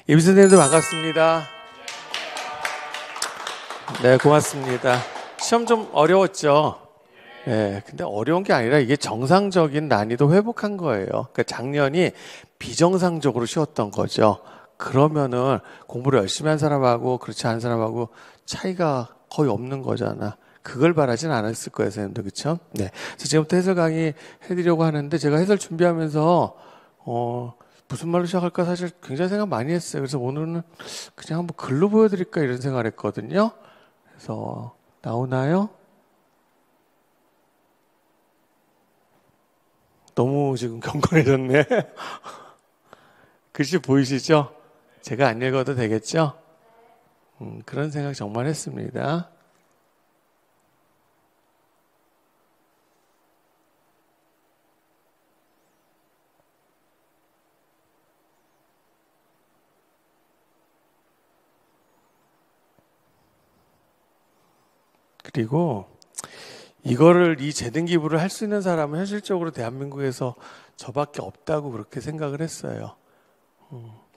예비 선생님들 반갑습니다. 네, 고맙습니다. 시험 좀 어려웠죠? 네, 근데 어려운 게 아니라 이게 정상적인 난이도 회복한 거예요. 그러니까 작년이 비정상적으로 쉬웠던 거죠. 그러면은 공부를 열심히 한 사람하고 그렇지 않은 사람하고 차이가 거의 없는 거잖아. 그걸 바라진 않았을 거예요, 선생님들. 그쵸? 네. 그래서 지금부터 해설 강의 해드리려고 하는데 제가 해설 준비하면서, 무슨 말로 시작할까 사실 굉장히 생각 많이 했어요. 그래서 오늘은 그냥 한번 글로 보여드릴까 이런 생각을 했거든요. 그래서 나오나요? 너무 지금 경건해졌네. 글씨 보이시죠? 제가 안 읽어도 되겠죠? 그런 생각 정말 했습니다. 그리고 이거를 이 재능 기부를 할 수 있는 사람은 현실적으로 대한민국에서 저밖에 없다고 그렇게 생각을 했어요.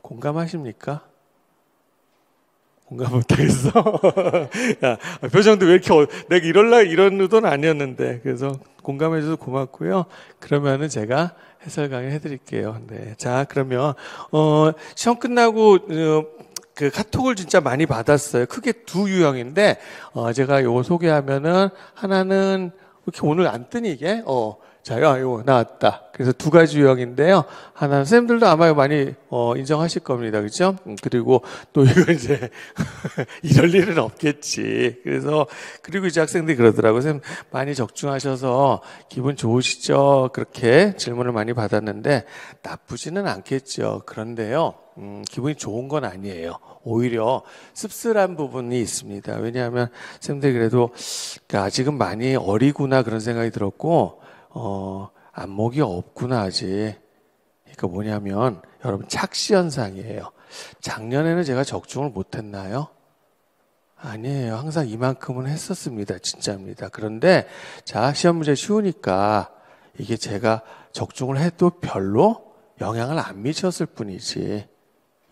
공감하십니까? 공감 못하겠어? 야, 표정도 왜 이렇게 내가 이런 의도는 아니었는데 그래서 공감해줘서 고맙고요. 그러면은 제가 해설 강의 해드릴게요. 네, 자 그러면 시험 끝나고 그 카톡을 진짜 많이 받았어요. 크게 두 유형인데 제가 요거 소개하면은 하나는 이렇게 오늘 안 뜨니 이게 자요, 이거 나왔다. 그래서 두 가지 유형인데요. 하나는 선생님들도 아마 많이 인정하실 겁니다, 그렇죠? 그리고 또 이거 이제 이럴 일은 없겠지. 그리고 이제 학생들이 그러더라고요. 선생님 많이 적중하셔서 기분 좋으시죠? 그렇게 질문을 많이 받았는데 나쁘지는 않겠죠. 그런데요, 기분이 좋은 건 아니에요. 오히려 씁쓸한 부분이 있습니다. 왜냐하면 선생님들이 그래도 아직은 많이 어리구나 그런 생각이 들었고 안목이 없구나 아직. 그러니까 뭐냐면 여러분 착시 현상이에요. 작년에는 제가 적중을 못했나요? 아니에요. 항상 이만큼은 했었습니다. 진짜입니다. 그런데 자 시험 문제 쉬우니까 이게 제가 적중을 해도 별로 영향을 안 미쳤을 뿐이지.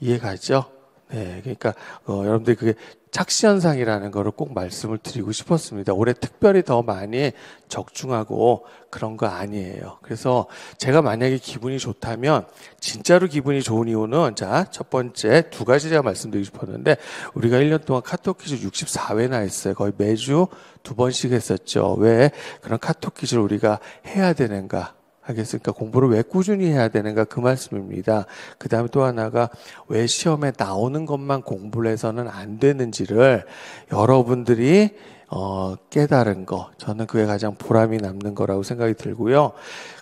이해가죠? 네, 그러니까 여러분들이 그게 착시현상이라는 거를 꼭 말씀을 드리고 싶었습니다. 올해 특별히 더 많이 적중하고 그런 거 아니에요. 그래서 제가 만약에 기분이 좋다면 진짜로 기분이 좋은 이유는 자, 첫 번째 두 가지 제가 말씀드리고 싶었는데 우리가 1년 동안 카톡 퀴즈 64회나 했어요. 거의 매주 두 번씩 했었죠. 왜 그런 카톡 퀴즈를 우리가 해야 되는가? 하겠습니까? 공부를 왜 꾸준히 해야 되는가 그 말씀입니다. 그 다음에 또 하나가 왜 시험에 나오는 것만 공부를 해서는 안 되는지를 여러분들이 깨달은 거 저는 그게 가장 보람이 남는 거라고 생각이 들고요.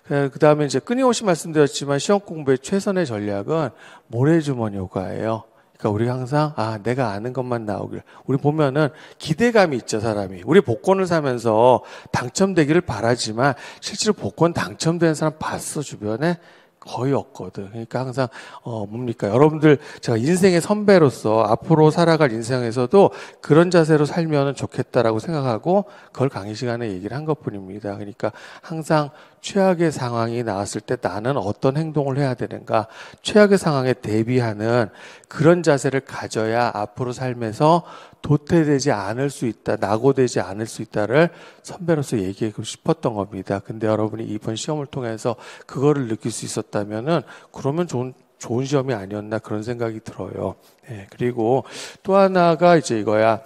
그 다음에 이제 끊임없이 말씀드렸지만 시험 공부의 최선의 전략은 모래주머니 효과예요. 그러니까 우리 항상 내가 아는 것만 나오길. 우리 보면은 기대감이 있죠, 사람이. 우리 복권을 사면서 당첨되기를 바라지만 실제로 복권 당첨된 사람 봤어, 주변에? 거의 없거든. 그러니까 항상 뭡니까? 여러분들 제가 인생의 선배로서 앞으로 살아갈 인생에서도 그런 자세로 살면 좋겠다라고 생각하고 그걸 강의 시간에 얘기를 한 것뿐입니다. 그러니까 항상 최악의 상황이 나왔을 때 나는 어떤 행동을 해야 되는가? 최악의 상황에 대비하는 그런 자세를 가져야 앞으로 삶에서 도태되지 않을 수 있다, 낙오되지 않을 수 있다를 선배로서 얘기하고 싶었던 겁니다. 근데 여러분이 이번 시험을 통해서 그거를 느낄 수 있었다면은 그러면 좋은 시험이 아니었나 그런 생각이 들어요. 네, 그리고 또 하나가 이제 이거야.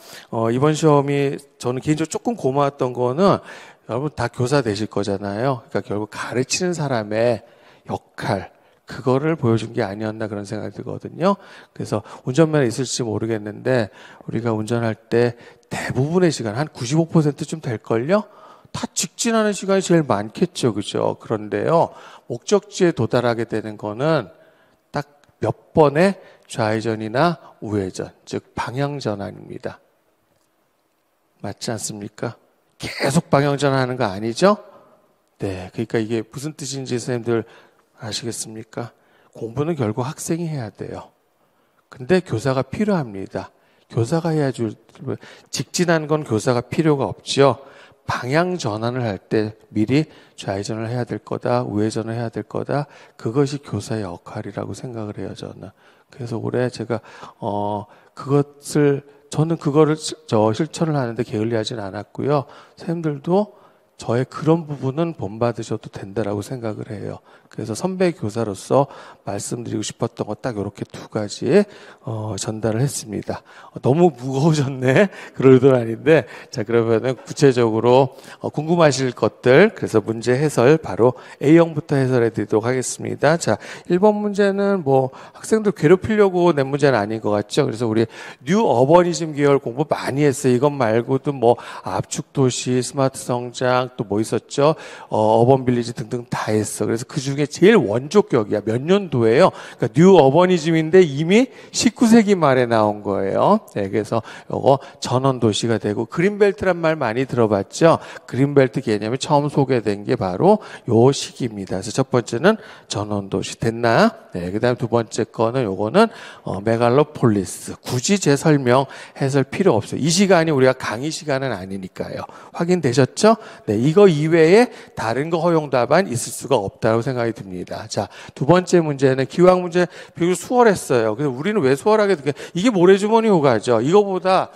이번 시험이 저는 개인적으로 조금 고마웠던 거는 여러분 다 교사 되실 거잖아요. 그러니까 결국 가르치는 사람의 역할, 그거를 보여준 게 아니었나 그런 생각이 들거든요. 그래서 운전면허 있을지 모르겠는데 우리가 운전할 때 대부분의 시간 한 95%쯤 될걸요? 다 직진하는 시간이 제일 많겠죠. 그죠? 그런데요. 목적지에 도달하게 되는 거는 딱 몇 번의 좌회전이나 우회전, 즉 방향전환입니다. 맞지 않습니까? 계속 방향전환하는 거 아니죠? 네. 그러니까 이게 무슨 뜻인지 선생님들 아시겠습니까? 공부는 결국 학생이 해야 돼요. 근데 교사가 필요합니다. 교사가 해야지. 직진하는 건 교사가 필요가 없지요. 방향 전환을 할 때 미리 좌회전을 해야 될 거다, 우회전을 해야 될 거다. 그것이 교사의 역할이라고 생각을 해요, 저는. 그래서 올해 제가 저는 그거를 실천을 하는데 게을리하진 않았고요. 선생님들도 저의 그런 부분은 본받으셔도 된다라고 생각을 해요. 그래서 선배 교사로서 말씀드리고 싶었던 거 딱 이렇게 두 가지 전달을 했습니다. 너무 무거우셨네? 그럴 의도는 아닌데, 자, 그러면은 구체적으로 궁금하실 것들, 그래서 문제 해설 바로 A형부터 해설해 드리도록 하겠습니다. 자, 1번 문제는 뭐 학생들 괴롭히려고 낸 문제는 아닌 것 같죠? 그래서 우리 뉴 어버니즘 계열 공부 많이 했어요. 이것 말고도 뭐 압축 도시, 스마트 성장, 또 뭐 있었죠? 어번 빌리지 등등 다 했어. 그래서 그 중에 제일 원조격이야. 몇 년도예요? 그러니까 뉴 어버니즘인데 이미 19세기 말에 나온 거예요. 네, 그래서 요거 전원 도시가 되고 그린벨트란 말 많이 들어봤죠? 그린벨트 개념이 처음 소개된 게 바로 요 시기입니다. 그래서 첫 번째는 전원 도시 됐나? 네, 그다음에 두 번째 거는 요거는 메갈로폴리스. 굳이 제 설명 해설 필요 없어요. 이 시간이 우리가 강의 시간은 아니니까요. 확인되셨죠? 네, 이거 이외에 다른 거 허용 답안 있을 수가 없다고 생각이 듭니다. 자, 두 번째 문제는 기왕 문제 비교적 수월했어요. 그래서 우리는 왜 수월하게 듣게 이게 모래주머니 효과죠. 이거보다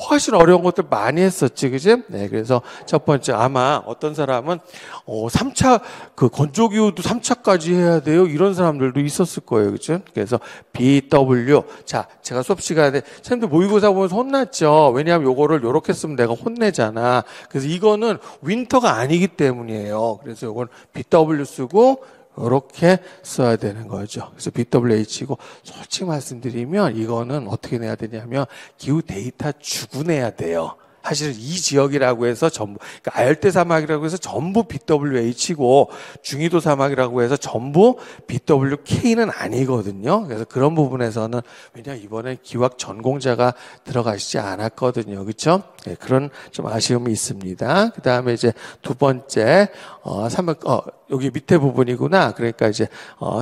훨씬 어려운 것들 많이 했었지, 그지? 네, 그래서 첫 번째 아마 어떤 사람은 3차 그 건조기후도 3차까지 해야 돼요. 이런 사람들도 있었을 거예요, 그죠? 그래서 BW 자, 제가 수업 시간에 선생님들 모의고사 보면서 혼났죠. 왜냐하면 요거를 요렇게 쓰면 내가 혼내잖아. 그래서 이거는 윈터가 아니기 때문이에요. 그래서 요건 BW 쓰고 이렇게 써야 되는 거죠. 그래서 BWH고 솔직히 말씀드리면 이거는 어떻게 내야 되냐면 기후 데이터 주고 내야 돼요. 사실 이 지역이라고 해서 전부 그러니까 아열대 사막이라고 해서 전부 BWH고 중위도 사막이라고 해서 전부 BWK는 아니거든요. 그래서 그런 부분에서는 왜냐 이번에 기후학 전공자가 들어가시지 않았거든요. 그렇죠? 네, 그런 좀 아쉬움이 있습니다. 그다음에 이제 두 번째 여기 밑에 부분이구나. 그러니까 이제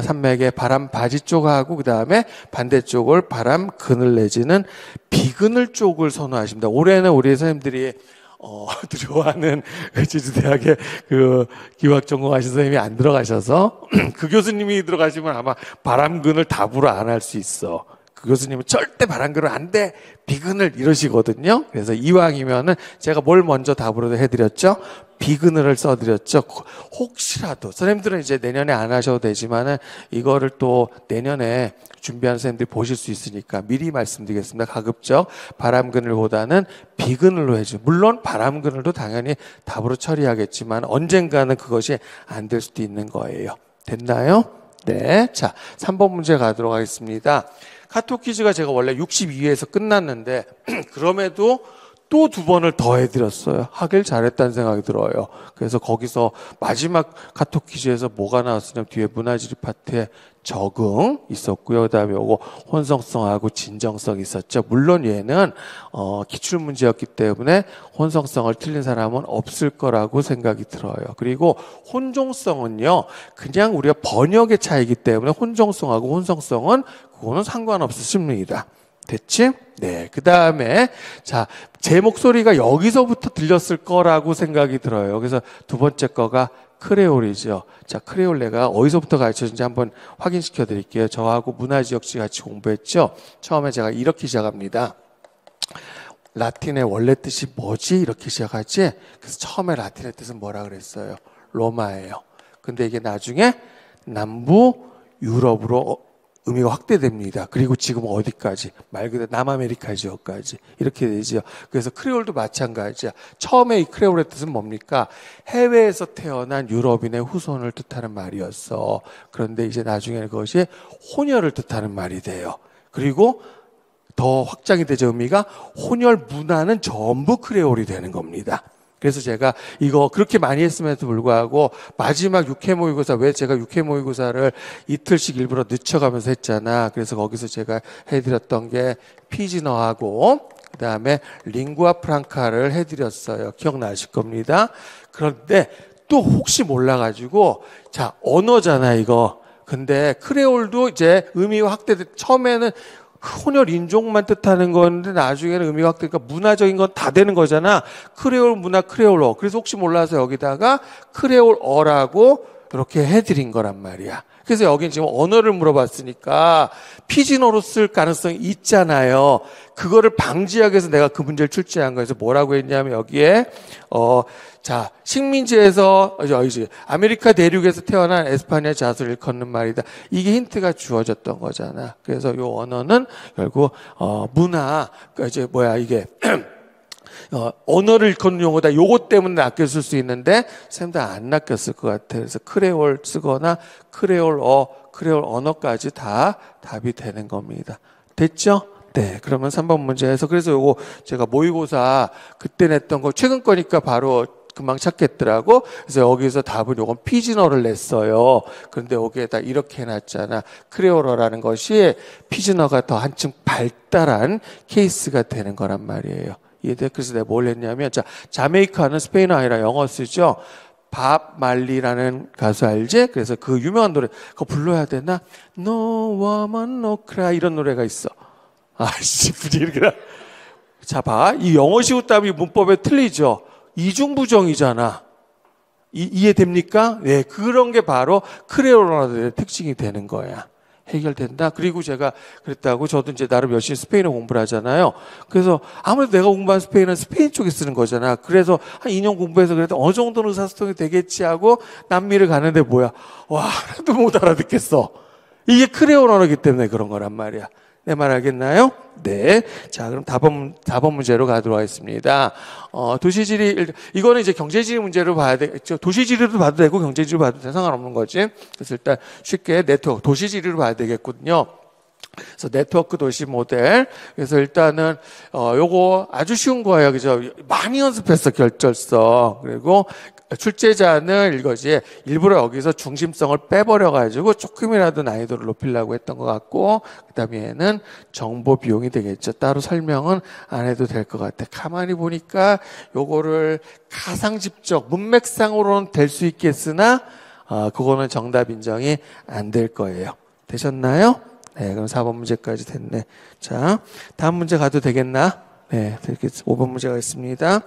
산맥의 바람 바지 쪽하고 그다음에 반대쪽을 바람 그늘 내지는 비그늘 쪽을 선호하십니다. 올해는 우리 선생님들이 좋아하는 제주대학의 그 기후학 전공하신 선생님이 안 들어가셔서 그 교수님이 들어가시면 아마 바람 그늘 답으로 안 할 수 있어. 그 교수님은 절대 바람 그늘 안 돼. 비그늘 이러시거든요. 그래서 이왕이면은 제가 뭘 먼저 답으로 해드렸죠? 비그늘을 써드렸죠. 혹시라도 선생님들은 이제 내년에 안 하셔도 되지만은 이거를 또 내년에 준비하는 선생님들이 보실 수 있으니까 미리 말씀드리겠습니다. 가급적 바람 그늘보다는 비그늘로 해줘. 물론 바람 그늘도 당연히 답으로 처리하겠지만 언젠가는 그것이 안 될 수도 있는 거예요. 됐나요? 네. 자, 3번 문제 가도록 하겠습니다. 카톡 퀴즈가 제가 원래 62회에서 끝났는데 그럼에도 또 두 번을 더 해드렸어요. 하길 잘했다는 생각이 들어요. 그래서 거기서 마지막 카톡 퀴즈에서 뭐가 나왔으냐면 뒤에 문화지리 파트에 적응 있었고요. 그다음에 요거 혼성성하고 진정성 있었죠. 물론 얘는 기출 문제였기 때문에 혼성성을 틀린 사람은 없을 거라고 생각이 들어요. 그리고 혼종성은요. 그냥 우리가 번역의 차이기 때문에 혼종성하고 혼성성은 그거는 상관없으십니다. 됐지? 네. 그 다음에, 자, 제 목소리가 여기서부터 들렸을 거라고 생각이 들어요. 그래서 두 번째 거가 크레올이죠. 자, 크레올 내가 어디서부터 가르쳐준지 한번 확인시켜 드릴게요. 저하고 문화지역시 같이 공부했죠? 처음에 제가 이렇게 시작합니다. 라틴의 원래 뜻이 뭐지? 이렇게 시작하지? 그래서 처음에 라틴의 뜻은 뭐라 그랬어요? 로마예요. 근데 이게 나중에 남부 유럽으로 의미가 확대됩니다. 그리고 지금 어디까지? 말 그대로 남아메리카 지역까지. 이렇게 되죠. 그래서 크레올도 마찬가지야. 처음에 이 크레올의 뜻은 뭡니까? 해외에서 태어난 유럽인의 후손을 뜻하는 말이었어. 그런데 이제 나중에는 그것이 혼혈을 뜻하는 말이 돼요. 그리고 더 확장이 되죠. 의미가 혼혈 문화는 전부 크레올이 되는 겁니다. 그래서 제가 이거 그렇게 많이 했음에도 불구하고 마지막 6회 모의고사 왜 제가 6회 모의고사를 이틀씩 일부러 늦춰가면서 했잖아. 그래서 거기서 제가 해드렸던 게 피지너하고 그다음에 링구아 프랑카를 해드렸어요. 기억나실 겁니다. 그런데 또 혹시 몰라가지고 자 언어잖아 이거. 근데 크레올도 이제 의미가 확대돼. 처음에는 혼혈 인종만 뜻하는 건데 나중에는 의미가 확대니까 문화적인 건 다 되는 거잖아. 크레올 문화, 크레올어. 그래서 혹시 몰라서 여기다가 크레올어라고 이렇게 해드린 거란 말이야. 그래서 여긴 지금 언어를 물어봤으니까 피진어로 쓸 가능성이 있잖아요. 그거를 방지하기 위해서 내가 그 문제를 출제한 거에서 뭐라고 했냐면 여기에 자, 식민지에서 이제 아메리카 대륙에서 태어난 에스파냐 자수를 일컫는 말이다. 이게 힌트가 주어졌던 거잖아. 그래서 이 언어는 결국 문화 이제 이게 언어를 일컫는 용어다. 요것 때문에 낚였을 수 있는데 쌤도 안 낚였을 것 같아요. 그래서 크레올 쓰거나 크레올 언어까지 다 답이 되는 겁니다. 됐죠? 네. 그러면 3번 문제에서 그래서 요거 제가 모의고사 그때 냈던 거 최근 거니까 바로 금방 찾겠더라고. 그래서 여기서 답은 요건 피진어를 냈어요. 그런데 여기에다 이렇게 해놨잖아. 크레올어라는 것이 피진어가 더 한층 발달한 케이스가 되는 거란 말이에요. 이해돼? 그래서 내가 뭘 했냐면, 자, 자메이카는 스페인어 아니라 영어 쓰죠? 밥 말리라는 가수 알지? 그래서 그 유명한 노래, 그거 불러야 되나? No woman, no cry. 이런 노래가 있어. 아씨, 부지런하게. 자, 봐. 이 영어시옷 답이 문법에 틀리죠? 이중부정이잖아. 이해됩니까? 네, 그런 게 바로 크레올어의 특징이 되는 거야. 해결된다. 그리고 제가 그랬다고 저도 이제 나름 열심히 스페인어 공부를 하잖아요. 그래서 아무래도 내가 공부한 스페인은 스페인 쪽에 쓰는 거잖아. 그래서 한 2년 공부해서 그래도 어느 정도는 의사소통이 되겠지 하고 남미를 가는데 뭐야. 와, 하나도 못 알아듣겠어. 이게 크레올어이기 때문에 그런 거란 말이야. 내 말 알겠나요? 네. 자, 그럼 4번 문제로 가도록 하겠습니다. 도시지리, 이거는 이제 경제지리 문제로 봐야 되겠죠. 도시지리도 봐도 되고 경제지리로 봐도 상관없는 거지. 그래서 일단 쉽게 네트워크, 도시지리로 봐야 되겠거든요. 그래서 네트워크 도시 모델. 그래서 일단은, 요거 아주 쉬운 거예요. 그죠? 많이 연습했어, 결절성. 그리고 출제자는 이거지. 일부러 여기서 중심성을 빼버려가지고 조금이라도 난이도를 높이려고 했던 것 같고, 그 다음에 얘는 정보 비용이 되겠죠. 따로 설명은 안 해도 될 것 같아. 가만히 보니까 요거를 가상집적, 문맥상으로는 될 수 있겠으나, 그거는 정답 인정이 안 될 거예요. 되셨나요? 네, 그럼 4번 문제까지 됐네. 자, 다음 문제 가도 되겠나? 네, 되겠습니다. 5번 문제가 있습니다.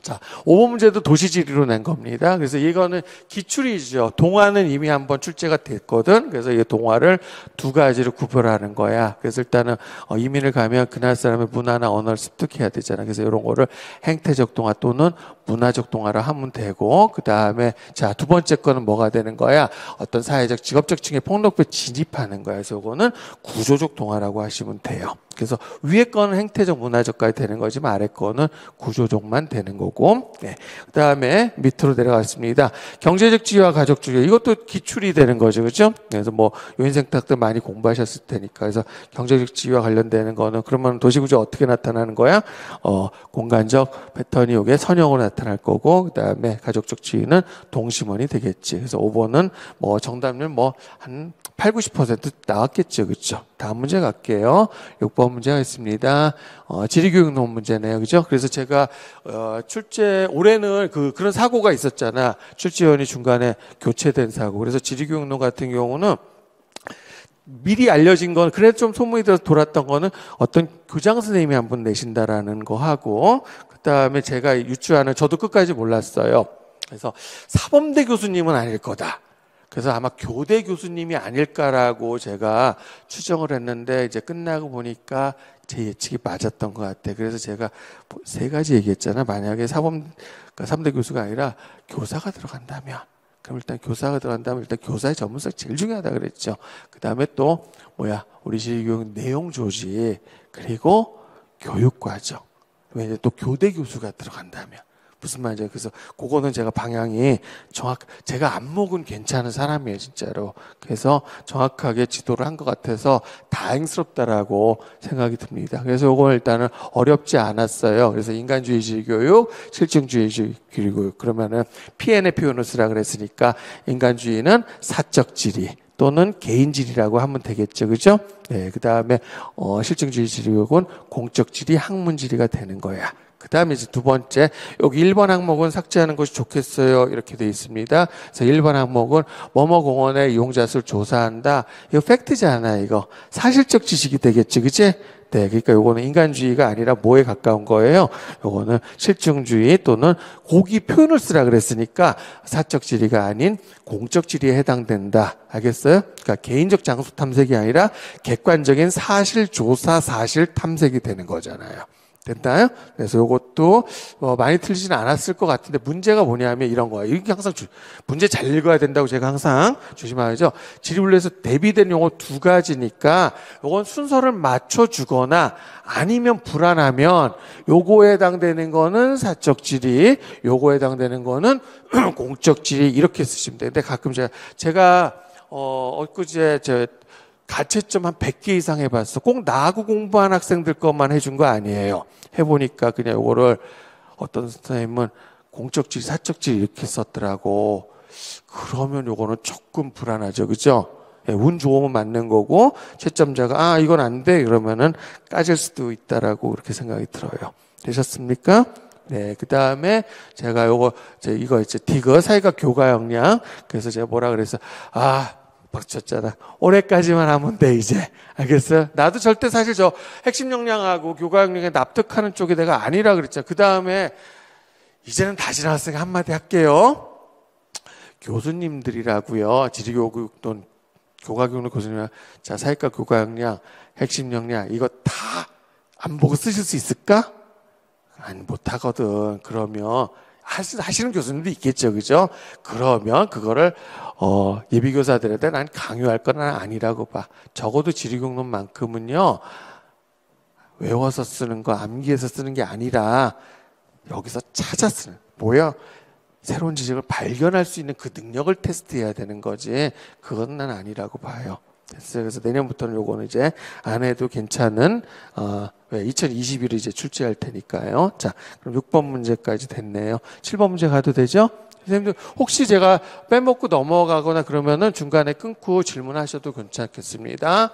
자, 5번 문제도 도시지리로 낸 겁니다. 그래서 이거는 기출이죠. 동화는 이미 한번 출제가 됐거든. 그래서 이 동화를 두 가지로 구별하는 거야. 그래서 일단은 이민을 가면 그날 사람의 문화나 언어를 습득해야 되잖아. 그래서 이런 거를 행태적 동화 또는 문화적 동화를 하면 되고, 그 다음에 자, 두 번째 거는 뭐가 되는 거야? 어떤 사회적, 직업적 층의 폭력배 진입하는 거야. 그래서 이거는 구조적 동화라고 하시면 돼요. 그래서 위에 거는 행태적, 문화적까지 되는 거지만 아래 거는 구조적만 되는 거고, 네. 그 다음에 밑으로 내려갔습니다. 경제적 지위와 가족 지위, 이것도 기출이 되는 거죠, 그렇죠? 그래서 뭐 요인생탁들 많이 공부하셨을 테니까. 그래서 경제적 지위와 관련되는 거는 그러면 도시구조 어떻게 나타나는 거야? 공간적 패턴이 이게 선형으로 나타날 거고, 그 다음에 가족적 지위는 동심원이 되겠지. 그래서 5번은 뭐 정답률 뭐 한 8, 90% 나왔겠죠, 그렇죠? 다음 문제 갈게요. 6번 문제가 있습니다. 지리교육 논 문제네요, 그죠? 그래서 제가 올해는 그런 사고가 있었잖아. 출제위원이 중간에 교체된 사고. 그래서 지리교육 논 같은 경우는 미리 알려진 건 그래도 좀 소문이 들어서 돌았던 거는 어떤 교장 선생님이 한 분 내신다라는 거 하고, 그다음에 제가 유추하는, 저도 끝까지 몰랐어요. 그래서 사범대 교수님은 아닐 거다. 그래서 아마 교대 교수님이 아닐까라고 제가 추정을 했는데 이제 끝나고 보니까 제 예측이 맞았던 것 같아. 그래서 제가 세 가지 얘기했잖아. 만약에 그러니까 3대 교수가 아니라 교사가 들어간다면, 그럼 일단 교사가 들어간다면 일단 교사의 전문성이 제일 중요하다 그랬죠. 그 다음에 또 우리 지리교육 내용 조직, 그리고 교육과정. 왜냐 또 교대 교수가 들어간다면. 무슨 말인지. 그래서 그거는 제가 방향이 제가 안목은 괜찮은 사람이에요, 진짜로. 그래서 정확하게 지도를 한 것 같아서 다행스럽다라고 생각이 듭니다. 그래서 이건 일단은 어렵지 않았어요. 그래서 인간주의주의 교육, 실증주의주의 교육. 그러면은 PN의 표현을 쓰라 그랬으니까 인간주의는 사적 지리 또는 개인지리라고 하면 되겠죠. 그죠? 네. 그 다음에, 실증주의 지리교육은 공적 지리, 학문 지리가 되는 거야. 그 다음에 이제 두 번째, 여기 1번 항목은 삭제하는 것이 좋겠어요. 이렇게 돼 있습니다. 그래서 1번 항목은 뭐뭐 공원의 이용자 수를 조사한다. 이거 팩트잖아, 이거. 사실적 지식이 되겠지, 그치? 네, 그러니까 요거는 인간주의가 아니라 뭐에 가까운 거예요? 요거는 실증주의 또는 고기 표현을 쓰라 그랬으니까 사적 지리가 아닌 공적 지리에 해당된다. 알겠어요? 그러니까 개인적 장소 탐색이 아니라 객관적인 사실 조사, 사실 탐색이 되는 거잖아요. 됐나요? 그래서 이것도 많이 틀리지는 않았을 것 같은데 문제가 뭐냐면 이런 거예요. 이게 항상 문제 잘 읽어야 된다고 제가 항상 조심하죠. 지리분류에서 대비된 용어 두 가지니까 이건 순서를 맞춰주거나 아니면 불안하면 요거에 해당되는 거는 사적 지리, 요거에 해당되는 거는 공적 지리 이렇게 쓰시면 돼요. 근데 가끔 제가 엊그제 가채점 한 100개 이상 해봤어. 꼭 나하고 공부한 학생들 것만 해준 거 아니에요. 해보니까 그냥 요거를 어떤 선생님은 공적지리, 사적지리 이렇게 썼더라고. 그러면 요거는 조금 불안하죠. 그죠? 예, 운 좋으면 맞는 거고, 채점자가, 이건 안 돼. 그러면은 까질 수도 있다라고 그렇게 생각이 들어요. 되셨습니까? 네, 그 다음에 제가 이거 이제 디귿, 사회과 교과 역량. 그래서 제가 뭐라 그래서, 박쳤잖아. 올해까지만 하면 돼, 이제. 알겠어요? 나도 절대 사실 핵심 역량하고 교과 역량에 납득하는 쪽이 내가 아니라 그랬잖아. 그 다음에, 이제는 다 지나갔으니까 한마디 할게요. 교수님들이라고요. 지리교육 또는 교과교육 교수님, 자, 사회과 교과 역량, 핵심 역량, 이거 다 안 보고 쓰실 수 있을까? 못하거든. 그러면, 하시는 교수님도 있겠죠. 그죠? 그러면 그거를 예비교사들한테 난 강요할 건 아니라고 봐. 적어도 지리교육론만큼은요. 외워서 쓰는 거, 암기해서 쓰는 게 아니라 여기서 찾아 쓰는 뭐야? 새로운 지식을 발견할 수 있는 그 능력을 테스트해야 되는 거지. 그건 난 아니라고 봐요. 됐어요. 그래서 내년부터는 요거는 이제 안 해도 괜찮은 2021을 이제 출제할 테니까요. 자, 그럼 6번 문제까지 됐네요. 7번 문제 가도 되죠? 선생님들 혹시 제가 빼먹고 넘어가거나 그러면은 중간에 끊고 질문하셔도 괜찮겠습니다.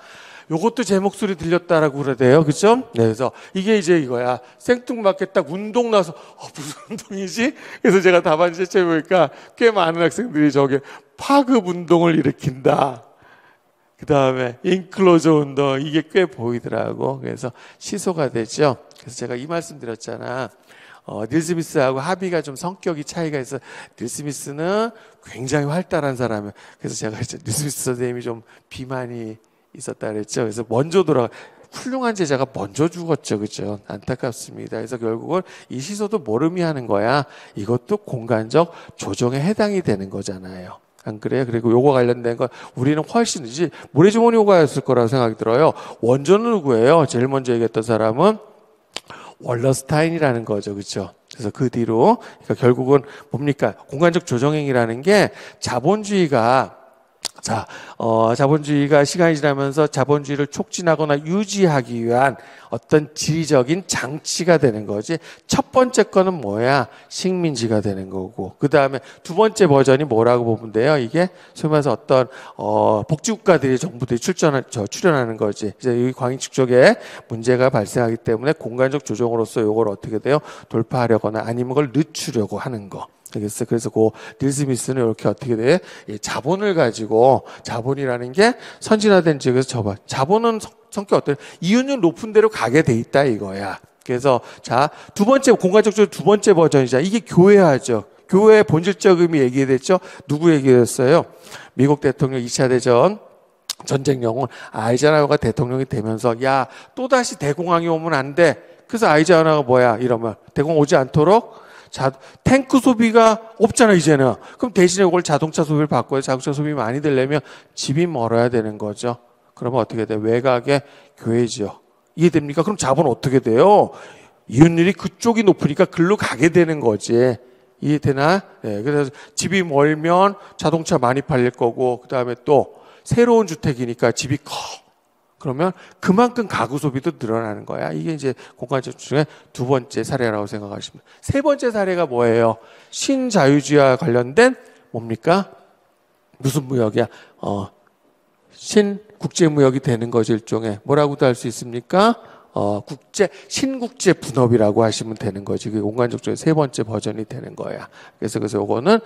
요것도 제 목소리 들렸다라고 그래야 그죠? 네, 그래서 이게 이제 이거야. 생뚱맞게 딱 운동 나서 무슨 운동이지? 그래서 제가 답안지 채워보니까 꽤 많은 학생들이 저게 파급 운동을 일으킨다. 그 다음에 인클로저 운동 이게 꽤 보이더라고. 그래서 시소가 되죠. 그래서 제가 이 말씀 드렸잖아. 닐 스미스하고 하비가 좀 성격이 차이가 있어. 닐 스미스는 굉장히 활달한 사람이에요. 그래서 제가 이제 닐 스미스 선생님이 좀 비만이 있었다 그랬죠. 그래서 먼저 훌륭한 제자가 먼저 죽었죠. 그죠? 안타깝습니다. 그래서 결국은 이 시소도 뭘 의미하는 거야? 이것도 공간적 조정에 해당이 되는 거잖아요. 안 그래요? 그리고 요거 관련된 건 우리는 훨씬 모래주머니 요가였을 거라고 생각이 들어요. 원조는 누구예요? 제일 먼저 얘기했던 사람은 월러스타인이라는 거죠. 그렇죠? 그래서 그 뒤로 그러니까 결국은 뭡니까? 공간적 조정행위라는 게 자본주의가 시간이 지나면서 자본주의를 촉진하거나 유지하기 위한 어떤 지리적인 장치가 되는 거지. 첫 번째 거는 뭐야? 식민지가 되는 거고. 그 다음에 두 번째 버전이 뭐라고 보면 돼요? 이게 소위 말해서 어떤 복지국가들이 정부들이 출연하는 거지. 이제 이 광익축 쪽에 문제가 발생하기 때문에 공간적 조정으로서 이걸 어떻게 돼요? 돌파하려거나 아니면 그걸 늦추려고 하는 거. 알겠어. 그래서 닐 스미스는 이렇게 어떻게 돼? 자본을 가지고 자본이라는 게 선진화된 지역에서 자본은 성격 어때요? 이윤율 높은 데로 가게 돼 있다 이거야. 그래서 두 번째 공간적 조정 두 번째 버전이자 이게 교회화죠. 교회의 본질적 의미 얘기됐죠. 누구 얘기했어요? 미국 대통령 2차 대전 전쟁 영웅 아이젠하워가 대통령이 되면서 야 또다시 대공황이 오면 안 돼. 그래서 아이젠하워가 뭐야? 이러면 대공 오지 않도록 탱크 소비가 없잖아 이제는. 그럼 대신에 이걸 자동차 소비를 바꿔야 자동차 소비 많이 되려면 집이 멀어야 되는 거죠. 그러면 어떻게 돼요? 외곽에 교회지요. 이해됩니까? 그럼 자본 어떻게 돼요? 이윤율이 그쪽이 높으니까 글로 가게 되는 거지. 이해되나? 네, 그래서 집이 멀면 자동차 많이 팔릴 거고 그 다음에 또 새로운 주택이니까 집이 커. 그러면 그만큼 가구 소비도 늘어나는 거야. 이게 이제 공간적 조정의 두 번째 사례라고 생각하시면. 세 번째 사례가 뭐예요? 신자유주의와 관련된 뭡니까? 무슨 무역이야? 신국제무역이 되는 거죠. 일종의. 뭐라고도 할 수 있습니까? 신국제 분업이라고 하시면 되는 거지. 그 공간적조의 세 번째 버전이 되는 거야. 그래서 요거는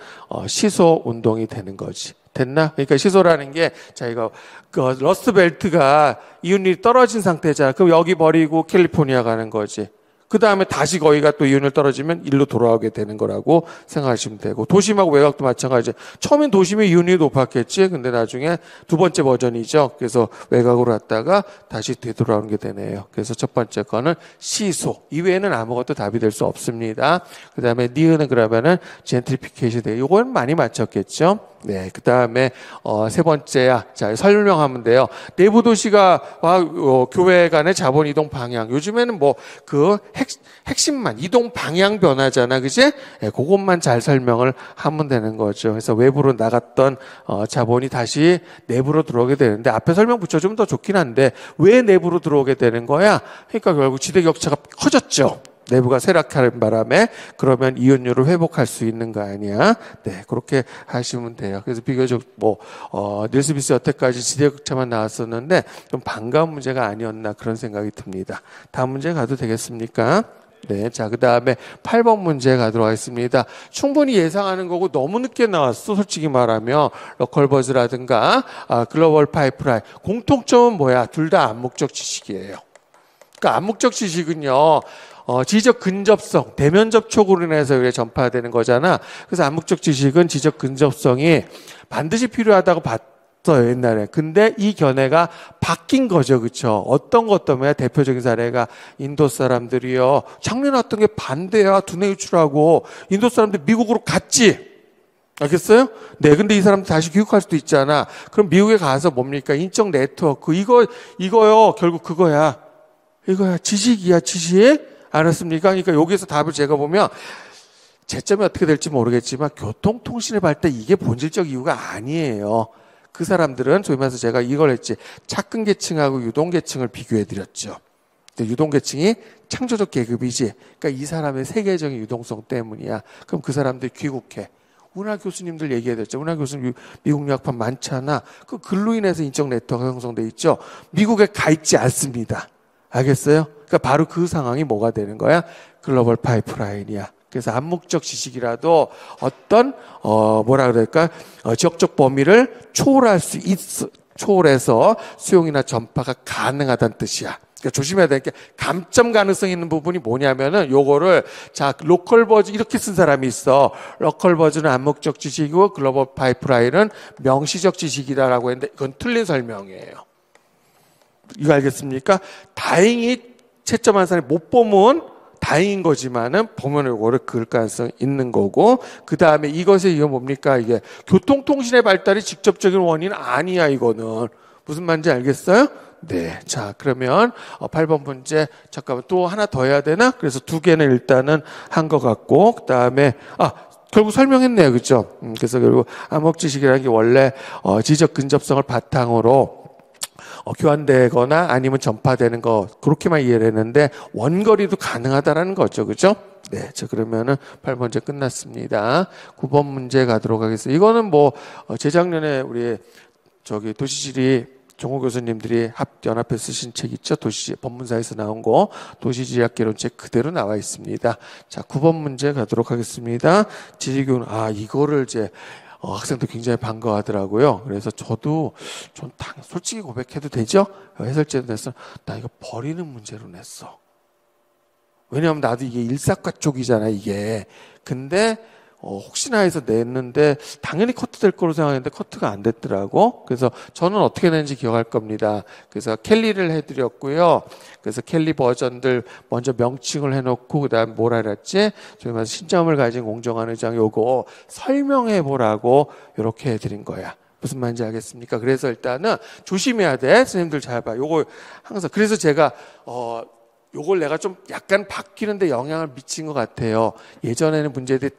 시소 운동이 되는 거지. 됐나? 그러니까 시소라는 게, 자, 이거, 러스트 벨트가 이온율이 떨어진 상태잖아. 그럼 여기 버리고 캘리포니아 가는 거지. 그 다음에 다시 거기가 또 이온율 떨어지면 일로 돌아오게 되는 거라고 생각하시면 되고, 도심하고 외곽도 마찬가지죠. 처음엔 도심이 이온율이 높았겠지. 근데 나중에 두 번째 버전이죠. 그래서 외곽으로 갔다가 다시 되돌아오는 게 되네요. 그래서 첫 번째 거는 시소. 이외에는 아무것도 답이 될 수 없습니다. 그 다음에 니은은 그러면은 젠트리피케이션 돼요. 요건 많이 맞췄겠죠. 네, 그 다음에 세 번째야. 자, 설명하면 돼요. 내부 도시가 교회 간의 자본 이동 방향. 요즘에는 뭐 그 핵심만 이동 방향 변화잖아, 그지? 네, 그것만 잘 설명을 하면 되는 거죠. 그래서 외부로 나갔던 자본이 다시 내부로 들어오게 되는데, 앞에 설명 붙여주면 더 좋긴 한데 왜 내부로 들어오게 되는 거야? 그러니까 결국 지대 격차가 커졌죠. 내부가 쇠락하는 바람에. 그러면 이온율을 회복할 수 있는 거 아니야? 네, 그렇게 하시면 돼요. 그래서 비교적 닐 스미스 여태까지 지대격차만 나왔었는데 좀 반가운 문제가 아니었나 그런 생각이 듭니다. 다음 문제 가도 되겠습니까? 네, 자, 그 다음에 8번 문제 가도록 하겠습니다. 충분히 예상하는 거고 너무 늦게 나왔어, 솔직히 말하면. 러컬버즈라든가 글로벌 파이프라인. 공통점은 뭐야? 둘 다 암묵적 지식이에요. 그러니까 암묵적 지식은요, 지적 근접성, 대면 접촉으로 인해서 이게 전파되는 거잖아. 그래서 암묵적 지식은 지적 근접성이 반드시 필요하다고 봤어요, 옛날에. 근데 이 견해가 바뀐 거죠, 그쵸? 어떤 것 때문에? 대표적인 사례가 인도 사람들이요, 작년에 왔던 게 반대야, 두뇌 유출하고. 인도 사람들 미국으로 갔지. 알겠어요? 네, 근데 이 사람들 다시 귀국할 수도 있잖아. 그럼 미국에 가서 뭡니까? 인적 네트워크. 이거요, 결국 그거야. 이거야, 지식이야, 지식. 알았습니까? 그러니까 여기서 답을 제가 보면 채점이 어떻게 될지 모르겠지만 교통통신의 발달, 이게 본질적 이유가 아니에요. 그 사람들은 소위 말해서 제가 이걸 했지, 착근계층하고 유동계층을 비교해드렸죠. 유동계층이 창조적 계급이지. 그러니까 이 사람의 세계적인 유동성 때문이야. 그럼 그 사람들이 귀국해. 운하 교수님들 얘기해드렸죠. 운하 교수님 미국 유학파 많잖아. 그 글로 인해서 인적 네트워크가 형성돼 있죠. 미국에 가 있지 않습니다. 알겠어요? 그러니까 바로 그 상황이 뭐가 되는 거야? 글로벌 파이프라인이야. 그래서 암묵적 지식이라도 어떤 뭐라 그럴까? 지역적 범위를 초월할 수 있어. 초월해서 수용이나 전파가 가능하다는 뜻이야. 그러니까 조심해야 될 게, 감점 가능성이 있는 부분이 뭐냐면은 요거를, 자, 로컬 버즈 이렇게 쓴 사람이 있어. 로컬 버즈는 암묵적 지식이고 글로벌 파이프라인은 명시적 지식이다라고 했는데 이건 틀린 설명이에요. 이거 알겠습니까? 다행히 채점한 사람이 못 보면 다행인 거지만은 보면 이거를 그을 가능성이 있는 거고, 그 다음에 이것의 이유가 뭡니까? 이게 교통통신의 발달이 직접적인 원인은 아니야, 이거는. 무슨 말인지 알겠어요? 네. 자, 그러면 8번 문제, 잠깐만, 또 하나 더 해야 되나? 그래서 두 개는 일단은 한 것 같고, 그 다음에 결국 설명했네요, 그죠? 그래서 결국 암묵지식이라는 게 원래 지적 근접성을 바탕으로 교환되거나 아니면 전파되는 거, 그렇게만 이해를 했는데 원거리도 가능하다라는 거죠, 그죠? 네, 자, 그러면은 8번 문제 끝났습니다. 9번 문제 가도록 하겠습니다. 이거는 뭐 재작년에 우리 도시지리 정호 교수님들이 연합해 쓰신 책 있죠? 도시지 법문사에서 나온 거, 도시지리학 개론책 그대로 나와 있습니다. 자, 9번 문제 가도록 하겠습니다. 지리교훈, 이거를 이제 학생도 굉장히 반가워하더라고요. 그래서 저도 솔직히 고백해도 되죠? 해설제도 냈어. 나 이거 버리는 문제로 냈어. 왜냐하면 나도 이게 일사과 쪽이잖아, 이게. 근데 혹시나 해서 냈는데 당연히 커트 될 거로 생각했는데 커트가 안 됐더라고. 그래서 저는 어떻게 냈는지 기억할 겁니다. 그래서 캘리를 해드렸고요. 그래서 캘리 버전들 먼저 명칭을 해놓고, 그 다음에 뭐라 그랬지? 저희 말해서 신점을 가진 공정한 의장 요거 설명해 보라고 이렇게 해드린 거야. 무슨 말인지 알겠습니까? 그래서 일단은 조심해야 돼. 선생님들 잘 봐. 요거 항상. 그래서 제가 요걸 내가 좀 약간 바뀌는데 영향을 미친 것 같아요. 예전에는 문제들이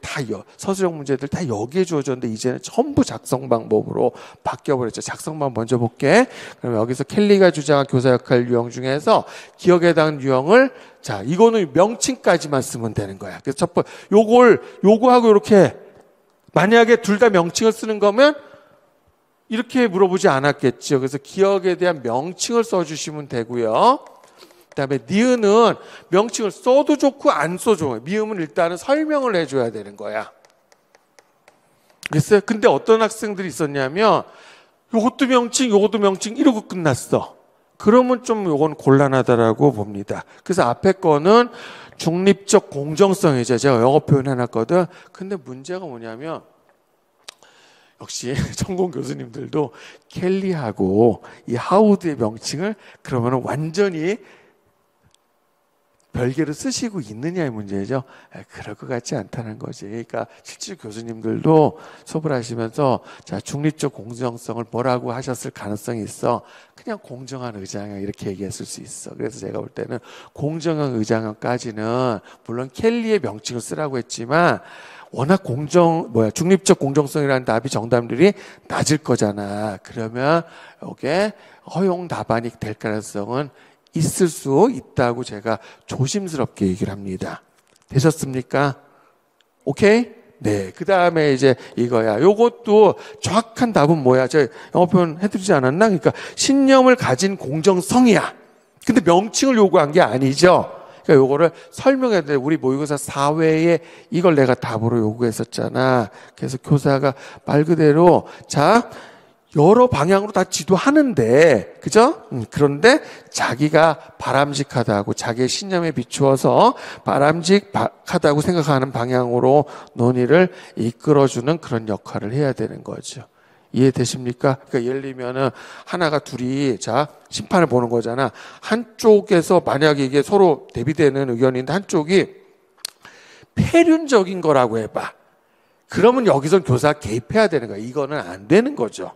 서술형 문제들 다 여기에 주어졌는데 이제는 전부 작성 방법으로 바뀌어버렸죠. 작성 방법 먼저 볼게. 그럼 여기서 켈리가 주장한 교사 역할 유형 중에서 기억에 대한 유형을, 자, 이거는 명칭까지만 쓰면 되는 거야. 그래서 첫 번째, 요거하고 이렇게, 만약에 둘 다 명칭을 쓰는 거면 이렇게 물어보지 않았겠죠. 그래서 기억에 대한 명칭을 써주시면 되고요. 그다음에 니은은 명칭을 써도 좋고 안 써도 좋아요. 미음은 일단은 설명을 해줘야 되는 거야. 그랬어요? 근데 어떤 학생들이 있었냐면 요것도 명칭 이러고 끝났어. 그러면 좀 요건 곤란하다라고 봅니다. 그래서 앞에 거는 중립적 공정성이죠. 제가 영어 표현 해놨거든. 근데 문제가 뭐냐면 역시 전공 교수님들도 켈리하고 이 하우드의 명칭을 그러면 완전히 별개로 쓰시고 있느냐의 문제죠. 그럴 것 같지 않다는 거지. 그러니까 실제 교수님들도 수업을 하시면서 자, 중립적 공정성을 뭐라고 하셨을 가능성이 있어. 그냥 공정한 의장형 이렇게 얘기했을 수 있어. 그래서 제가 볼 때는 공정한 의장형까지는 물론 켈리의 명칭을 쓰라고 했지만 워낙 중립적 공정성이라는 답이 정답률이 낮을 거잖아. 그러면 이게 허용 답안이 될 가능성은 있을 수 있다고 제가 조심스럽게 얘기를 합니다. 되셨습니까? 오케이? 네. 그 다음에 이제 이거야. 요것도 정확한 답은 뭐야? 제가 영어 표현 해드리지 않았나? 그러니까 신념을 가진 공정성이야. 근데 명칭을 요구한 게 아니죠. 그러니까 요거를 설명해야 돼. 우리 모의고사 4회에 이걸 내가 답으로 요구했었잖아. 그래서 교사가 말 그대로 자, 여러 방향으로 다 지도하는데, 그죠? 그런데 자기가 바람직하다고, 자기의 신념에 비추어서 바람직하다고 생각하는 방향으로 논의를 이끌어주는 그런 역할을 해야 되는 거죠. 이해되십니까? 그러니까 예를 들면은 하나가 둘이 자, 심판을 보는 거잖아. 한쪽에서 만약에 이게 서로 대비되는 의견인데 한쪽이 폐륜적인 거라고 해봐. 그러면 여기서 교사가 개입해야 되는 거야. 이거는 안 되는 거죠.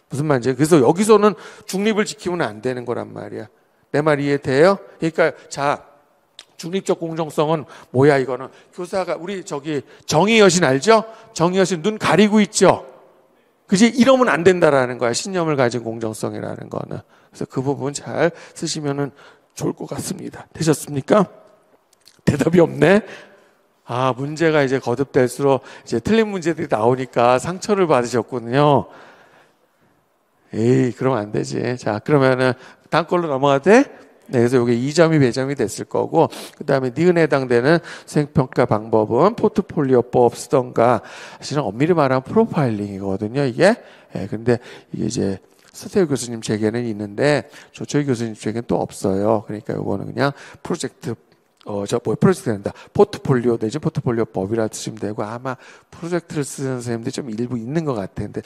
무슨 말인지. 그래서 여기서는 중립을 지키면 안 되는 거란 말이야. 내 말 이해돼요? 그러니까 자, 중립적 공정성은 뭐야 이거는. 교사가 우리 저기 정의 여신 알죠? 정의 여신 눈 가리고 있죠? 그지? 이러면 안 된다라는 거야. 신념을 가진 공정성이라는 거는. 그래서 그 부분 잘 쓰시면은 좋을 것 같습니다. 되셨습니까? 대답이 없네? 아, 문제가 이제 거듭될수록 이제 틀린 문제들이 나오니까 상처를 받으셨군요. 에이, 그러면 안 되지. 자, 그러면은 다음 걸로 넘어가도 돼? 네, 그래서 이게 2점이 배점이 됐을 거고, 그 다음에 니은에 해당되는 수행평가 방법은 포트폴리오법 쓰던가, 사실은 엄밀히 말하면 프로파일링이거든요, 이게. 예, 근데 이게 이제 서태우 교수님 책에는 있는데, 조철희 교수님 책에는 또 없어요. 그러니까 이거는 그냥 프로젝트 된다. 포트폴리오 내지 포트폴리오법이라 쓰시면 되고, 아마 프로젝트를 쓰는 선생님들이 좀 일부 있는 것 같은데,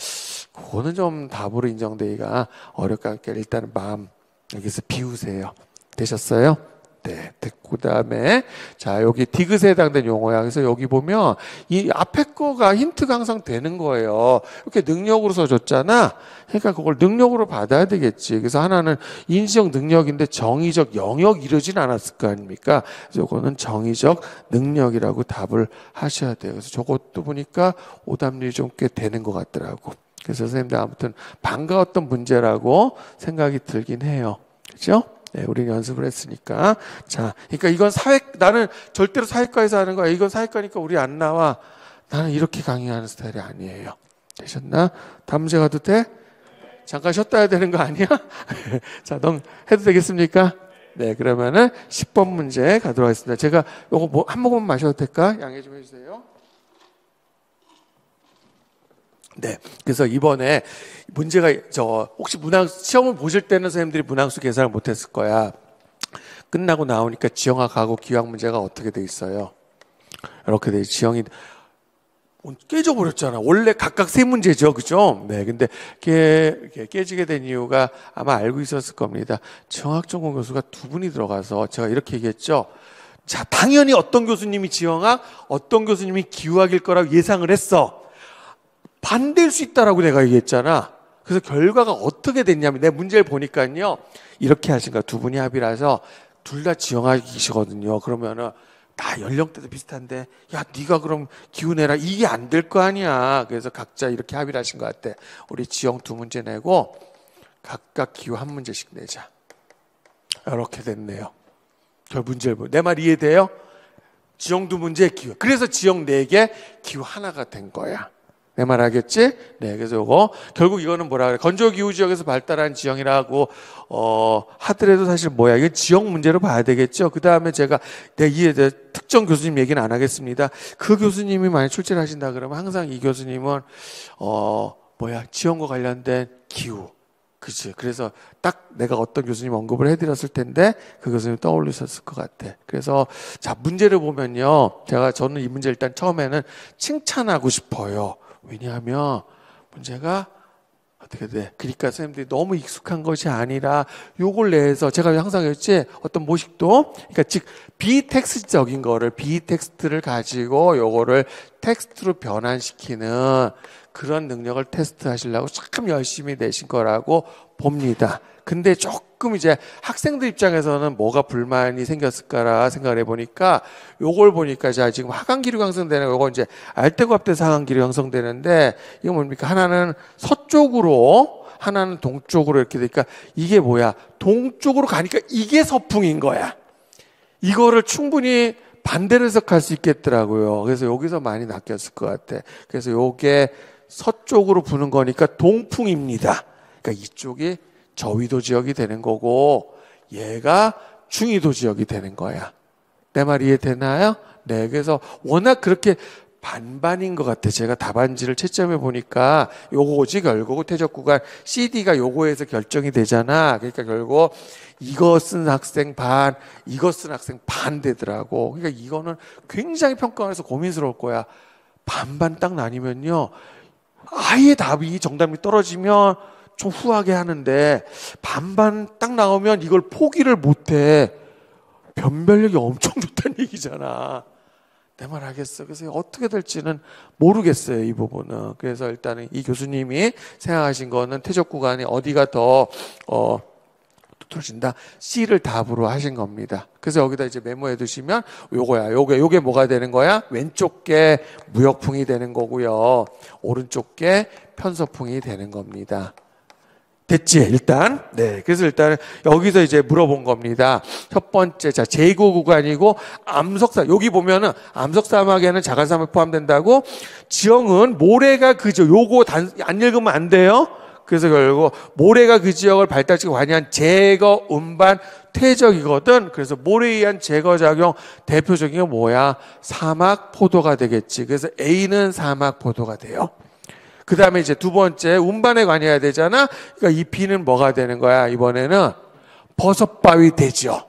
그거는 좀 답으로 인정되기가 어렵니까 일단은 마음 여기서 비우세요. 되셨어요? 네. 그 다음에 자, 여기 디귿에 해당된 용어야. 그래서 여기 보면 이 앞에 거가 힌트가 항상 되는 거예요. 이렇게 능력으로 써줬잖아. 그러니까 그걸 능력으로 받아야 되겠지. 그래서 하나는 인지적 능력인데 정의적 영역 이르진 않았을 거 아닙니까? 그래서 이거는 정의적 능력이라고 답을 하셔야 돼요. 그래서 저것도 보니까 오답률이 좀 꽤 되는 것 같더라고. 그래서 선생님들 아무튼 반가웠던 문제라고 생각이 들긴 해요. 그렇죠? 네, 우리는 연습을 했으니까. 자, 그러니까 이건 나는 절대로 사회과에서 하는 거야. 이건 사회과니까 우리 안 나와. 나는 이렇게 강의하는 스타일이 아니에요. 되셨나? 다음 문제 가도 돼? 잠깐 쉬었다 해야 되는 거 아니야? 자, 넌 해도 되겠습니까? 네, 그러면은 10번 문제 가도록 하겠습니다. 제가 요거 한 모금 마셔도 될까? 양해 좀 해주세요. 네. 그래서 이번에 문제가 혹시 시험을 보실 때는 선생님들이 문항수 계산을 못했을 거야. 끝나고 나오니까 지형학하고 기하학 문제가 어떻게 돼 있어요? 이렇게 돼 지형이 깨져버렸잖아. 원래 각각 세 문제죠, 그죠? 네. 근데 깨지게 된 이유가 아마 알고 있었을 겁니다. 지형학 전공 교수가 두 분이 들어가서 제가 이렇게 얘기했죠. 자, 당연히 어떤 교수님이 지형학, 어떤 교수님이 기후학일 거라고 예상을 했어. 반대일 수 있다라고 내가 얘기했잖아. 그래서 결과가 어떻게 됐냐면 내 문제를 보니까요. 이렇게 하신 거야. 두 분이 합의라서 둘 다 지형학이시거든요. 그러면은 다 연령대도 비슷한데 야 네가 그럼 기후 내라. 이게 안 될 거 아니야. 그래서 각자 이렇게 합의를 하신 것 같아. 우리 지형 두 문제 내고 각각 기후 한 문제씩 내자. 이렇게 됐네요. 내 말 이해돼요? 지형 두 문제 기후. 그래서 지형 4개 기후 하나가 된 거야. 내 말 알겠지? 네, 그래서 요거 결국 이거는 뭐라 그래? 건조기후 지역에서 발달한 지형이라고 하더라도 사실 뭐야? 이건 지역 문제로 봐야 되겠죠. 그 다음에 제가 이에 대해 특정 교수님 얘기는 안 하겠습니다. 그 교수님이 만약 출제를 하신다 그러면 항상 이 교수님은 지형과 관련된 기후. 그치. 그래서 딱 내가 어떤 교수님 언급을 해드렸을 텐데 그 교수님 떠올리셨을 것 같아. 그래서 자, 문제를 보면요. 저는 이 문제 일단 처음에는 칭찬하고 싶어요. 왜냐하면 문제가 어떻게 돼? 그러니까 선생님들이 너무 익숙한 것이 아니라 요걸 내서 제가 항상 했지 어떤 모식도 그러니까 즉 비텍스트적인 거를 비텍스트를 가지고 요거를 텍스트로 변환시키는 그런 능력을 테스트하시려고 참 열심히 내신 거라고 봅니다. 근데 조금 이제 학생들 입장에서는 뭐가 불만이 생겼을까라 생각을 해보니까 요걸 보니까 자 지금 하강기류가 형성되는 거고 이제 알뜰구합돼서 하강기류 형성되는데 이거 뭡니까? 하나는 서쪽으로 하나는 동쪽으로 이렇게 되니까 이게 뭐야? 동쪽으로 가니까 이게 서풍인 거야. 이거를 충분히 반대로 해석할 수 있겠더라고요. 그래서 여기서 많이 낚였을 것 같아. 그래서 요게 서쪽으로 부는 거니까 동풍입니다. 그러니까 이쪽이 저위도 지역이 되는 거고 얘가 중위도 지역이 되는 거야. 내 말 이해되나요? 네, 그래서 워낙 그렇게 반반인 것 같아. 제가 답안지를 채점해 보니까 요거지 결국 퇴적 구간 CD가 요거에서 결정이 되잖아. 그러니까 결국 이거 쓴 학생 반, 이거 쓴 학생 반 되더라고. 그러니까 이거는 굉장히 평가원에서 고민스러울 거야. 반반 딱 나뉘면요. 아예 답이 정답이 떨어지면 좀 후하게 하는데 반반 딱 나오면 이걸 포기를 못해. 변별력이 엄청 좋다는 얘기잖아. 내 말 알겠어. 그래서 어떻게 될지는 모르겠어요, 이 부분은. 그래서 일단은 이 교수님이 생각하신 거는 퇴적 구간이 어디가 더 틀어진다. C를 답으로 하신 겁니다. 그래서 여기다 이제 메모해 두시면 요거야. 요게 뭐가 되는 거야? 왼쪽 게 무역풍이 되는 거고요. 오른쪽 게 편서풍이 되는 겁니다. 됐지, 일단. 네. 그래서 일단 여기서 이제 물어본 겁니다. 첫 번째, 자, 제고 구간이고, 여기 보면은 암석사막에는 자갈사막이 포함된다고, 지형은 모래가 그죠. 요거 안 읽으면 안 돼요. 그래서 결국 모래가 그 지역을 발달시키고 관여한 제거, 운반, 퇴적이거든. 그래서 모래에 의한 제거작용 대표적인 게 뭐야? 사막 포도가 되겠지. 그래서 A는 사막 포도가 돼요. 그 다음에 이제 두 번째, 운반에 관여해야 되잖아. 그러니까 이 B는 뭐가 되는 거야? 이번에는 버섯바위 되죠.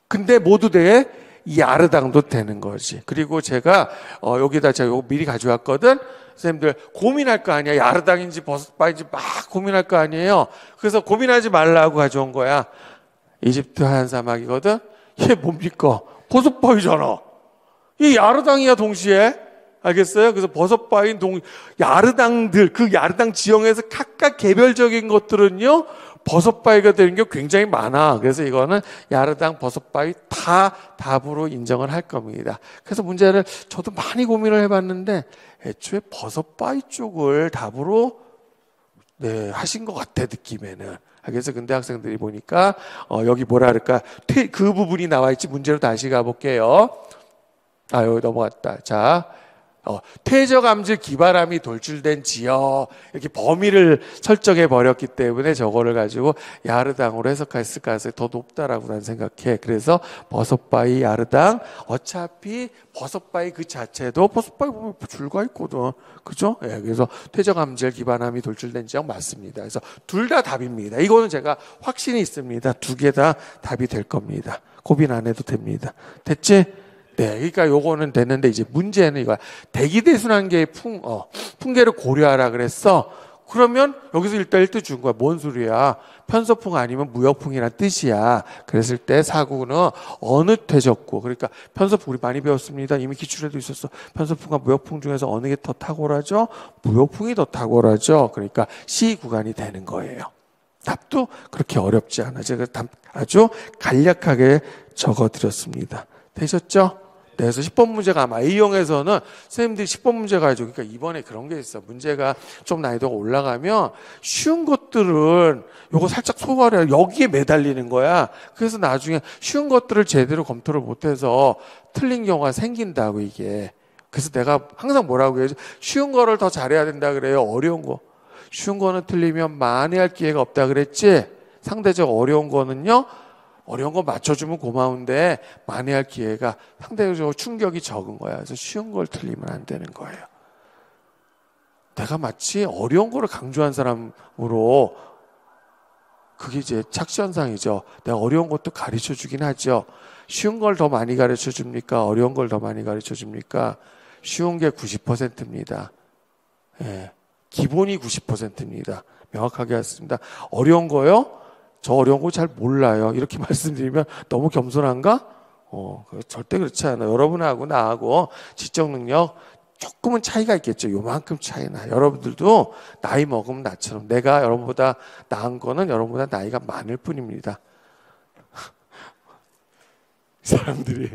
근데 모두 이 야르당도 되는 거지. 그리고 제가 여기다 제가 요거 미리 가져왔거든. 선생님들 고민할 거 아니야. 야르당인지 버섯바위인지 막 고민할 거 아니에요. 그래서 고민하지 말라고 가져온 거야. 이집트 하얀 사막이거든. 얘 뭡니까? 버섯바위잖아. 이 야르당이야 동시에. 알겠어요? 그래서 버섯바위인 야르당들, 그 야르당 지형에서 각각 개별적인 것들은요, 버섯바위가 되는 게 굉장히 많아. 그래서 이거는 야르당, 버섯바위 다 답으로 인정을 할 겁니다. 그래서 문제를 저도 많이 고민을 해봤는데, 애초에 버섯바위 쪽을 답으로, 네, 하신 것 같아, 느낌에는. 그래서 근데 학생들이 보니까, 여기 뭐라 그럴까, 그 부분이 나와 있지, 문제로 다시 가볼게요. 여기 넘어갔다. 자. 퇴적 암질 기바람이 돌출된 지역 이렇게 범위를 설정해 버렸기 때문에 저거를 가지고 야르당으로 해석했을 가능성이 더 높다라고 난 생각해. 그래서 버섯바위 야르당 어차피 버섯바위 그 자체도 버섯바위 보면 줄과 있거든. 그죠? 예, 그래서 퇴적 암질 기바람이 돌출된 지역 맞습니다. 그래서 둘 다 답입니다. 이거는 제가 확신이 있습니다. 두 개 다 답이 될 겁니다. 고민 안 해도 됩니다. 됐지? 네, 그러니까 요거는 됐는데 이제 문제는 이거야. 대기대순환계의 풍계를 고려하라 그랬어. 그러면 여기서 일단 1도 준 거야. 뭔 소리야? 편서풍 아니면 무역풍이란 뜻이야. 그랬을 때 사구는 어느 퇴적구. 그러니까 편서풍 우리 많이 배웠습니다. 이미 기출에도 있었어. 편서풍과 무역풍 중에서 어느 게 더 탁월하죠? 무역풍이 더 탁월하죠. 그러니까 C 구간이 되는 거예요. 답도 그렇게 어렵지 않아. 제가 아주 간략하게 적어드렸습니다. 되셨죠? 네, 그래서 10번 문제가 아마 A형에서는 선생님들이 10번 문제 가지고, 그러니까 이번에 그런 게 있어. 문제가 좀 난이도가 올라가면 쉬운 것들은 요거 살짝 소화를 여기에 매달리는 거야. 그래서 나중에 쉬운 것들을 제대로 검토를 못해서 틀린 경우가 생긴다고 이게. 그래서 내가 항상 뭐라고 해야지? 쉬운 거를 더 잘해야 된다 그래요. 어려운 거. 쉬운 거는 틀리면 만회할 기회가 없다 그랬지? 상대적 어려운 거는요. 어려운 거 맞춰주면 고마운데 만회할 기회가 상대적으로 충격이 적은 거야. 그래서 쉬운 걸 틀리면 안 되는 거예요. 내가 마치 어려운 거를 강조한 사람으로 그게 이제 착시현상이죠. 내가 어려운 것도 가르쳐 주긴 하죠. 쉬운 걸 더 많이 가르쳐 줍니까? 어려운 걸 더 많이 가르쳐 줍니까? 쉬운 게 90%입니다. 예. 기본이 90%입니다. 명확하게 했습니다. 어려운 거요? 저 어려운 거 잘 몰라요. 이렇게 말씀드리면 너무 겸손한가? 절대 그렇지 않아요. 여러분하고 나하고 지적 능력 조금은 차이가 있겠죠. 요만큼 차이나. 여러분들도 나이 먹으면 나처럼 내가 여러분보다 나은 거는 여러분보다 나이가 많을 뿐입니다. 사람들이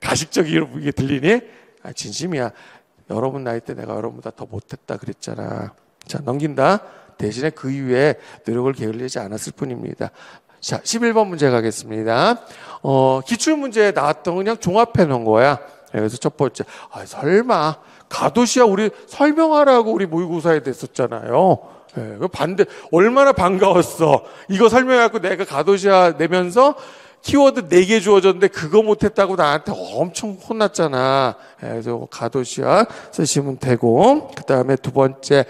가식적이게 들리니? 진심이야. 여러분 나이 때 내가 여러분보다 더 못했다 그랬잖아. 자, 넘긴다. 대신에 그 이후에 노력을 게을리지 않았을 뿐입니다. 자, 11번 문제 가겠습니다. 기출문제에 나왔던 그냥 종합해 놓은 거야. 그래서 첫 번째, 설마 가도시야 우리 설명하라고 우리 모의고사에 냈었잖아요. 네, 반대 얼마나 반가웠어. 이거 설명해갖고 내가 가도시야 내면서 키워드 4개 주어졌는데 그거 못했다고 나한테 엄청 혼났잖아. 그래서 가도시야 쓰시면 되고, 그 다음에 두 번째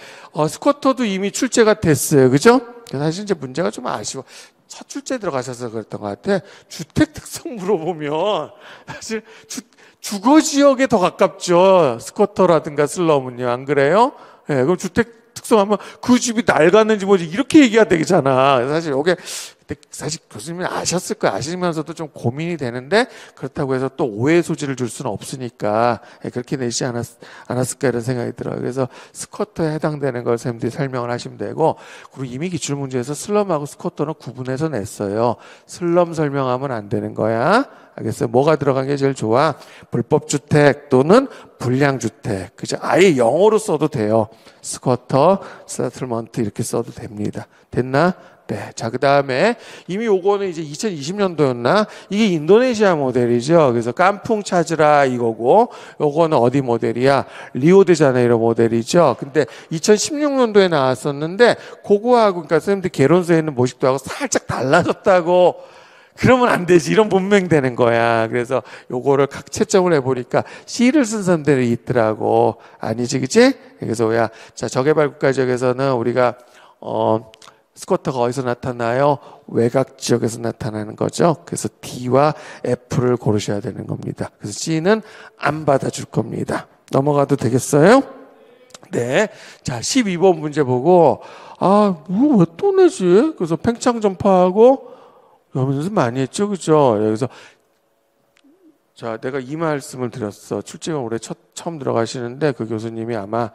스쿼터도 이미 출제가 됐어요. 그죠? 사실 이제 문제가 좀 아쉬워. 첫 출제 들어가셔서 그랬던 것 같아. 주택 특성 물어보면 사실 주거 지역에 더 가깝죠. 스쿼터라든가 슬럼은요. 안 그래요? 네, 그럼 주택 특성하면 그 집이 낡았는지 뭐지 이렇게 얘기해야 되잖아. 사실 이게 사실 교수님이 아셨을 거예요. 아시면서도 좀 고민이 되는데 그렇다고 해서 또 오해 소지를 줄 수는 없으니까 그렇게 내지 않았을까 이런 생각이 들어요. 그래서 스쿼터에 해당되는 걸 선생님들이 설명을 하시면 되고, 그리고 이미 기출문제에서 슬럼하고 스쿼터는 구분해서 냈어요. 슬럼 설명하면 안 되는 거야. 알겠어요? 뭐가 들어간 게 제일 좋아? 불법주택 또는 불량주택. 그죠? 아예 영어로 써도 돼요. 스쿼터, 세틀먼트 이렇게 써도 됩니다. 됐나? 네. 자, 그 다음에 이미 요거는 이제 2020년도였나? 이게 인도네시아 모델이죠. 그래서 깐풍 찾으라 이거고, 요거는 어디 모델이야? 리오데자네이로 모델이죠. 근데 2016년도에 나왔었는데, 그거하고, 그러니까 선생님들 개론서에 있는 모식도하고 살짝 달라졌다고 그러면 안 되지. 이런 문맹되는 거야. 그래서 요거를 각 채점을 해보니까 C를 쓴 사람들이 있더라고. 아니지, 그치? 그래서 자, 저개발 국가 지역에서는 우리가, 스쿼터가 어디서 나타나요? 외곽 지역에서 나타나는 거죠. 그래서 D와 F를 고르셔야 되는 겁니다. 그래서 C는 안 받아줄 겁니다. 넘어가도 되겠어요? 네. 자, 12번 문제 보고, 뭐 왜 또 내지? 그래서 팽창 전파하고, 연습 많이 했죠, 그죠? 그래서 자, 내가 이 말씀을 드렸어. 출제가 올해 처음 들어가시는데 그 교수님이 아마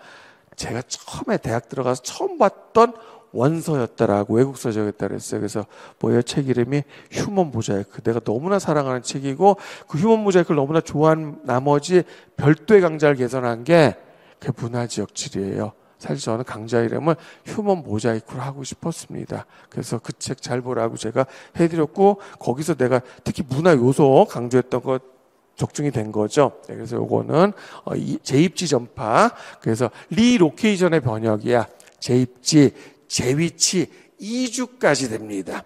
제가 처음에 대학 들어가서 처음 봤던 원서였다라고, 외국 서적이었다 그랬어요. 그래서 뭐예요? 책 이름이 휴먼 모자이크. 내가 너무나 사랑하는 책이고, 그 휴먼 모자이크를 너무나 좋아한 나머지 별도의 강좌를 개설한 게 그 문화지역질이에요. 사실 저는 강좌 이름을 휴먼 모자이크로 하고 싶었습니다. 그래서 그 책 잘 보라고 제가 해드렸고, 거기서 내가 특히 문화 요소 강조했던 거 적중이 된 거죠. 네, 그래서 요거는 재입지 전파. 그래서 리로케이션의 번역이야. 재입지, 재위치, 이주까지 됩니다.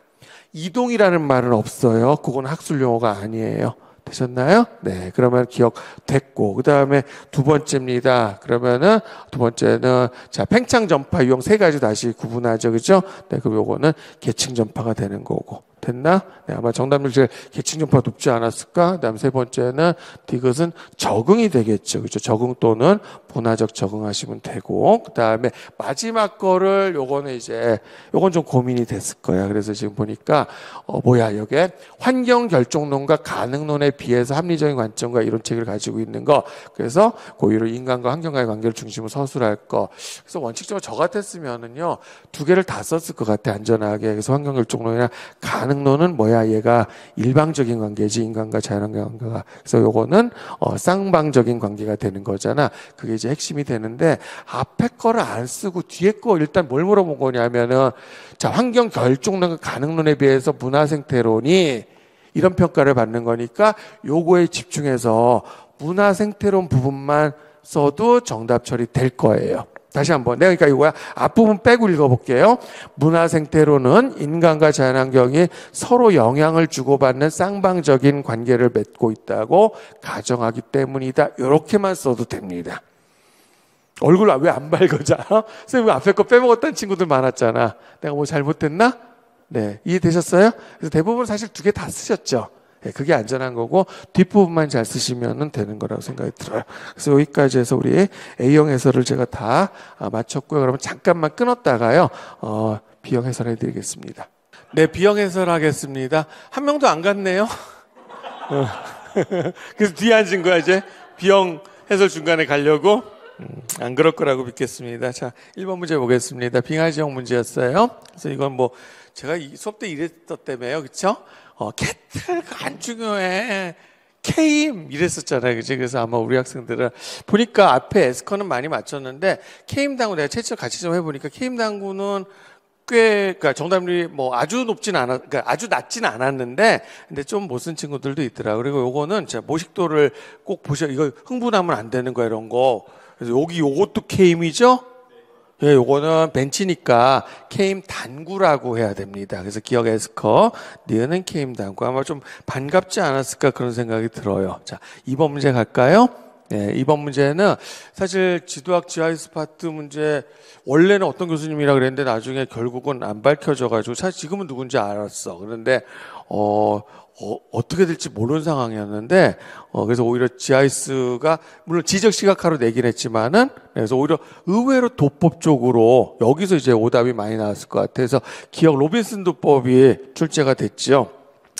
이동이라는 말은 없어요. 그건 학술 용어가 아니에요. 되셨나요? 네, 그러면 기억됐고, 그 다음에 두 번째입니다. 그러면은 두 번째는 자, 팽창 전파 유형 3가지 다시 구분하죠, 그죠? 네, 그럼 요거는 계층 전파가 되는 거고. 됐나? 네, 아마 정답률 제일 계층 전파가 높지 않았을까? 그다음 세 번째는 디귿은 적응이 되겠죠, 그죠? 적응 또는 분화적 적응하시면 되고, 그다음에 마지막 거를 요건 좀 고민이 됐을 거야. 그래서 지금 보니까 요게 환경 결정론과 가능론에 비해서 합리적인 관점과 이론책을 가지고 있는 거. 그래서 고의로 인간과 환경과의 관계를 중심으로 서술할 거. 그래서 원칙적으로 저 같았으면은요 2개를 다 썼을 것 같아, 안전하게. 그래서 환경 결정론이나 가능론은 얘가 일방적인 관계지, 인간과 자연환경 관계가. 그래서 요거는 쌍방적인 관계가 되는 거잖아. 그게 이제 핵심이 되는데, 앞에 거를 안 쓰고 뒤에 거 일단 뭘 물어본 거냐면은, 자, 환경 결정론과 가능론에 비해서 문화 생태론이 이런 평가를 받는 거니까 요거에 집중해서 문화 생태론 부분만 써도 정답 처리될 거예요. 다시 한번 내가 그러니까 이거야 앞부분 빼고 읽어볼게요. 문화 생태론은 인간과 자연환경이 서로 영향을 주고받는 쌍방적인 관계를 맺고 있다고 가정하기 때문이다. 이렇게만 써도 됩니다. 얼굴 왜 안 밝아져? 선생님 앞에 거 빼먹었다는 친구들 많았잖아. 내가 뭐 잘못했나? 네, 이해되셨어요? 그래서 대부분 사실 두 개 다 쓰셨죠. 네, 그게 안전한 거고 뒷부분만 잘 쓰시면 되는 거라고 생각이 들어요. 그래서 여기까지 해서 우리 A형 해설을 제가 다 마쳤고요. 그러면 잠깐만 끊었다가요. B형 해설 해드리겠습니다. 네, B형 해설 하겠습니다. 한 명도 안 갔네요. 그래서 뒤에 앉은 거야 이제. B형 해설 중간에 가려고. 안 그럴 거라고 믿겠습니다. 자, 1번 문제 보겠습니다. 빙하지형 문제였어요. 그래서 이건 뭐 제가 이 수업 때 이랬었다며요. 그쵸? 캐트가 안 중요해. 케임 이랬었잖아요. 그치? 그래서 아마 우리 학생들은 보니까 앞에 에스커는 많이 맞췄는데 케임 당구 내가 채점 같이 좀 해보니까 케임 당구는 꽤, 그러니까 정답률이 뭐 아주 높진 않았, 그러니까 아주 낮진 않았는데, 근데 좀 못 쓴 친구들도 있더라고요. 그리고 요거는 제가 모식도를 꼭 이거 흥분하면 안 되는 거야, 이런 거. 그래서 요것도 케임이죠? 예, 요거는 벤치니까 케임 단구라고 해야 됩니다. 그래서 기억 에스커, 니은은 케임 단구. 아마 좀 반갑지 않았을까 그런 생각이 들어요. 자, 2번 문제 갈까요? 네, 2번 문제는 사실 지도학 GIS 파트 문제 원래는 어떤 교수님이라 그랬는데 나중에 결국은 안 밝혀져가지고 사실 지금은 누군지 알았어. 그런데 어떻게 될지 모르는 상황이었는데 그래서 오히려 GIS가 물론 지적 시각화로 내긴 했지만은 그래서 오히려 의외로 도법 쪽으로 여기서 이제 오답이 많이 나왔을 것 같아서 기억 로빈슨 도법이 출제가 됐죠.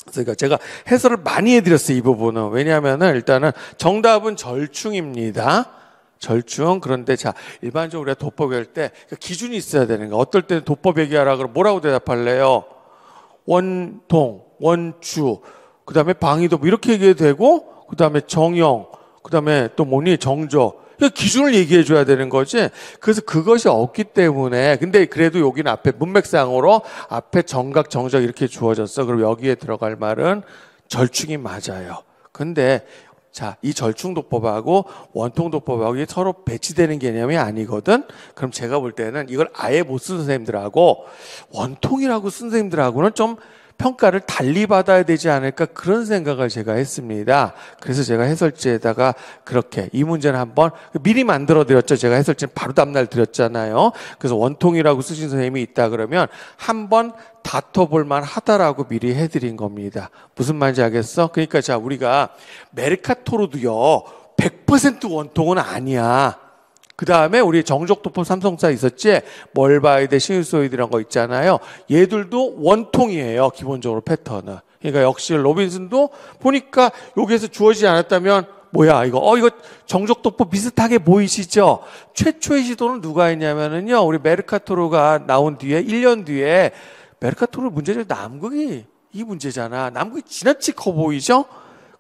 그러니까 제가 해설을 많이 해드렸어요, 이 부분은. 왜냐하면은 일단은 정답은 절충입니다. 절충. 그런데 자, 일반적으로 우리가 도법 할 때 기준이 있어야 되는 거야. 어떨 때는 도법 얘기하라 그러면 뭐라고 대답할래요? 원통, 원주, 그 다음에 방위도 뭐 이렇게 얘기해도 되고, 그 다음에 정형, 그 다음에 또 뭐니? 정적. 기준을 얘기해 줘야 되는 거지. 그래서 그것이 없기 때문에 근데 그래도 여기는 앞에 문맥상으로 앞에 정각 정적 이렇게 주어졌어. 그럼 여기에 들어갈 말은 절충이 맞아요. 근데 자, 이 절충도법하고 원통도법하고 이게 서로 배치되는 개념이 아니거든. 그럼 제가 볼 때는 이걸 아예 못 쓴 선생님들하고 원통이라고 쓴 선생님들하고는 좀 평가를 달리 받아야 되지 않을까 그런 생각을 제가 했습니다. 그래서 제가 해설지에다가 그렇게 이 문제는 한번 미리 만들어 드렸죠. 제가 해설지는 바로 다음날 드렸잖아요. 그래서 원통이라고 쓰신 선생님이 있다 그러면 한번 다퉈볼 만하다라고 미리 해드린 겁니다. 무슨 말인지 알겠어? 그러니까 자 우리가 메르카토르도요 100% 원통은 아니야. 그 다음에 우리 정적도법 삼성사 있었지? 멀바이드, 시누소이드 이런 거 있잖아요. 얘들도 원통이에요. 기본적으로 패턴은. 그러니까 역시 로빈슨도 보니까 여기에서 주어지지 않았다면 뭐야 이거 이거 정적도법 비슷하게 보이시죠? 최초의 시도는 누가 했냐면은요. 우리 메르카토르가 나온 뒤에 1년 뒤에 메르카토르 문제죠. 남극이 이 문제잖아. 남극이 지나치 커 보이죠?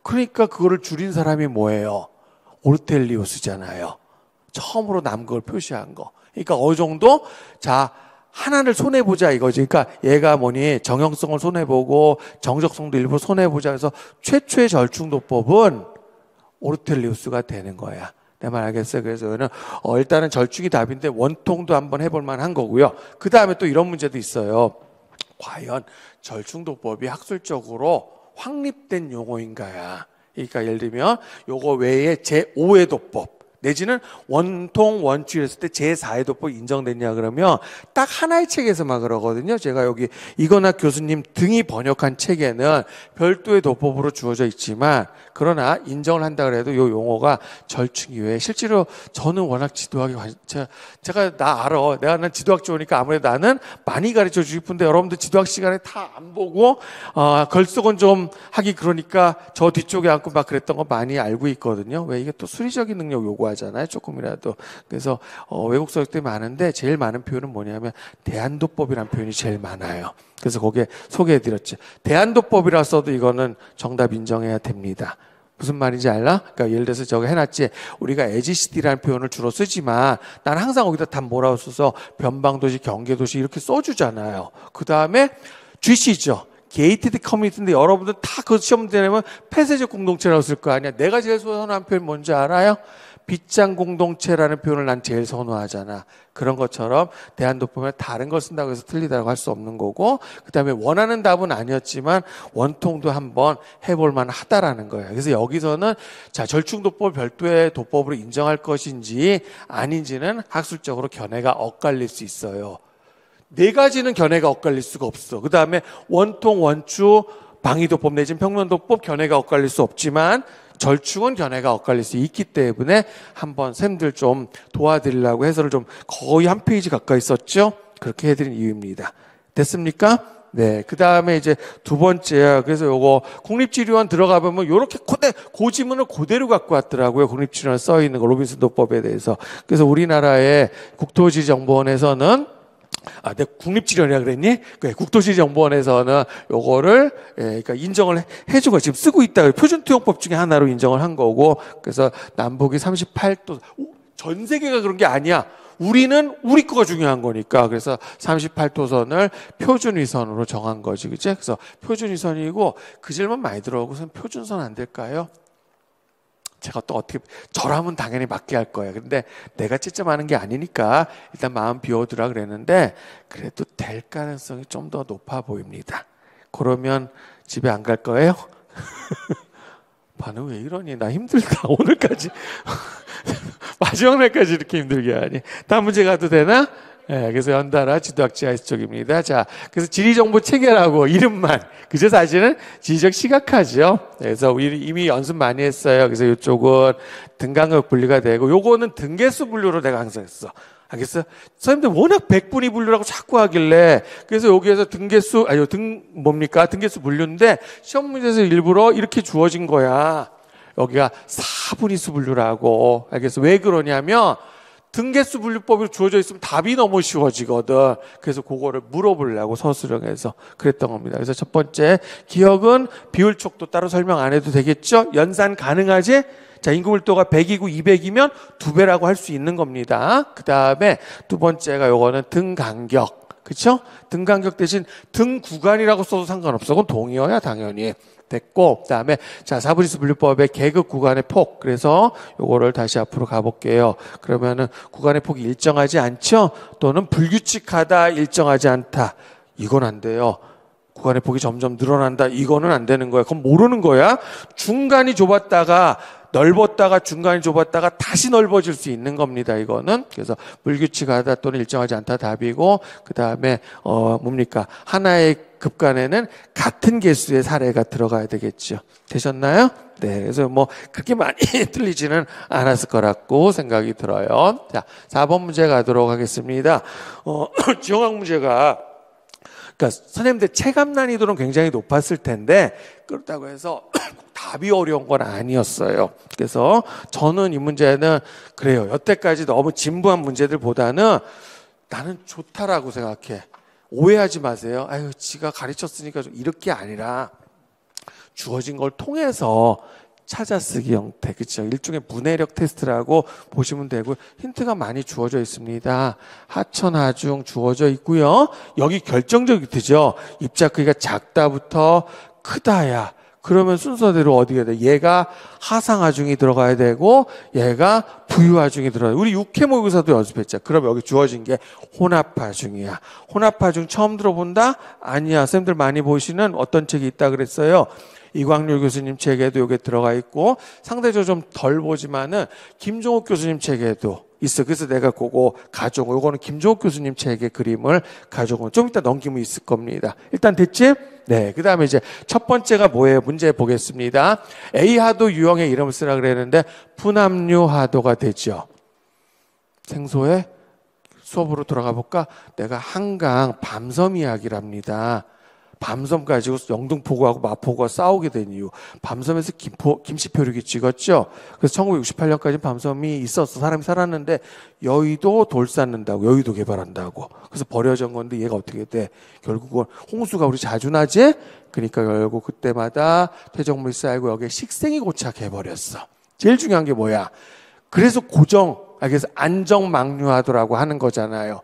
그러니까 그거를 줄인 사람이 뭐예요? 오르텔리우스잖아요. 처음으로 남극을 표시한 거. 그러니까 어느 정도 자 하나를 손해보자 이거지. 그러니까 얘가 뭐니 정형성을 손해보고 정적성도 일부 손해보자. 그래서 최초의 절충도법은 오르텔리우스가 되는 거야. 내 말 알겠어요? 그래서 얘는 일단은 절충이 답인데 원통도 한번 해볼 만한 거고요. 그 다음에 또 이런 문제도 있어요. 과연 절충도법이 학술적으로 확립된 용어인가야. 그러니까 예를 들면 요거 외에 제5의 도법 내지는 원통, 원주 했을 때 제4의 도법 인정됐냐 그러면 딱 하나의 책에서만 그러거든요. 제가 여기 이건학 교수님 등이 번역한 책에는 별도의 도법으로 주어져 있지만 그러나 인정을 한다 그래도 이 용어가 절충 이외에 실제로 저는 워낙 지도학이 제가 나 알아. 난 지도학 좋으니까 아무래도 나는 많이 가르쳐 주고 싶은데 여러분들 지도학 시간에 다 안 보고 결석은 좀 하기 그러니까 저 뒤쪽에 앉고 막 그랬던 거 많이 알고 있거든요. 왜 이게 또 수리적인 능력 요구하잖아요. 조금이라도. 그래서 외국 서적들이 많은데 제일 많은 표현은 뭐냐면 대한도법이라는 표현이 제일 많아요. 그래서 거기에 소개해드렸죠. 대한도법이라 써도 이거는 정답 인정해야 됩니다. 무슨 말인지 알라? 그러니까 예를 들어서 저거 해놨지. 우리가 AGCD라는 표현을 주로 쓰지만 난 항상 거기다 답 뭐라고 써서 변방도시, 경계도시 이렇게 써주잖아요. 그 다음에 GC죠. 게이티드 커뮤니티인데 여러분들 다 그 시험 되려면 폐쇄적 공동체라고 쓸 거 아니야. 내가 제일 선호하는 표현 뭔지 알아요? 빗장 공동체라는 표현을 난 제일 선호하잖아. 그런 것처럼 대한도포에 다른 걸 쓴다고 해서 틀리다고 할 수 없는 거고, 그 다음에 원하는 답은 아니었지만 원통도 한번 해볼 만하다라는 거예요. 그래서 여기서는 자, 절충도법을 별도의 도법으로 인정할 것인지 아닌지는 학술적으로 견해가 엇갈릴 수 있어요. 네 가지는 견해가 엇갈릴 수가 없어. 그 다음에 원통, 원추, 방위도법 내지는 평면도법 견해가 엇갈릴 수 없지만 절충은 견해가 엇갈릴 수 있기 때문에 한번 쌤들 좀 도와드리려고 해설을 좀 거의 한 페이지 가까이 썼죠. 그렇게 해드린 이유입니다. 됐습니까? 네. 그 다음에 이제 두 번째야. 그래서 요거 국립지리원 들어가 보면 요렇게 고지문을 그대로 갖고 왔더라고요. 국립지리원 써 있는 거 로빈슨 도법에 대해서. 그래서 우리나라의 국토지정보원에서는 내가 국립지리원이라 그랬니? 그래, 국토지정보원에서는 요거를, 그러니까 인정을 해주고 지금 쓰고 있다. 표준투영법 중에 하나로 인정을 한 거고, 그래서 남북이 38도, 전 세계가 그런 게 아니야. 우리는 우리 거가 중요한 거니까. 그래서 38도선을 표준위선으로 정한 거지, 그치? 그래서 표준위선이고, 그 질문 많이 들어오고, 표준선 안 될까요? 제가 또 어떻게, 저라면 당연히 맞게 할 거예요. 근데 내가 채점하는 게 아니니까 일단 마음 비워두라 그랬는데 그래도 될 가능성이 좀 더 높아 보입니다. 그러면 집에 안 갈 거예요? 반응 왜 이러니? 나 힘들다. 오늘까지. 마지막 날까지 이렇게 힘들게 하니. 다음 문제 가도 되나? 네, 그래서 연달아 지도학 지하수 쪽입니다. 자, 그래서 지리정보 체계라고 이름만. 그죠? 사실은 지리적 시각화죠. 그래서 이미 연습 많이 했어요. 그래서 이쪽은 등간격 분리가 되고, 요거는 등계수 분류로 내가 항상 했어. 알겠어? 선생님들 워낙 백분위 분류라고 자꾸 하길래, 그래서 여기에서 등계수, 등계수 분류인데, 시험 문제에서 일부러 이렇게 주어진 거야. 여기가 사분위수 분류라고. 알겠어? 왜 그러냐면, 등계수 분류법이 주어져 있으면 답이 너무 쉬워지거든. 그래서 그거를 물어보려고 서술형에서 그랬던 겁니다. 그래서 첫 번째, 기억은 비율촉도 따로 설명 안 해도 되겠죠? 연산 가능하지? 자, 인구밀도가 100이고 200이면 2배라고 할 수 있는 겁니다. 그 다음에 두 번째가 요거는 등간격. 그쵸? 등간격 대신 등구간이라고 써도 상관없어. 그건 동의어야, 당연히. 됐고, 그 다음에, 자, 사분위수 분류법의 계급 구간의 폭. 그래서 요거를 다시 앞으로 가볼게요. 그러면은 구간의 폭이 일정하지 않죠? 또는 불규칙하다, 일정하지 않다. 이건 안 돼요. 구간의 폭이 점점 늘어난다. 이거는 안 되는 거야. 그럼 모르는 거야. 중간이 좁았다가 넓었다가 중간이 좁았다가 다시 넓어질 수 있는 겁니다. 이거는. 그래서 불규칙하다 또는 일정하지 않다 답이고, 그 다음에 뭡니까? 하나의 급간에는 같은 개수의 사례가 들어가야 되겠죠. 되셨나요? 네. 그래서 뭐 그렇게 많이 틀리지는 않았을 거라고 생각이 들어요. 자, 4번 문제 가도록 하겠습니다. 지형학 문제가, 그러니까 선생님들 체감 난이도는 굉장히 높았을 텐데 그렇다고 해서 답이 어려운 건 아니었어요. 그래서 저는 이 문제는 그래요. 여태까지 너무 진부한 문제들보다는 나는 좋다라고 생각해. 오해하지 마세요. 아유, 지가 가르쳤으니까 좀 이렇게 아니라 주어진 걸 통해서 찾아쓰기 형태, 그렇죠? 일종의 문해력 테스트라고 보시면 되고, 힌트가 많이 주어져 있습니다. 하천, 하중 주어져 있고요. 여기 결정적 힌트죠. 입자 크기가 작다부터 크다야. 그러면 순서대로 어디가 돼? 얘가 하상하중이 들어가야 되고 얘가 부유하중이 들어가야 돼. 우리 육해 모의고사도 연습했죠. 그럼 여기 주어진 게 혼합하중이야. 혼합하중 처음 들어본다? 아니야. 쌤들 많이 보시는 어떤 책이 있다 그랬어요. 이광률 교수님 책에도 이게 들어가 있고 상대적으로 좀 덜 보지만은 김종욱 교수님 책에도 있어. 그래서 내가 그거 가져온 요거는 김종욱 교수님 책의 그림을 가져온 좀 이따 넘기면 있을 겁니다. 일단 됐지? 네. 그 다음에 이제 첫 번째가 뭐예요? 문제 보겠습니다. A하도 유형의 이름을 쓰라 그랬는데 분함류 하도가 되죠. 생소해? 수업으로 돌아가 볼까? 내가 한강 밤섬 이야기를 합니다. 밤섬 가지고 영등포구하고 마포구가 싸우게 된 이유. 밤섬에서 김씨표류기 찍었죠. 그래서 1968년까지 밤섬이 있었어. 사람이 살았는데 여의도 돌 쌓는다고, 여의도 개발한다고. 그래서 버려진 건데 얘가 어떻게 돼? 결국은 홍수가 우리 자주 나지? 그러니까 결국 그때마다 퇴적물이 쌓이고 여기에 식생이 고착해버렸어. 제일 중요한 게 뭐야? 그래서 그래서 안정망류하도라고 하는 거잖아요.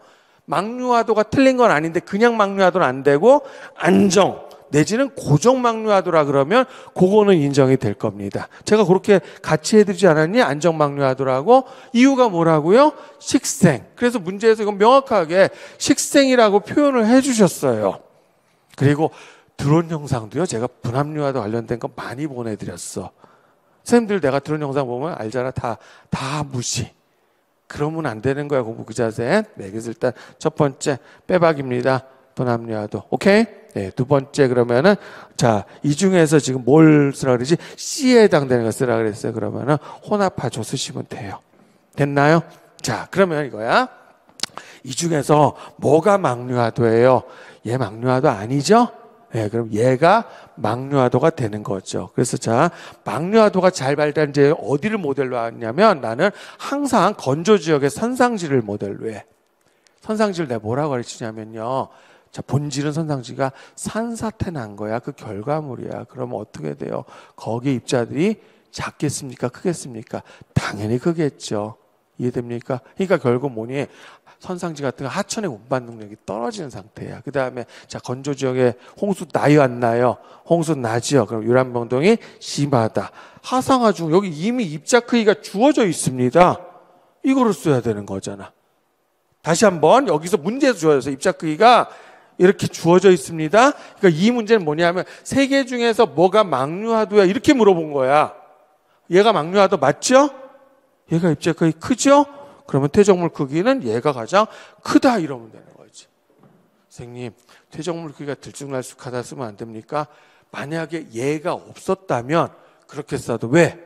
망류하도가 틀린 건 아닌데 그냥 망류하도는 안 되고 안정, 내지는 고정막류하도라 그러면 그거는 인정이 될 겁니다. 제가 그렇게 같이 해드리지 않았니? 안정막류하도라고. 이유가 뭐라고요? 식생. 그래서 문제에서 이건 명확하게 식생이라고 표현을 해주셨어요. 그리고 드론 영상도요, 제가 분합류하도 관련된 거 많이 보내드렸어. 선생님들 내가 드론 영상 보면 알잖아. 다 무시. 그러면 안 되는 거야, 공부 그 자세. 네, 그래서 일단 첫 번째 빼박입니다. 분합류하도. 오케이? 네, 두 번째 그러면은 자, 이 중에서 지금 뭘 쓰라 그러지? C에 해당되는 거 쓰라 그랬어요. 그러면은 혼합하죠 쓰시면 돼요. 됐나요? 자, 그러면 이거야. 이 중에서 뭐가 막류하도예요? 얘 막류하도 아니죠? 네, 그럼 얘가 막류하도가 되는 거죠. 그래서 자, 막류하도가 잘 발달한 지 어디를 모델로 하냐면 나는 항상 건조 지역의 선상지를 모델로 해. 선상지를 내가 뭐라고 가르치냐면요. 자, 본질은 선상지가 산사태 난 거야. 그 결과물이야. 그러면 어떻게 돼요? 거기 입자들이 작겠습니까? 크겠습니까? 당연히 크겠죠. 이해됩니까? 그러니까 결국 뭐니? 선상지 같은 거 하천의 운반 능력이 떨어지는 상태야. 그 다음에 자, 건조 지역에 홍수 나요 안 나요? 홍수 나지요. 그럼 유람 변동이 심하다. 하상하 중 여기 이미 입자 크기가 주어져 있습니다. 이거를 써야 되는 거잖아. 다시 한번 여기서 문제에서 주어져서 입자 크기가 이렇게 주어져 있습니다. 그러니까 이 문제는 뭐냐면 세 개 중에서 뭐가 막류하도야 이렇게 물어본 거야. 얘가 막류하도 맞죠? 얘가 입자 크기 크죠? 그러면 퇴적물 크기는 얘가 가장 크다 이러면 되는 거지. 선생님, 퇴적물 크기가 들쭉날쭉하다 쓰면 안 됩니까? 만약에 얘가 없었다면 그렇게 써도 왜?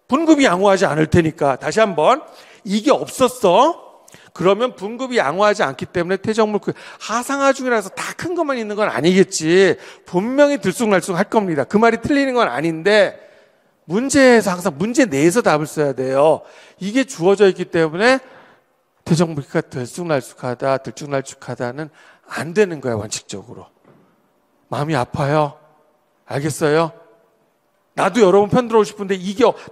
분급이 양호하지 않을 테니까. 다시 한번 이게 없었어. 그러면 분급이 양호하지 않기 때문에 퇴적물 크기 하상하 중이라서 다 큰 것만 있는 건 아니겠지. 분명히 들쑥날쑥할 겁니다. 그 말이 틀리는 건 아닌데 문제에서 항상 문제 내에서 답을 써야 돼요. 이게 주어져 있기 때문에 퇴적물 크기가 들쭉날쭉하다는 안 되는 거야, 원칙적으로. 마음이 아파요. 알겠어요? 나도 여러분 편들어오고 싶은데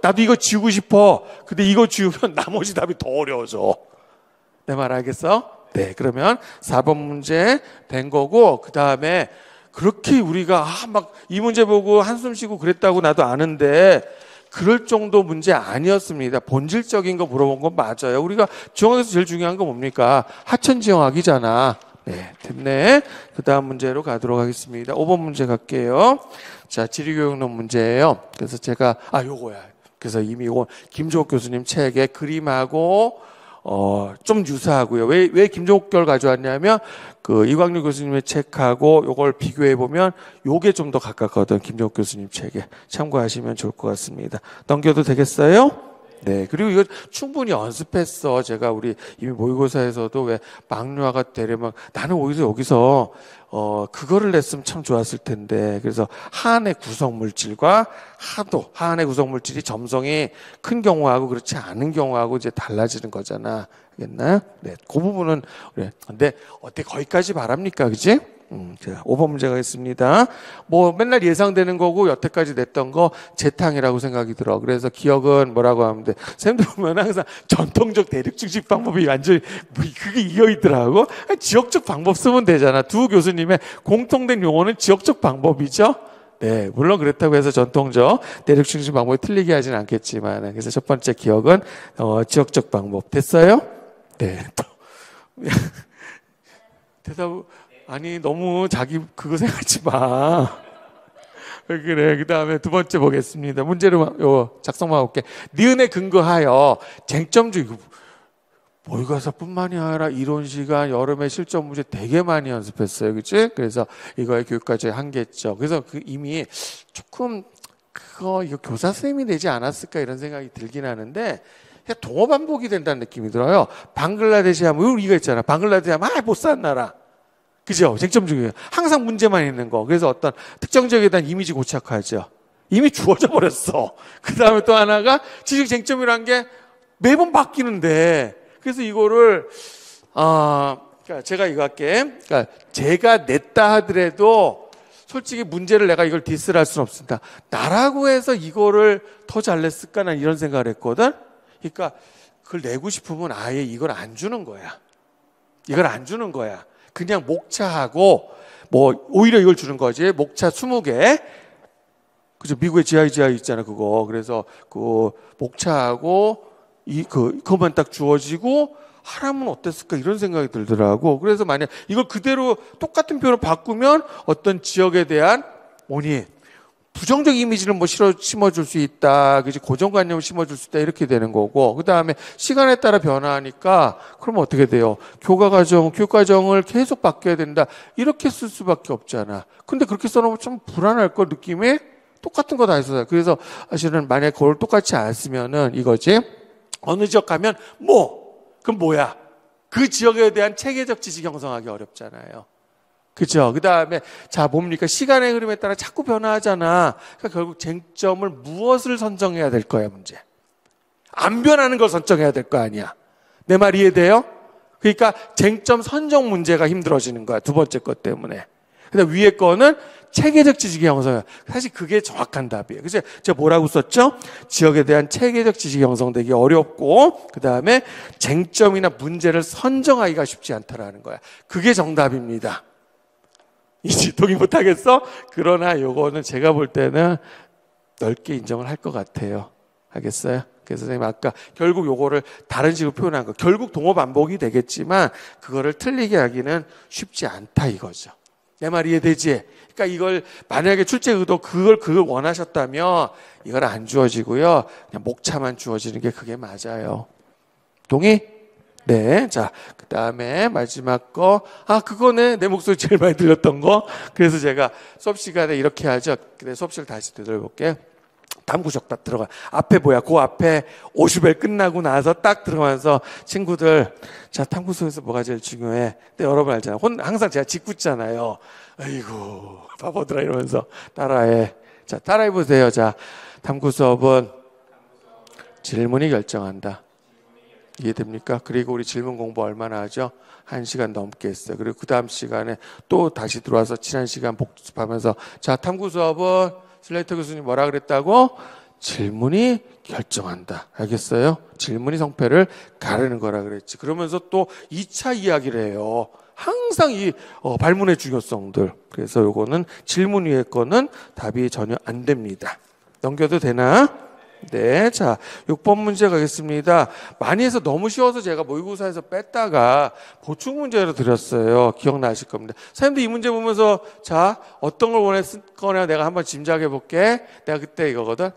나도 이거 지우고 싶어. 근데 이거 지우면 나머지 답이 더 어려워져. 내 말 알겠어? 네, 그러면 4번 문제 된 거고, 그 다음에 그렇게 우리가 막 이 문제 보고 한숨 쉬고 그랬다고 나도 아는데 그럴 정도 문제 아니었습니다. 본질적인 거 물어본 건 맞아요. 우리가 지정학에서 제일 중요한 건 뭡니까? 하천 지정학이잖아. 네, 됐네. 그 다음 문제로 가도록 하겠습니다. 5번 문제 갈게요. 자, 지리교육론 문제예요. 그래서 제가 요거야. 그래서 이미 이거 김종욱 교수님 책에 그림하고 좀 유사하고요. 왜 김종욱 걸 가져왔냐면 그 이광류 교수님의 책하고 요걸 비교해 보면 요게 좀 더 가깝거든. 김종욱 교수님 책에 참고하시면 좋을 것 같습니다. 넘겨도 되겠어요? 네. 그리고 이거 충분히 연습했어. 제가 우리 이미 모의고사에서도 왜 막류화가 되려면 나는 오히려 여기서 그거를 냈으면 참 좋았을 텐데. 그래서 하한의 구성물질과 하한의 구성물질이 점성이 큰 경우하고 그렇지 않은 경우하고 이제 달라지는 거잖아. 알겠나요? 네. 그 부분은 그래. 근데 어때 거기까지 바랍니까? 그지? 자, 5번 문제 가겠습니다. 뭐 맨날 예상되는 거고 여태까지 냈던 거 재탕이라고 생각이 들어. 그래서 기억은 뭐라고 하면 돼. 쌤들 보면 항상 전통적 대륙중식 방법이 완전히 그게 이어 있더라고. 지역적 방법 쓰면 되잖아. 두 교수님의 공통된 용어는 지역적 방법이죠. 네, 물론 그렇다고 해서 전통적 대륙중식 방법이 틀리게 하지는 않겠지만, 그래서 첫 번째 기억은 지역적 방법 됐어요? 네. 대답 아니 너무 자기 그거 생각하지 마. 왜 그래? 그 다음에 두 번째 보겠습니다. 문제를 작성만 볼게. 니은에 근거하여 쟁점주 모의고사뿐만이 아니라 이론 시간, 여름에 실전 문제 되게 많이 연습했어요, 그렇지? 그래서 이거의 교육과제 한계죠. 그래서 이미 조금 이거 교사 선생님이 내지 않았을까 이런 생각이 들긴 하는데. 그냥 동어 반복이 된다는 느낌이 들어요. 방글라데시 하면 우리가 있잖아. 방글라데시 하면 못 사는 나라. 그죠? 쟁점 중에 항상 문제만 있는 거. 그래서 어떤 특정 지역에 대한 이미지 고착화하죠. 이미 주어져 버렸어. 그 다음에 또 하나가 지식 쟁점이란 게 매번 바뀌는데. 그래서 이거를 그러니까 제가 이거 할게. 그러니까 제가 냈다 하더라도 솔직히 문제를 내가 이걸 디스를 할 수는 없습니다. 나라고 해서 이거를 더 잘 냈을까? 난 이런 생각을 했거든. 그러니까 그걸 내고 싶으면 아예 이걸 안 주는 거야. 이걸 안 주는 거야. 그냥 목차하고 뭐 오히려 이걸 주는 거지. 목차 20개. 그죠? 미국의 GI 있잖아, 그거. 그래서 그 목차하고 그것만 딱 주어지고 하라면 어땠을까 이런 생각이 들더라고. 그래서 만약 이걸 그대로 똑같은 표현을 바꾸면 어떤 지역에 대한 부정적 이미지를 뭐 심어줄 수 있다. 그지? 고정관념을 심어줄 수 있다. 이렇게 되는 거고. 그 다음에 시간에 따라 변화하니까, 그러면 어떻게 돼요? 교과정을 계속 바뀌어야 된다. 이렇게 쓸 수밖에 없잖아. 근데 그렇게 써놓으면 좀 불안할 걸 느낌이 똑같은 거 다 있어요. 그래서 사실은 만약에 그걸 똑같이 안 쓰면은 이거지. 어느 지역 가면 그럼 뭐야? 그 지역에 대한 체계적 지식 형성하기 어렵잖아요. 그죠? 그 다음에, 뭡니까? 시간의 흐름에 따라 자꾸 변화하잖아. 그러니까 결국 쟁점을 무엇을 선정해야 될 거야, 문제. 안 변하는 걸 선정해야 될 거 아니야. 내 말 이해돼요? 그러니까 쟁점 선정 문제가 힘들어지는 거야. 두 번째 것 때문에. 근데 위에 거는 체계적 지식의 형성이야. 사실 그게 정확한 답이에요. 그래서 제가 뭐라고 썼죠? 지역에 대한 체계적 지식이 형성되기 어렵고, 그 다음에 쟁점이나 문제를 선정하기가 쉽지 않다라는 거야. 그게 정답입니다. 이제 동의 못하겠어? 그러나 요거는 제가 볼 때는 넓게 인정을 할 것 같아요. 알겠어요? 그래서 선생님 아까 결국 요거를 다른 식으로 표현한 거. 결국 동어 반복이 되겠지만 그거를 틀리게 하기는 쉽지 않다 이거죠. 내 말 이해되지? 그러니까 이걸 만약에 출제 의도 그걸 원하셨다면 이걸 안 주어지고요. 그냥 목차만 주어지는 게 그게 맞아요. 동의? 네. 자, 그 다음에 마지막 거. 그거네. 내 목소리 제일 많이 들렸던 거. 그래서 제가 수업 시간에 이렇게 하죠. 근데 수업 시간을 다시 되돌아볼게요. 탐구적 딱 들어가. 앞에 뭐야? 그 앞에 50회 끝나고 나서 딱 들어가면서 친구들, 탐구 속에서 뭐가 제일 중요해? 근데 여러분 알잖아요. 항상 제가 짓궂잖아요. 아이고, 바보들아 이러면서 따라해. 따라해보세요. 탐구 수업은 질문이 결정한다. 이해됩니까? 그리고 우리 질문 공부 얼마나 하죠? 1시간 넘게 했어요. 그리고 그 다음 시간에 또 다시 들어와서 지난 시간 복습하면서 탐구 수업은 슬레이터 교수님 뭐라 그랬다고? 질문이 결정한다. 알겠어요? 질문이 성패를 가르는 거라 그랬지. 그러면서 또 2차 이야기를 해요. 항상 발문의 중요성들. 그래서 요거는 질문 위에 거는 답이 전혀 안 됩니다. 넘겨도 되나? 네, 6번 문제 가겠습니다. 많이 해서 너무 쉬워서 제가 모의고사에서 뺐다가 보충 문제로 드렸어요. 기억나실 겁니다. 선생님도 이 문제 보면서 어떤 걸 원했거나 내가 한번 짐작해 볼게. 내가 그때 이거거든.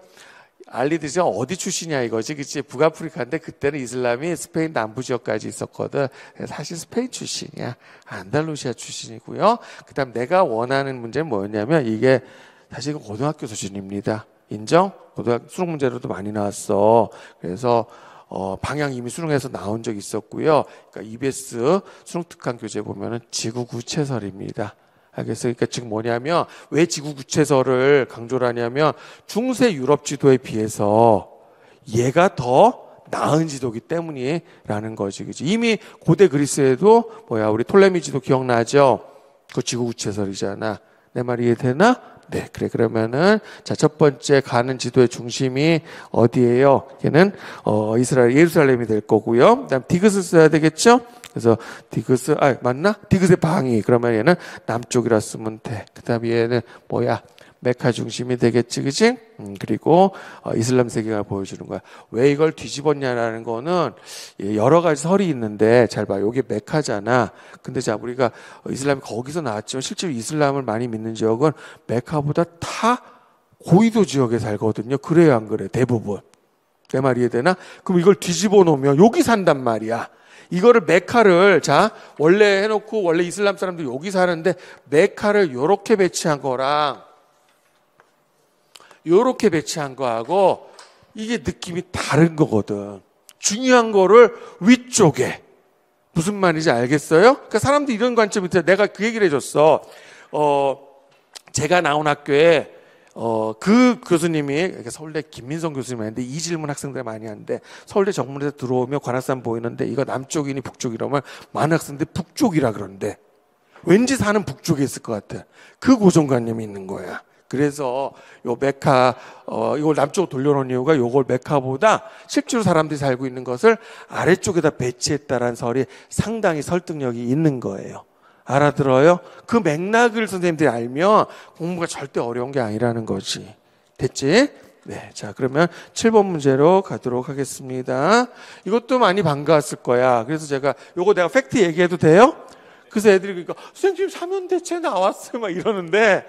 알리듯이 어디 출신이야 이거지, 그치? 북아프리카인데 그때는 이슬람이 스페인 남부 지역까지 있었거든. 사실 스페인 출신이야. 안달루시아 출신이고요. 그다음 내가 원하는 문제는 뭐였냐면 이게 사실 고등학교 수준입니다. 인정? 고등학교 수능 문제로도 많이 나왔어. 그래서 방향 이미 수능에서 나온 적이 있었고요. 그러니까 EBS 수능 특강 교재 보면은 지구 구체설입니다. 알겠어요? 그러니까 지금 뭐냐면 왜 지구 구체설을 강조를 하냐면 중세 유럽 지도에 비해서 얘가 더 나은 지도기 때문이라는 거지, 그치? 이미 고대 그리스에도 우리 톨레미 지도 기억나죠? 그 지구 구체설이잖아. 내 말 이해되나? 네, 그래. 그러면은 첫 번째 가는 지도의 중심이 어디예요? 얘는 예루살렘이 될 거고요. 그다음 디귿을 써야 되겠죠? 그래서 디귿을 맞나? 디귿의 방위. 그러면 얘는 남쪽이라 쓰면 돼. 그다음 얘는 메카 중심이 되겠지, 그치? 그리고 이슬람 세계가 보여주는 거야. 왜 이걸 뒤집었냐라는 거는 여러 가지 설이 있는데 잘 봐. 이게 메카잖아. 근데 우리가 이슬람이 거기서 나왔지만 실제로 이슬람을 많이 믿는 지역은 메카보다 다 고위도 지역에 살거든요. 그래요, 안 그래? 대부분. 내 말 이해되나? 그럼 이걸 뒤집어 놓으면 여기 산단 말이야. 이거를 메카를 원래 해놓고 원래 이슬람 사람들이 여기 사는데 메카를 요렇게 배치한 거랑 요렇게 배치한 거하고 이게 느낌이 다른 거거든. 중요한 거를 위쪽에. 무슨 말인지 알겠어요? 그러니까 사람들이 이런 관점이 있어요. 내가 그 얘기를 해줬어. 제가 나온 학교에 그 교수님이 서울대 김민성 교수님인데 이 질문 학생들 많이 하는데 서울대 정문에서 들어오면 관악산 보이는데 이거 남쪽이니 북쪽이라면 많은 학생들이 북쪽이라 그러는데 왠지 사는 북쪽에 있을 것 같아. 그 고정관념이 있는 거야. 그래서 요 메카 이걸 남쪽으로 돌려놓은 이유가 요걸 메카보다 실제로 사람들이 살고 있는 것을 아래쪽에다 배치했다라는 설이 상당히 설득력이 있는 거예요. 알아들어요? 그 맥락을 선생님들이 알면 공부가 절대 어려운 게 아니라는 거지. 됐지? 네. 자, 그러면 7번 문제로 가도록 하겠습니다. 이것도 많이 반가웠을 거야. 그래서 제가 요거 내가 팩트 얘기해도 돼요? 그래서 애들이 그러니까 선생님 사면대체 나왔어요 막 이러는데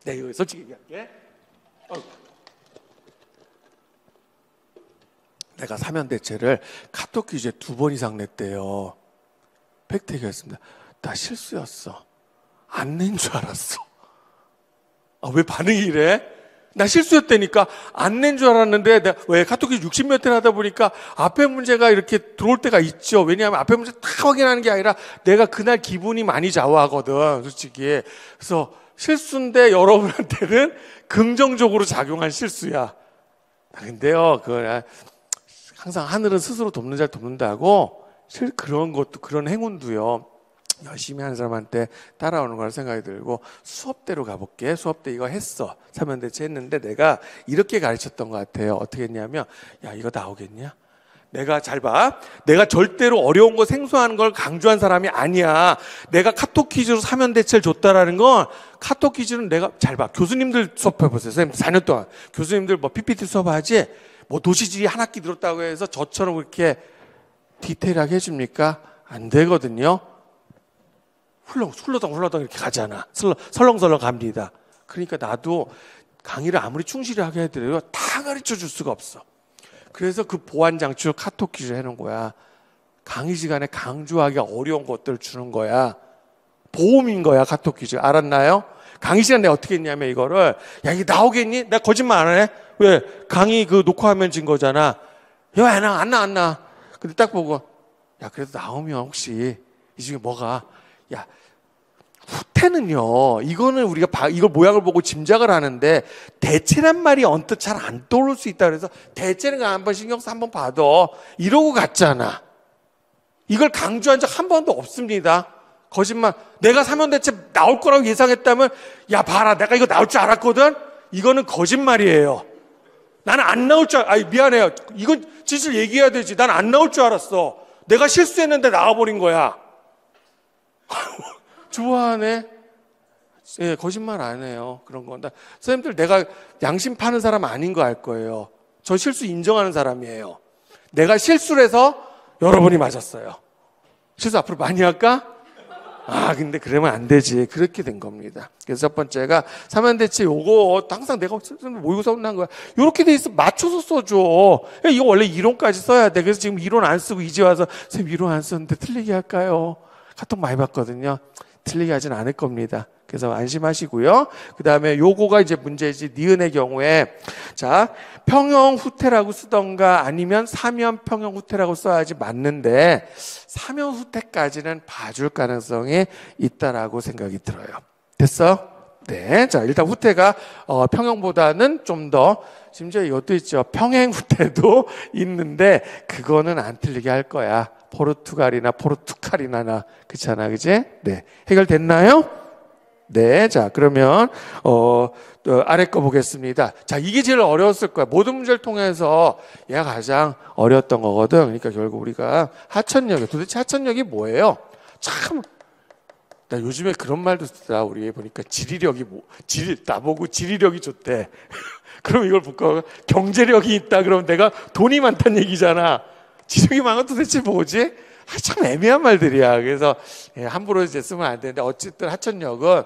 내가 이거 솔직히 얘기할게. 내가 사면대체를 카톡 퀴즈에 2번 이상 냈대요. 팩트 얘기했습니다. 나 실수였어. 안 낸 줄 알았어. 왜 반응이 이래? 나 실수였다니까. 안 낸 줄 알았는데 내가 왜 카톡 퀴즈 60몇 회 하다 보니까 앞에 문제가 이렇게 들어올 때가 있죠. 왜냐하면 앞에 문제 다 확인하는 게 아니라 내가 그날 기분이 많이 좌우하거든, 솔직히. 그래서 실수인데 여러분한테는 긍정적으로 작용한 실수야. 근데요, 항상 하늘은 스스로 돕는 자를 돕는다고 그런 것도, 그런 행운도요, 열심히 하는 사람한테 따라오는 거라 생각이 들고, 수업대로 가볼게. 수업 때 이거 했어. 사면대체 했는데 내가 이렇게 가르쳤던 것 같아요. 어떻게 했냐면, 야, 이거 나오겠냐? 내가 잘 봐. 내가 절대로 어려운 거 생소한 걸 강조한 사람이 아니야. 내가 카톡 퀴즈로 사면대체를 줬다라는 건, 카톡 퀴즈는 내가 잘 봐. 교수님들 수업해보세요. 선생님 4년 동안. 교수님들 뭐 PPT 수업하지? 뭐 도시지리 한 학기 들었다고 해서 저처럼 그렇게 디테일하게 해줍니까? 안 되거든요. 훌러덩 이렇게 가잖아. 설렁설렁 갑니다. 그러니까 나도 강의를 아무리 충실히 하게 해드려도 다 가르쳐 줄 수가 없어. 그래서 그 보완 장치로 카톡 퀴즈 해놓은 거야. 강의 시간에 강조하기 어려운 것들을 주는 거야. 보험인 거야, 카톡 퀴즈. 알았나요? 강의 시간에 내가 어떻게 했냐면 이거를, 야, 이게 나오겠니? 내가 거짓말 안 해? 왜? 강의 녹화하면 진 거잖아. 야, 안 나. 근데 딱 보고, 야, 그래도 나오면 혹시 이 중에 뭐가, 야, 후퇴는요, 이거는 우리가 이걸 모양을 보고 짐작을 하는데, 대체란 말이 언뜻 잘 안 떠오를 수 있다 그래서, 대체는 한번 신경 써 한번 봐도, 이러고 갔잖아. 이걸 강조한 적 한 번도 없습니다. 거짓말. 내가 사면대체 나올 거라고 예상했다면, 야, 봐라, 내가 이거 나올 줄 알았거든? 이거는 거짓말이에요. 나는 안 나올 줄 미안해요. 이건 진실 얘기해야 되지. 난 안 나올 줄 알았어. 내가 실수했는데 나와버린 거야. 좋아하네. 예, 거짓말 안 해요. 그런 건. 선생님들, 내가 양심 파는 사람 아닌 거 알 거예요. 저 실수 인정하는 사람이에요. 내가 실수를 해서 여러분이 맞았어요. 실수 앞으로 많이 할까? 근데 그러면 안 되지. 그렇게 된 겁니다. 그래서 첫 번째가 사면대체 요거 항상 내가 모의고사 혼난 거야. 요렇게 돼 있어. 맞춰서 써줘. 이거 원래 이론까지 써야 돼. 그래서 지금 이론 안 쓰고 이제 와서 선생님 이론 안 썼는데 틀리게 할까요? 카톡 많이 받거든요. 틀리게 하진 않을 겁니다. 그래서 안심하시고요. 그 다음에 요거가 이제 문제지. 니은의 경우에, 자, 평형 후퇴라고 쓰던가 아니면 사면 평형 후퇴라고 써야지 맞는데, 사면 후퇴까지는 봐줄 가능성이 있다라고 생각이 들어요. 됐어? 네. 자, 일단 후퇴가, 평형보다는 좀 더, 심지어 이것도 있죠. 평행 후퇴도 있는데, 그거는 안 틀리게 할 거야. 포르투갈이나 포르투칼이나 그렇잖아, 그지? 네. 해결됐나요? 네. 자, 그러면, 아래 거 보겠습니다. 자, 이게 제일 어려웠을 거야. 모든 문제를 통해서 얘가 가장 어려웠던 거거든. 그러니까 결국 우리가 하천역이, 도대체 하천역이 뭐예요? 참, 나 요즘에 그런 말도 쓰다. 우리 보니까 나보고 지리력이 좋대. 그럼 이걸 볼까? 경제력이 있다. 그러면 내가 돈이 많다는 얘기잖아. 지력이 많은 건 도대체 뭐지? 참 애매한 말들이야. 그래서 함부로 이제 쓰면 안 되는데, 어쨌든 하천역은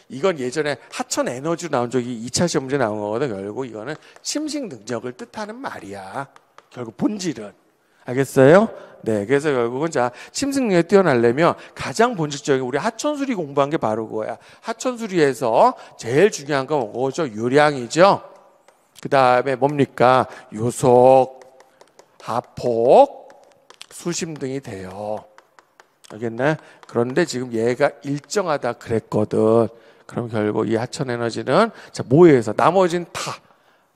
이건 예전에 하천 에너지로 나온 적이 2차 시험 문제 나온 거거든. 결국 이거는 침식 능력을 뜻하는 말이야. 결국 본질은. 알겠어요? 네. 그래서 결국은 자, 침식 능력이 뛰어나려면 가장 본질적인 우리 하천수리 공부한 게 바로 그거야. 하천수리에서 제일 중요한 건 뭐죠? 유량이죠. 그 다음에 뭡니까? 요속, 하폭, 수심 등이 돼요. 알겠나? 그런데 지금 얘가 일정하다 그랬거든. 그럼 결국 이 하천 에너지는 자, 뭐에서 나머지는 다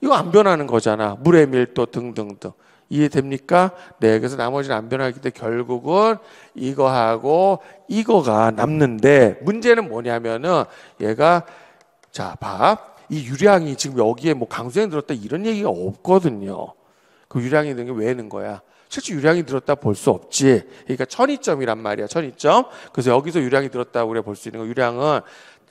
이거 안 변하는 거잖아. 물의 밀도 등등등. 이해됩니까? 네. 그래서 나머지는 안 변하기 때문에 결국은 이거하고 이거가 남는데, 문제는 뭐냐면은 얘가, 자, 봐. 이 유량이 지금 여기에 뭐 강수행 들었다 이런 얘기가 없거든요. 그 유량이 는 게 왜 는 거야? 실제 유량이 늘었다 볼 수 없지. 그러니까 천이점이란 말이야. 천이점. 그래서 여기서 유량이 늘었다고 우리가 볼 수 있는 거. 유량은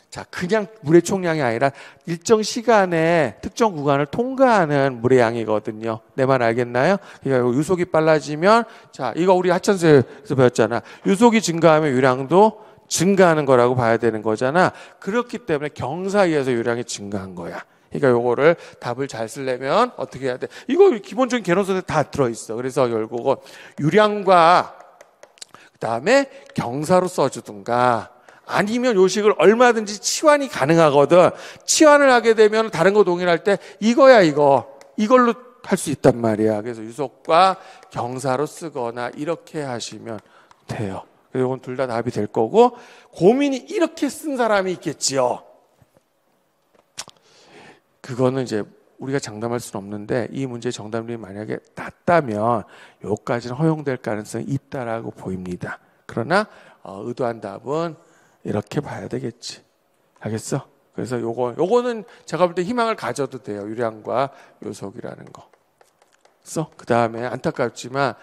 자, 그냥 물의 총량이 아니라 일정 시간에 특정 구간을 통과하는 물의 양이거든요. 내 말 알겠나요? 그러니까 유속이 빨라지면, 자, 이거 우리 하천수에서 배웠잖아. 유속이 증가하면 유량도 증가하는 거라고 봐야 되는 거잖아. 그렇기 때문에 경사에 의해서 유량이 증가한 거야. 그러니까 요거를 답을 잘 쓰려면 어떻게 해야 돼? 이거 기본적인 개론서에 다 들어있어. 그래서 결국은 유량과 그다음에 경사로 써주든가, 아니면 요식을 얼마든지 치환이 가능하거든. 치환을 하게 되면 다른 거 동일할 때 이거야 이걸로 할 수 있단 말이야. 그래서 유속과 경사로 쓰거나 이렇게 하시면 돼요. 그래서 이건 둘 다 답이 될 거고, 고민이 이렇게 쓴 사람이 있겠지요. 그거는 이제 우리가 장담할 수는 없는데, 이 문제의 정답률이 만약에 낮다면 요까지는 허용될 가능성이 있다라고 보입니다. 그러나 의도한 답은 이렇게 봐야 되겠지. 알겠어? 그래서 요거는 제가 볼 때 희망을 가져도 돼요. 유량과 요속이라는 거. 그 다음에 안타깝지만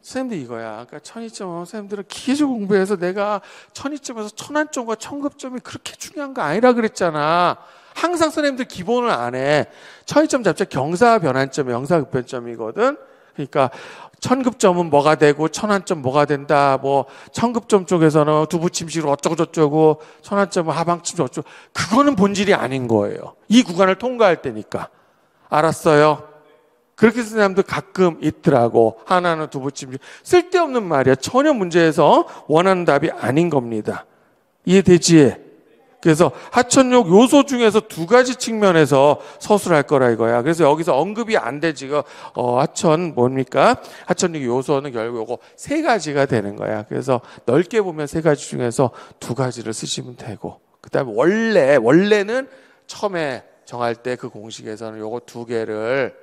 선생님들 이거야. 아까 천이점 선생님들은 기계적 공부해서 내가 천이점에서 천안점과 천급점이 그렇게 중요한 거 아니라 그랬잖아. 항상 선생님들 기본을 안 해. 천이점 잡자 경사 변환점, 영사 급변점이거든. 그러니까 천급점은 뭐가 되고 천안점 뭐가 된다. 뭐 천급점 쪽에서는 두부침식으로 어쩌고 저쩌고, 천안점은 하방침 어쩌고. 그거는 본질이 아닌 거예요. 이 구간을 통과할 때니까. 알았어요? 그렇게 쓰는 사람도 가끔 있더라고. 하나는 두부침식. 쓸데없는 말이야. 전혀 문제에서 원하는 답이 아닌 겁니다. 이해되지? 그래서 하천역 요소 중에서 두 가지 측면에서 서술할 거라 이거야. 그래서 여기서 언급이 안 돼. 지금 하천 뭡니까? 하천역 요소는 결국 요거 세 가지가 되는 거야. 그래서 넓게 보면 세 가지 중에서 두 가지를 쓰시면 되고, 그다음에 원래는 처음에 정할 때 그 공식에서는 요거 두 개를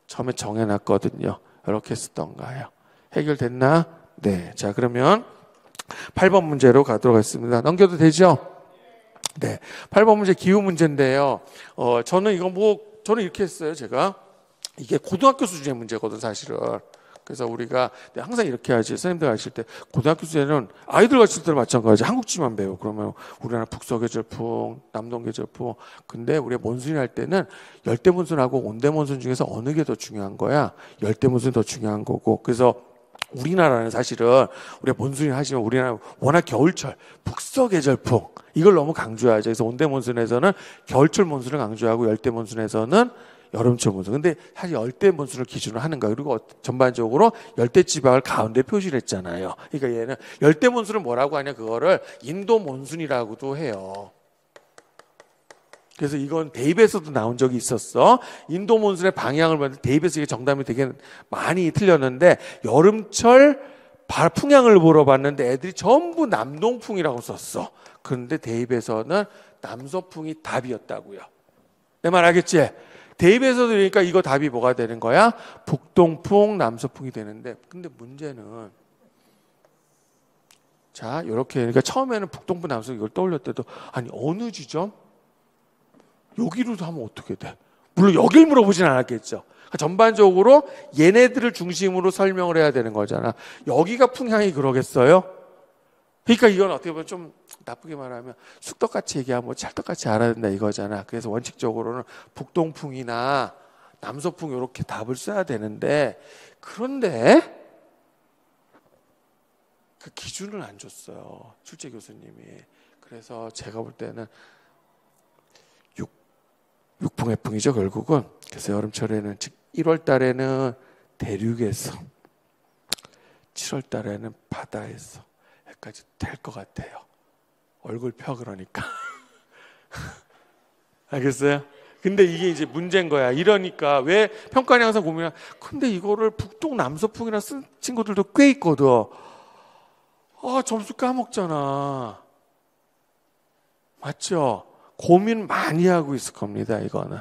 처음에 정해놨거든요. 이렇게 쓰던가요. 해결됐나? 네. 자, 그러면 8번 문제로 가도록 하겠습니다. 넘겨도 되죠? 네. 8번 문제 기후 문제인데요. 저는 저는 이렇게 했어요. 제가. 이게 고등학교 수준의 문제거든, 사실은. 그래서 우리가 항상 이렇게 하지. 선생님들 가르칠 때 고등학교 수준에는 아이들 가르칠 때도 마찬가지. 한국지만 배워. 그러면 우리나라 북서계절풍, 남동계절풍. 근데 우리가 몬순이 할 때는 열대몬순하고 온대몬순 중에서 어느 게 더 중요한 거야? 열대몬순이 더 중요한 거고. 그래서 우리나라는 사실은 우리가 몬순이 하지만 우리나라는 워낙 겨울철, 북서계절풍 이걸 너무 강조하죠. 그래서 온대몬순에서는 겨울철 몬순을 강조하고 열대몬순에서는 여름철 몬순. 근데 사실 열대 몬순을 기준으로 하는 거예요. 그리고 전반적으로 열대 지방을 가운데 표시를 했잖아요. 그러니까 얘는 열대 몬순을 뭐라고 하냐, 그거를 인도 몬순이라고도 해요. 그래서 이건 대입에서도 나온 적이 있었어. 인도 몬순의 방향을 봤는데 대입에서 이게 정답이 되게 많이 틀렸는데, 여름철 풍향을 물어봤는데 애들이 전부 남동풍이라고 썼어. 그런데 대입에서는 남서풍이 답이었다고요. 내 말 알겠지? 대입에서 그러니까 이거 답이 뭐가 되는 거야? 북동풍, 남서풍이 되는데, 근데 문제는 자, 이렇게 그러니까 처음에는 북동풍, 남서풍 이걸 떠올렸대도, 아니 어느 지점? 여기로도 하면 어떻게 돼? 물론 여길 물어보진 않았겠죠. 그러니까 전반적으로 얘네들을 중심으로 설명을 해야 되는 거잖아. 여기가 풍향이 그러겠어요? 그러니까 이건 어떻게 보면 좀 나쁘게 말하면 쑥떡같이 얘기하면 뭐 찰떡같이 알아야 된다 이거잖아. 그래서 원칙적으로는 북동풍이나 남서풍 이렇게 답을 써야 되는데, 그런데 그 기준을 안 줬어요, 출제 교수님이. 그래서 제가 볼 때는 육풍해풍이죠, 결국은. 그래서 여름철에는, 즉 1월 달에는 대륙에서, 7월 달에는 바다에서 여기까지 될 것 같아요. 얼굴 펴, 그러니까. 알겠어요? 근데 이게 이제 문제인 거야. 이러니까 왜 평가원이 항상 고민해. 근데 이거를 북동 남서풍이라 쓴 친구들도 꽤 있거든. 점수 까먹잖아. 맞죠? 고민 많이 하고 있을 겁니다, 이거는.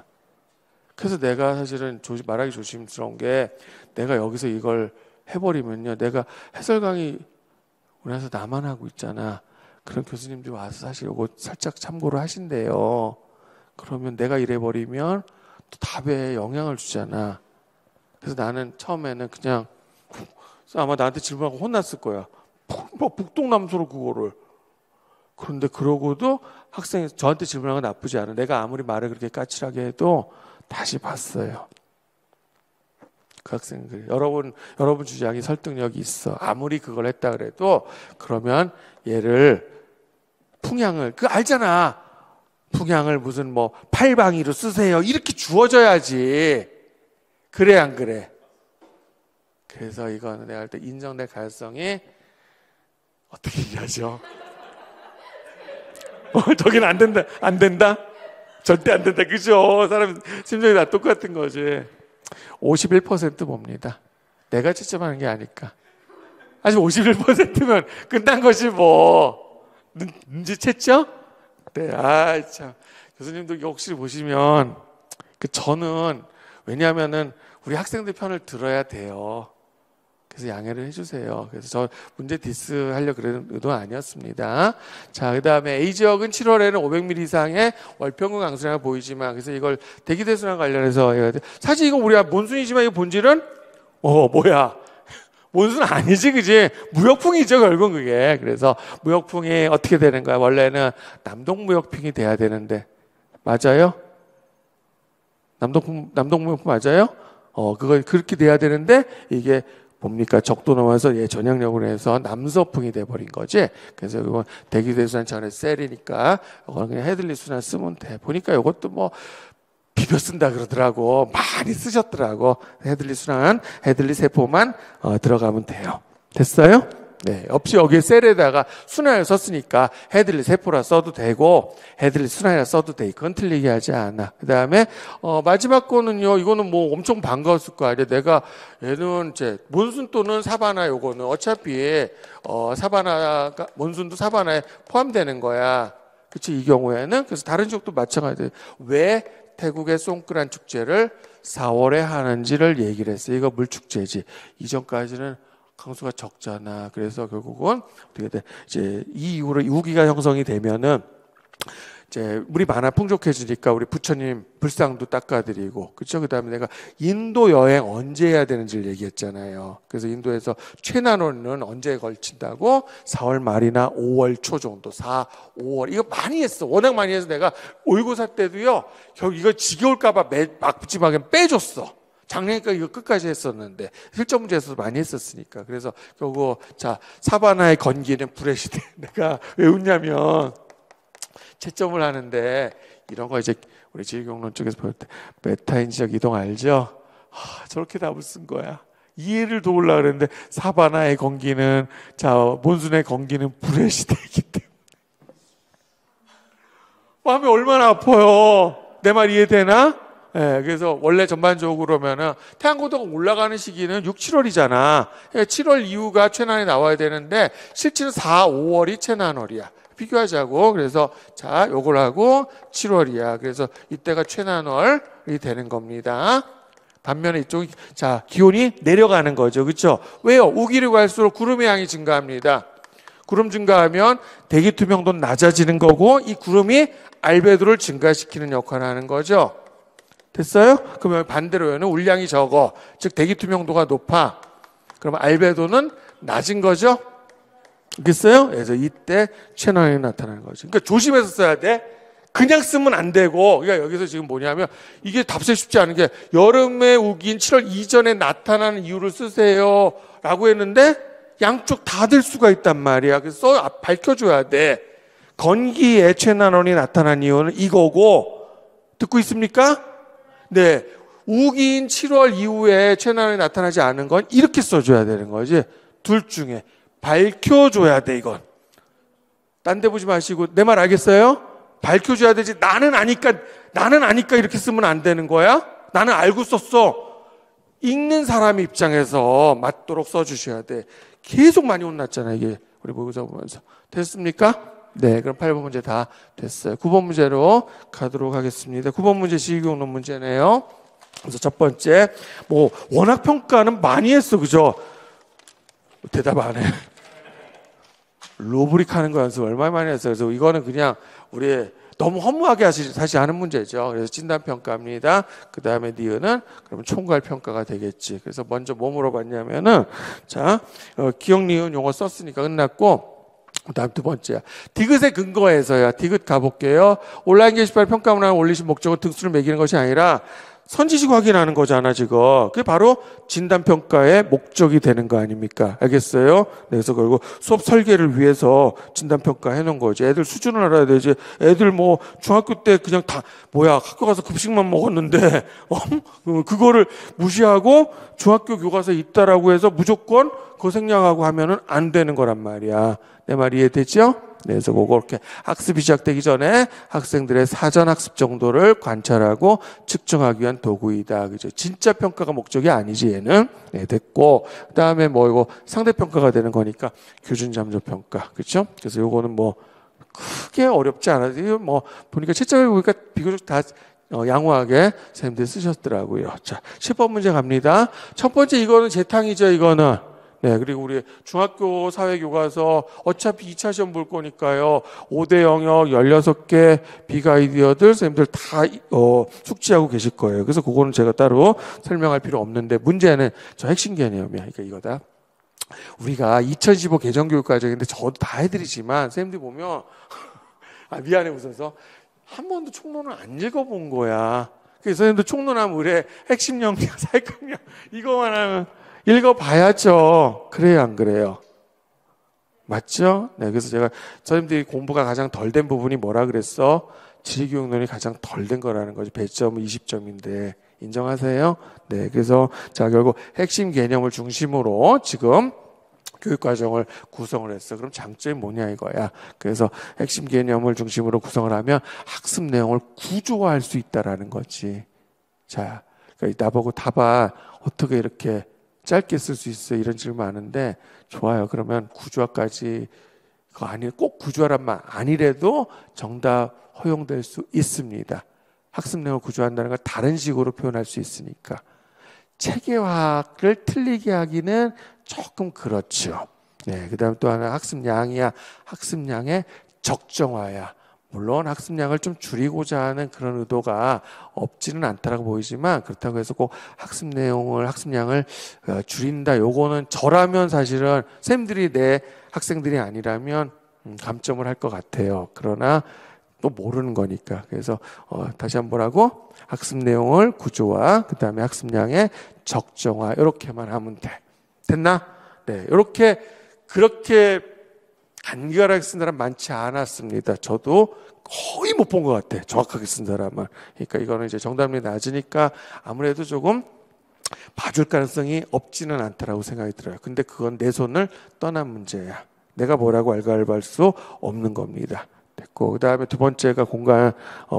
그래서 내가 사실은 말하기 조심스러운 게, 내가 여기서 이걸 해버리면요, 내가 해설 강의 우리나라에서 나만 하고 있잖아. 그런 교수님들이 와서 사실 이거 살짝 참고를 하신대요. 그러면 내가 이래버리면 또 답에 영향을 주잖아. 그래서 나는 처음에는 그냥 아마 나한테 질문하고 혼났을 거야. 북동남소로 그거를. 그런데 그러고도 학생이 저한테 질문한 건 나쁘지 않아. 내가 아무리 말을 그렇게 까칠하게 해도 다시 봤어요. 그 학생은 그래. 여러분 주장이 설득력이 있어. 아무리 그걸 했다 그래도 그러면 얘를 풍향을 알잖아. 풍향을 무슨 뭐 팔방이로 쓰세요. 이렇게 주어져야지. 그래 안 그래? 그래서 이거는 내가 할 때 인정될 가능성이 어떻게 얘기하죠? 저기는 안 된다. 안 된다? 절대 안 된다. 그죠? 사람 심정이 다 똑같은 거지. 51% 봅니다. 내가 채점하는 게 아닐까. 아직 51%면 끝난 것이 뭐. 눈치챘죠? 네, 참. 교수님도 혹시 보시면, 저는, 왜냐하면은, 우리 학생들 편을 들어야 돼요. 그래서 양해를 해주세요. 그래서 저 문제 디스 하려고 그런 의도는 아니었습니다. 자, 그 다음에 A지역은 7월에는 500mm 이상의 월평균 강수량을 보이지만, 그래서 이걸 대기대수량 관련해서 사실 이거 우리가 몬순이지만 이 본질은 뭐야? 몬순 아니지, 그지? 무역풍이죠, 결국은 그게. 그래서 무역풍이 어떻게 되는 거야? 원래는 남동무역풍이 돼야 되는데, 맞아요? 남동무역풍 맞아요? 그거 그렇게 돼야 되는데 이게 뭡니까? 적도 넘어서 전향력으로 해서 남서풍이 돼버린 거지. 그래서 이건 대기대수량 차원의 셀이니까 이건 그냥 헤들리 순환 쓰면 돼. 보니까 이것도 뭐 비벼 쓴다 그러더라고. 많이 쓰셨더라고. 헤들리 순환, 헤들리 세포만 들어가면 돼요. 됐어요? 네, 없이 여기에 셀에다가 순환을 썼으니까 헤들리 세포라 써도 되고 헤들리 순환이라 써도 돼. 그건 틀리게 하지 않아. 그 다음에 마지막 거는요. 이거는 뭐 엄청 반가웠을 거 아니에요. 내가 얘는 이제 몬순 또는 사바나 요거는 어차피 사바나가 몬순도 사바나에 포함되는 거야. 그치? 이 경우에는 그래서 다른 지역도 마찬가지예요. 왜 태국의 송크란 축제를 4월에 하는지를 얘기를 했어요. 이거 물축제지. 이전까지는 강수가 적잖아. 그래서 결국은 어떻게 돼? 이제 이 이후로 우기가 형성이 되면은 이제 물이 많아 풍족해지니까 우리 부처님 불상도 닦아드리고, 그렇죠? 그다음에 내가 인도 여행 언제 해야 되는지를 얘기했잖아요. 그래서 인도에서 최난원은 언제 걸친다고? 4월 말이나 5월 초 정도. 4, 5월 이거 많이 했어. 워낙 많이 해서 내가 모의고사 때도요. 결국 이거 지겨울까봐 막지막에 빼줬어. 작년이니까 이거 끝까지 했었는데 실전 문제에서도 많이 했었으니까. 그래서 결국 자 사바나의 건기는 불의 시대. 내가 왜 웃냐면 채점을 하는데 이런 거 이제 우리 지휘경론 쪽에서 볼 때 메타인지적 이동 알죠? 저렇게 답을 쓴 거야. 이해를 도우려고 그랬는데 사바나의 건기는 자 몬순의 건기는 불의 시대이기 때문에 마음이 얼마나 아파요. 내 말 이해되나? 네, 그래서 원래 전반적으로면은 태양고도가 올라가는 시기는 6, 7월이잖아. 7월 이후가 최난이 나와야 되는데 실제는 4, 5월이 최난월이야. 비교하자고. 그래서 자, 요걸 하고 7월이야. 그래서 이때가 최난월이 되는 겁니다. 반면에 이쪽이 자, 기온이 내려가는 거죠. 그렇죠? 왜요? 우기를 갈수록 구름의 양이 증가합니다. 구름 증가하면 대기 투명도는 낮아지는 거고 이 구름이 알베도를 증가시키는 역할을 하는 거죠. 됐어요? 그러면 반대로는 울량이 적어. 즉 대기 투명도가 높아. 그러면 알베도는 낮은 거죠? 알겠어요? 그래서 이때 최난이 나타나는 거죠. 그러니까 조심해서 써야 돼. 그냥 쓰면 안 되고. 그러니까 여기서 지금 뭐냐면 이게 답세 쉽지 않은 게 여름에 우기인 7월 이전에 나타나는 이유를 쓰세요 라고 했는데 양쪽 다 될 수가 있단 말이야. 그래서 밝혀줘야 돼. 건기에 최난원이 나타난 이유는 이거고. 듣고 있습니까? 네, 우기인 7월 이후에 최난원이 나타나지 않은 건 이렇게 써줘야 되는 거지. 둘 중에 밝혀줘야 돼. 이건 딴 데 보지 마시고 내 말 알겠어요? 밝혀줘야 되지. 나는 아니까 이렇게 쓰면 안 되는 거야. 나는 알고 썼어. 읽는 사람 입장에서 맞도록 써주셔야 돼. 계속 많이 혼났잖아 이게 우리 모의고사 보면서. 됐습니까? 네, 그럼 8번 문제 다 됐어요. 9번 문제로 가도록 하겠습니다. 9번 문제 시기경론 문제네요. 그래서 첫 번째, 뭐 워낙 평가는 많이 했어, 그죠? 대답 안 해. 로브릭 하는 거 연습 얼마나 많이 했어요. 그래서 이거는 그냥 우리 너무 허무하게 사실 하는 문제죠. 그래서 진단평가입니다. 그 다음에 니은은 그러면 총괄평가가 되겠지. 그래서 먼저 뭐 물어봤냐면은, 자, 기억, 니은 용어 썼으니까 끝났고, 그 다음 두 번째야. 디귿에 근거해서야. 디귿 가볼게요. 온라인 게시판 평가 문항을 올리신 목적은 등수를 매기는 것이 아니라 선지식 확인하는 거잖아, 지금. 그게 바로 진단평가의 목적이 되는 거 아닙니까? 알겠어요? 네, 그래서 결국 수업 설계를 위해서 진단평가 해놓은 거지. 애들 수준을 알아야 되지. 애들 뭐 중학교 때 그냥 다, 뭐야, 학교 가서 급식만 먹었는데, 그거를 무시하고 중학교 교과서에 있다라고 해서 무조건 그거 생략하고 하면은 안 되는 거란 말이야. 내 말 이해되죠? 네, 그래서 그렇게 학습이 시작되기 전에 학생들의 사전 학습 정도를 관찰하고 측정하기 위한 도구이다. 그죠? 진짜 평가가 목적이 아니지, 얘는. 네, 됐고. 그 다음에 뭐 이거 상대평가가 되는 거니까 교준 잠조 평가. 그죠? 그래서 요거는 뭐 크게 어렵지 않아요. 뭐 보니까 채점해 보니까 비교적 다 양호하게 선생님들이 쓰셨더라고요. 자, 10번 문제 갑니다. 첫 번째 이거는 재탕이죠, 이거는. 네, 그리고 우리 중학교 사회교과서 어차피 2차 시험 볼 거니까요. 5대 영역 16개 비가이디어들 선생님들 다 숙지하고 계실 거예요. 그래서 그거는 제가 따로 설명할 필요 없는데 문제는 저 핵심 개념이야. 그러니까 이거다. 우리가 2015 개정교육과정인데 저도 다 해드리지만 선생님들 보면 미안해 웃어서 한 번도 총론을 안 읽어본 거야. 그래서 선생님들 총론하면 우리 핵심 영역, 살금역 이거만 하면 읽어봐야죠. 그래요, 안 그래요? 맞죠? 네, 그래서 제가 선생님들이 공부가 가장 덜 된 부분이 뭐라 그랬어? 지리교육론이 가장 덜 된 거라는 거죠. 배점은 20점인데 인정하세요? 네, 그래서 자 결국 핵심 개념을 중심으로 지금 교육과정을 구성을 했어. 그럼 장점이 뭐냐 이거야. 그래서 핵심 개념을 중심으로 구성을 하면 학습 내용을 구조화할 수 있다라는 거지. 자, 그러니까 나보고 답아 어떻게 이렇게 짧게 쓸 수 있어요? 이런 질문 많은데 좋아요. 그러면 구조화까지 그거 아니 꼭 구조화란 말 아니래도 정답 허용될 수 있습니다. 학습 내용을 구조화한다는 걸 다른 식으로 표현할 수 있으니까 체계화를 틀리게 하기는 조금 그렇죠. 네, 그다음 또 하나 학습량이야. 학습량의 적정화야. 물론 학습량을 좀 줄이고자 하는 그런 의도가 없지는 않다라고 보이지만 그렇다고 해서 꼭 학습량을 줄인다. 요거는 저라면 사실은 쌤들이 내 학생들이 아니라면 감점을 할 것 같아요. 그러나 또 모르는 거니까. 그래서 다시 한번 하고 학습 내용을 구조화, 그 다음에 학습량의 적정화 이렇게만 하면 돼. 됐나? 네, 이렇게 그렇게 간결하게 쓴 사람 많지 않았습니다. 저도 거의 못 본 것 같아. 정확하게 쓴 사람은. 그러니까 이거는 이제 정답률이 낮으니까 아무래도 조금 봐줄 가능성이 없지는 않다라고 생각이 들어요. 근데 그건 내 손을 떠난 문제야. 내가 뭐라고 알갈 수 없는 겁니다. 됐고, 그 다음에 두 번째가 공간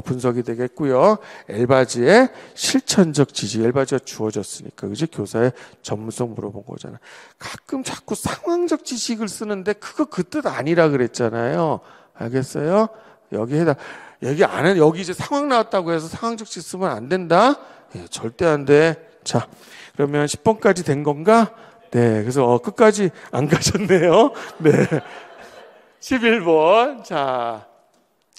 분석이 되겠고요. 엘바지의 실천적 지식. 엘바지가 주어졌으니까, 그지? 교사의 전문성 물어본 거잖아. 가끔 자꾸 상황적 지식을 쓰는데 그거 그 뜻 아니라 그랬잖아요. 알겠어요? 얘기 안 해. 여기 이제 상황 나왔다고 해서 상황적 지식 쓰면 안 된다? 예, 절대 안 돼. 자, 그러면 10번까지 된 건가? 네, 그래서 끝까지 안 가셨네요. 네. 11번. 자,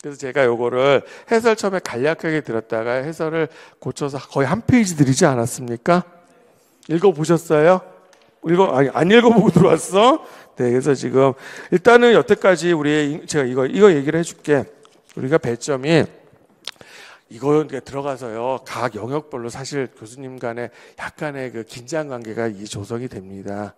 그래서 제가 요거를 해설 처음에 간략하게 들었다가 해설을 고쳐서 거의 한 페이지 드리지 않았습니까? 읽어보셨어요? 아니, 안 읽어보고 들어왔어? 네, 그래서 지금 일단은 여태까지 제가 이거 얘기를 해줄게. 우리가 배점이 이거 들어가서요. 각 영역별로 사실 교수님 간에 약간의 그 긴장 관계가 조성이 됩니다.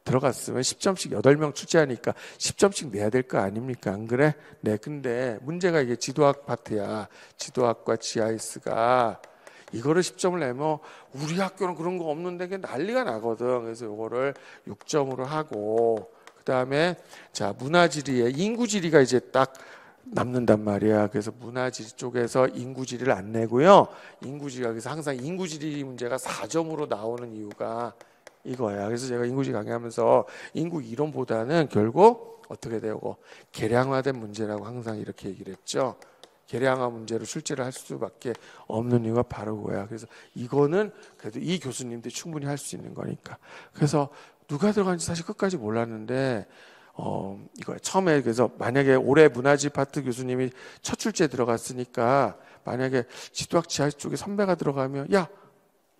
들어갔으면 10점씩 8명 출제하니까 10점씩 내야 될 거 아닙니까? 안 그래? 네, 근데 문제가 이게 지도학 파트야. 지도학과 GIS가 이거를 10점을 내면 우리 학교는 그런 거 없는데 그게 난리가 나거든. 그래서 이거를 6점으로 하고 그다음에 자, 문화지리에 인구지리가 이제 딱 남는단 말이야. 그래서 문화지리 쪽에서 인구지리를 안 내고요. 인구지리가 그래서 항상 인구지리 문제가 4점으로 나오는 이유가 이거야. 그래서 제가 인구지리 강의하면서 인구 이론보다는 결국 어떻게 되고 계량화된 문제라고 항상 이렇게 얘기를 했죠. 계량화 문제로 출제를 할 수밖에 없는 이유가 바로 그거야. 그래서 이거는 그래도 이 교수님들이 충분히 할 수 있는 거니까. 그래서 누가 들어간지 사실 끝까지 몰랐는데 이거 처음에 그래서 만약에 올해 문화지 파트 교수님이 첫 출제에 들어갔으니까 만약에 지도학 지하 쪽에 선배가 들어가면 야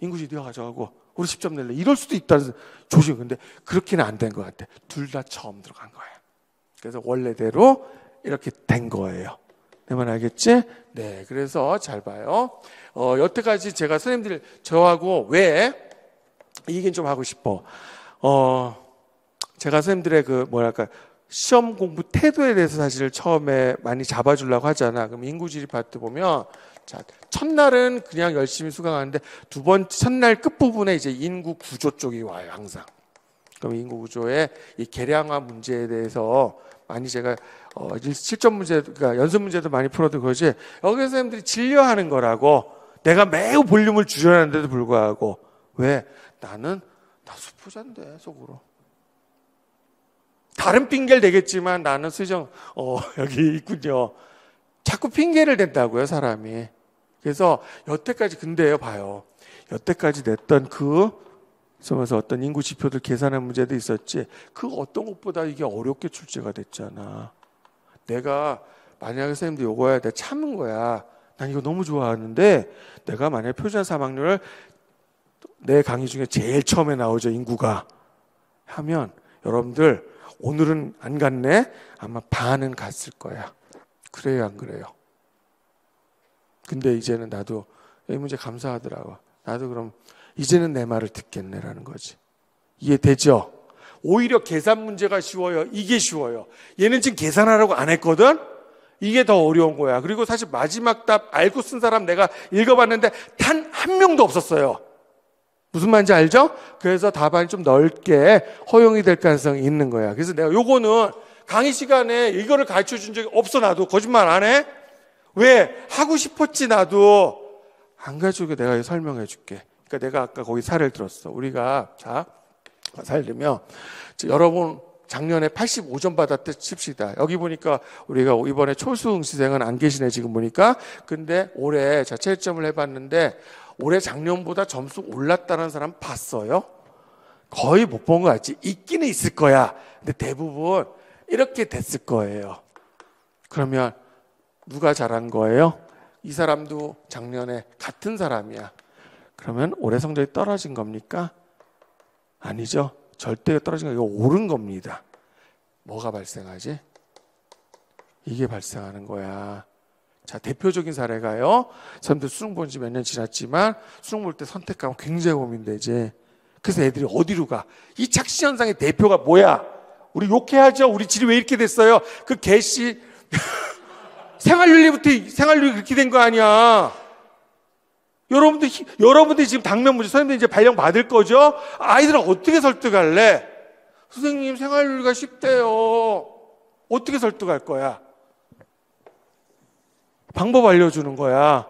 인구지 네가 가져가고 우리 10점 낼래 이럴 수도 있다는 조심. 근데 그렇게는 안 된 것 같아. 둘 다 처음 들어간 거예요. 그래서 원래대로 이렇게 된 거예요. 내 말 알겠지? 네. 그래서 잘 봐요. 여태까지 제가 선생님들 저하고 왜 이 얘기는 좀 하고 싶어. 제가 선생님들의 그 뭐랄까 시험 공부 태도에 대해서 사실 처음에 많이 잡아주려고 하잖아. 그럼 인구지리 파트 보면 자, 첫날은 그냥 열심히 수강하는데 첫날 끝부분에 이제 인구 구조 쪽이 와요, 항상. 그럼 인구 구조의 이 계량화 문제에 대해서 많이 제가 실전 문제, 그러니까 연습 문제도 많이 풀어도 그러지. 여기 선생님들이 진료하는 거라고. 내가 매우 볼륨을 줄여놨는데도 불구하고 왜? 나 수포자인데 속으로. 다른 핑계를 대겠지만 나는 수정 여기 있군요. 자꾸 핑계를 댄다고요, 사람이. 그래서 여태까지 근데요, 봐요. 여태까지 냈던 그러면서 어떤 인구 지표들 계산하는 문제도 있었지. 그 어떤 것보다 이게 어렵게 출제가 됐잖아. 내가 만약에 선생님도 요거야 내가 참은 거야. 난 이거 너무 좋아하는데 내가 만약에 표준화 사망률을 내 강의 중에 제일 처음에 나오죠, 인구가. 하면 여러분들 오늘은 안 갔네? 아마 반은 갔을 거야. 그래요, 안 그래요? 근데 이제는 나도 이 문제 감사하더라고. 나도 그럼 이제는 내 말을 듣겠네라는 거지. 이해되죠? 오히려 계산 문제가 쉬워요. 이게 쉬워요. 얘는 지금 계산하라고 안 했거든? 이게 더 어려운 거야. 그리고 사실 마지막 답 알고 쓴 사람 내가 읽어봤는데 단 한 명도 없었어요. 무슨 말인지 알죠? 그래서 답안이 좀 넓게 허용이 될 가능성이 있는 거야. 그래서 내가 요거는 강의 시간에 이거를 가르쳐 준 적이 없어. 나도 거짓말 안 해. 왜? 하고 싶었지. 나도 안 가지고 내가 설명해 줄게. 그러니까 내가 아까 거기 사례를 들었어. 우리가 자 사례 들면 여러분 작년에 85점 받았대 칩시다. 여기 보니까 우리가 이번에 초수 응시생은 안 계시네 지금 보니까. 근데 올해 자체점을 해봤는데 올해 작년보다 점수 올랐다는 사람 봤어요? 거의 못 본 것 같지. 있기는 있을 거야. 근데 대부분 이렇게 됐을 거예요. 그러면 누가 잘한 거예요? 이 사람도 작년에 같은 사람이야. 그러면 올해 성적이 떨어진 겁니까? 아니죠. 절대 떨어진 거 이거 오른 겁니다. 뭐가 발생하지? 이게 발생하는 거야. 자, 대표적인 사례가요. 사람들 수능 본 지 몇 년 지났지만 수능 볼 때 선택하면 굉장히 고민되지. 그래서 애들이 어디로 가? 이 착시 현상의 대표가 뭐야? 우리 욕해야죠. 우리 질이 왜 이렇게 됐어요? 그 개씨 생활윤리 그렇게 된 거 아니야. 여러분들이 지금 당면 문제 선생님들 이제 발령 받을 거죠? 아이들은 어떻게 설득할래? 선생님 생활윤리가 쉽대요. 어떻게 설득할 거야? 방법 알려주는 거야.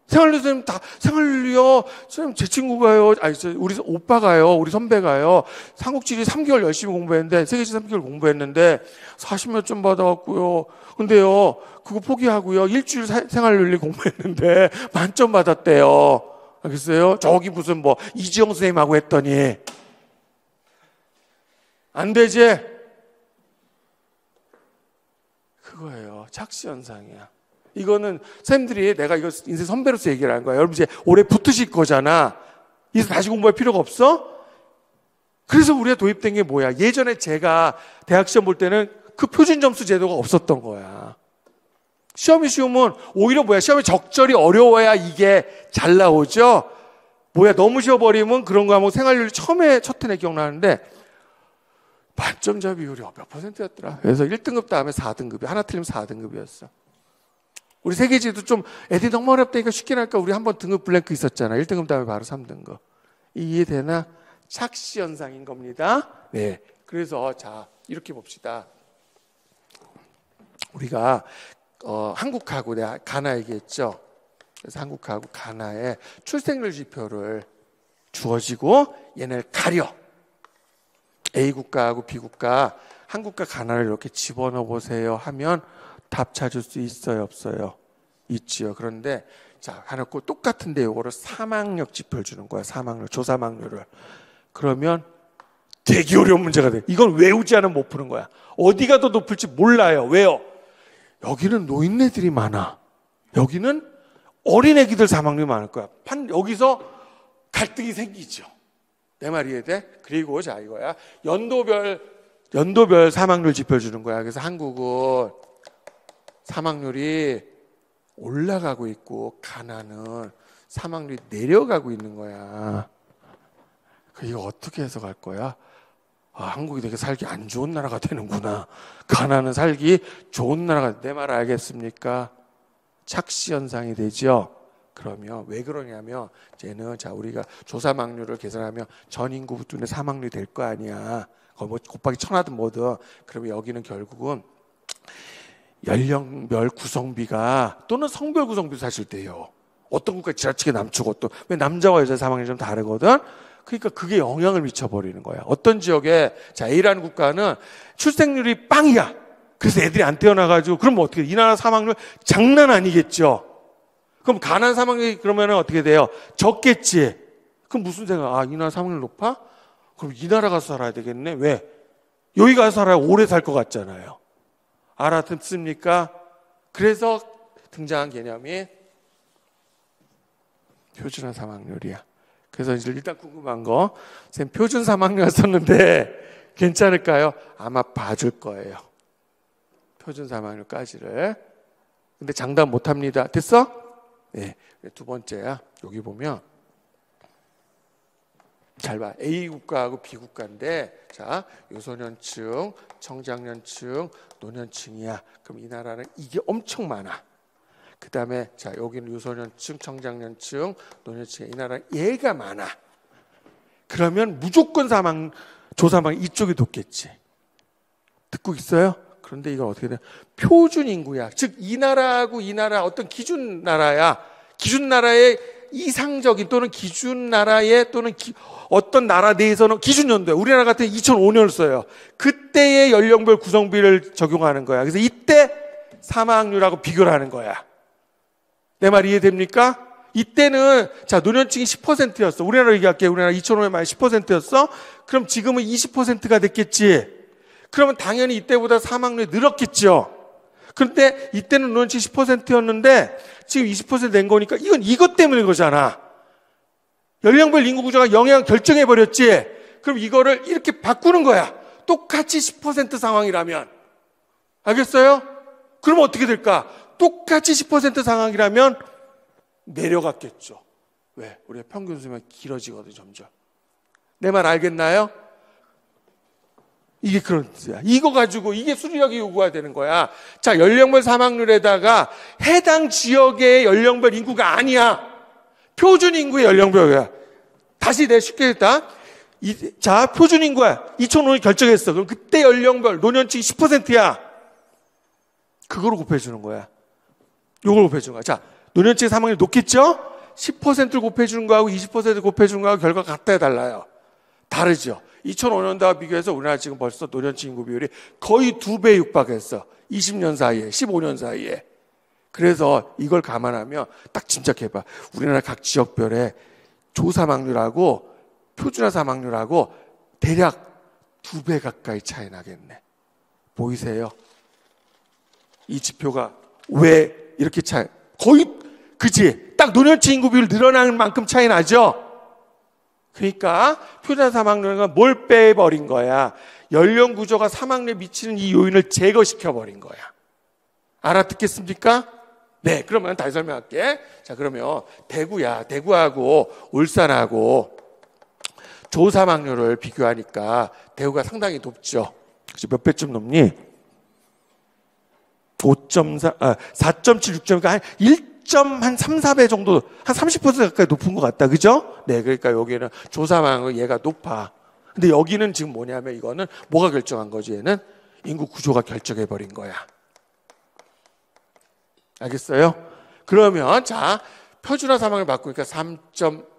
생활윤리 선생님 다 생활윤리요. 선생님 제 친구가요. 우리 오빠가요. 우리 선배가요. 삼국지리 3개월 열심히 공부했는데 세계지 3개월 공부했는데 40몇 점 받아갖고요. 근데요 그거 포기하고요. 일주일 생활윤리 공부했는데 만점 받았대요. 알겠어요? 저기 무슨 뭐 이지영 선생님하고 했더니 안 되지? 그거예요. 착시 현상이야. 이거는 선생님들이 내가 이거 인생 선배로서 얘기를 하는 거야. 여러분 이제 올해 붙으실 거잖아. 이제 다시 공부할 필요가 없어? 그래서 우리가 도입된 게 뭐야? 예전에 제가 대학 시험 볼 때는 그 표준 점수 제도가 없었던 거야. 시험이 쉬우면 오히려 뭐야? 시험이 적절히 어려워야 이게 잘 나오죠? 뭐야? 너무 쉬워버리면 그런 거 하면 생활률 처음에 첫 해내 기억나는데 만점자 비율이 몇 %였더라. 그래서 1등급 다음에 4등급이 하나 틀리면 4등급이었어. 우리 세계지도 좀 애들이 너무 어렵다니까 쉽게 나니까 우리 한번 등급 블랭크 있었잖아. 1등급 다음에 바로 3등급. 이해되나? 착시 현상인 겁니다. 네. 그래서 자 이렇게 봅시다. 우리가 한국하고 내가 가나 얘기했죠. 그래서 한국하고 가나의 출생률 지표를 주어지고 얘네를 가려. A 국가하고 B 국가, 한국과 가나를 이렇게 집어넣어 보세요 하면 답 찾을 수 있어요, 없어요? 있지요. 그런데 자, 해놓고 똑같은데 이거를 사망력 지표를 주는 거야. 사망률, 조사망률을. 그러면 되게 어려운 문제가 돼. 이건 외우지 않으면 못 푸는 거야. 어디가 더 높을지 몰라요. 왜요? 여기는 노인네들이 많아. 여기는 어린애기들 사망률이 많을 거야. 여기서 갈등이 생기죠. 내 말 이해돼? 그리고 자 이거야. 연도별 사망률 지표 주는 거야. 그래서 한국은 사망률이 올라가고 있고 가나는 사망률이 내려가고 있는 거야. 이거 어떻게 해석할 거야? 아, 한국이 되게 살기 안 좋은 나라가 되는구나. 가나는 살기 좋은 나라가. 내 말 알겠습니까? 착시 현상이 되죠. 그러면 왜 그러냐면 쟤는 자 우리가 조사망률을 계산하면 전 인구분의 사망률이 될 거 아니야. 뭐 곱하기 1000하든 뭐든. 그러면 여기는 결국은 연령별 구성비가 또는 성별 구성비도 사실 돼요. 어떤 국가 지나치게 남추고 또 왜 남자와 여자 사망률이 좀 다르거든. 그러니까 그게 영향을 미쳐버리는 거야. 어떤 지역에 자 A라는 국가는 출생률이 빵이야. 그래서 애들이 안 태어나가지고 그러면 어떻게 돼? 이 나라 사망률 장난 아니겠죠. 그럼 가난 사망률이 그러면 어떻게 돼요? 적겠지. 그럼 무슨 생각? 아, 이 나라 사망률 높아? 그럼 이 나라 가서 살아야 되겠네. 왜? 여기 가서 살아야 오래 살 것 같잖아요. 알아듣습니까? 그래서 등장한 개념이 표준화 사망률이야. 그래서 이제 일단 궁금한 거, 선생님 표준 사망률 썼는데 괜찮을까요? 아마 봐줄 거예요. 표준 사망률까지를. 근데 장담 못합니다. 됐어? 네. 두 번째야. 여기 보면 잘 봐. A 국가하고 B 국가인데 자 유소년층, 청장년층, 노년층이야. 그럼 이 나라는 이게 엄청 많아. 그 다음에 자 여기는 유소년층, 청장년층, 노년층. 이 나라는 얘가 많아. 그러면 무조건 조사망 이쪽이 높겠지. 듣고 있어요? 그런데 이건 어떻게 돼? 표준 인구야. 즉 이 나라하고 이 나라 어떤 기준 나라야. 기준 나라의 이상적인 또는 기준 나라의 또는 어떤 나라 내에서는 기준 연도야. 우리나라 같은 2005년을 써요. 그때의 연령별 구성비를 적용하는 거야. 그래서 이때 사망률하고 비교를 하는 거야. 내 말 이해됩니까? 이때는 자 노년층이 10%였어. 우리나라 얘기할게요. 우리나라 2005년 말 10%였어. 그럼 지금은 20%가 됐겠지. 그러면 당연히 이때보다 사망률이 늘었겠죠. 그런데 이때는 노년층이 10%였는데 지금 20% 낸 거니까 이건 이것 때문인 거잖아. 연령별 인구 구조가 영향을 결정해 버렸지. 그럼 이거를 이렇게 바꾸는 거야. 똑같이 10% 상황이라면. 알겠어요? 그럼 어떻게 될까? 똑같이 10% 상황이라면 내려갔겠죠. 왜? 우리가 평균 수명이 길어지거든 점점. 내 말 알겠나요? 이게 그런 뜻이야. 이거 가지고 이게 수리력이 요구가 되는 거야. 자, 연령별 사망률에다가 해당 지역의 연령별 인구가 아니야. 표준 인구의 연령별이야. 다시 내가 쉽게 했다. 자, 표준 인구야. 2005년 결정했어. 그럼 그때 연령별 노년층이 10%야. 그거로 곱해주는 거야. 요걸 곱해주는 거야. 자, 노년층 사망률이 높겠죠? 10%를 곱해주는 거하고 20%를 곱해주는 거하고 결과가 같아야 달라요. 다르죠. 2005년도와 비교해서 우리나라 지금 벌써 노년층 인구 비율이 거의 2배 육박했어. 20년 사이에, 15년 사이에. 그래서 이걸 감안하면 딱 짐작해봐. 우리나라 각 지역별의 조사망률하고 표준화 사망률하고 대략 2배 가까이 차이 나겠네. 보이세요? 이 지표가 왜 이렇게 차이? 거의 그지? 딱 노년층 인구 비율 늘어나는 만큼 차이 나죠? 그러니까 표준화 사망률은 뭘 빼버린 거야? 연령 구조가 사망률에 미치는 이 요인을 제거시켜버린 거야. 알아듣겠습니까? 네, 그러면 다시 설명할게. 자, 그러면 대구야. 대구하고 울산하고 조사망률을 비교하니까 대구가 상당히 높죠. 몇 배쯤 높니? 4.7, 6.2가 한 1.3, 4배 정도, 한 30% 가까이 높은 것 같다. 그죠? 네, 그러니까 여기는 조사망은 얘가 높아. 근데 여기는 지금 뭐냐면 이거는 뭐가 결정한 거지? 얘는 인구 구조가 결정해버린 거야. 알겠어요? 그러면 자, 표준화 사망을 바꾸니까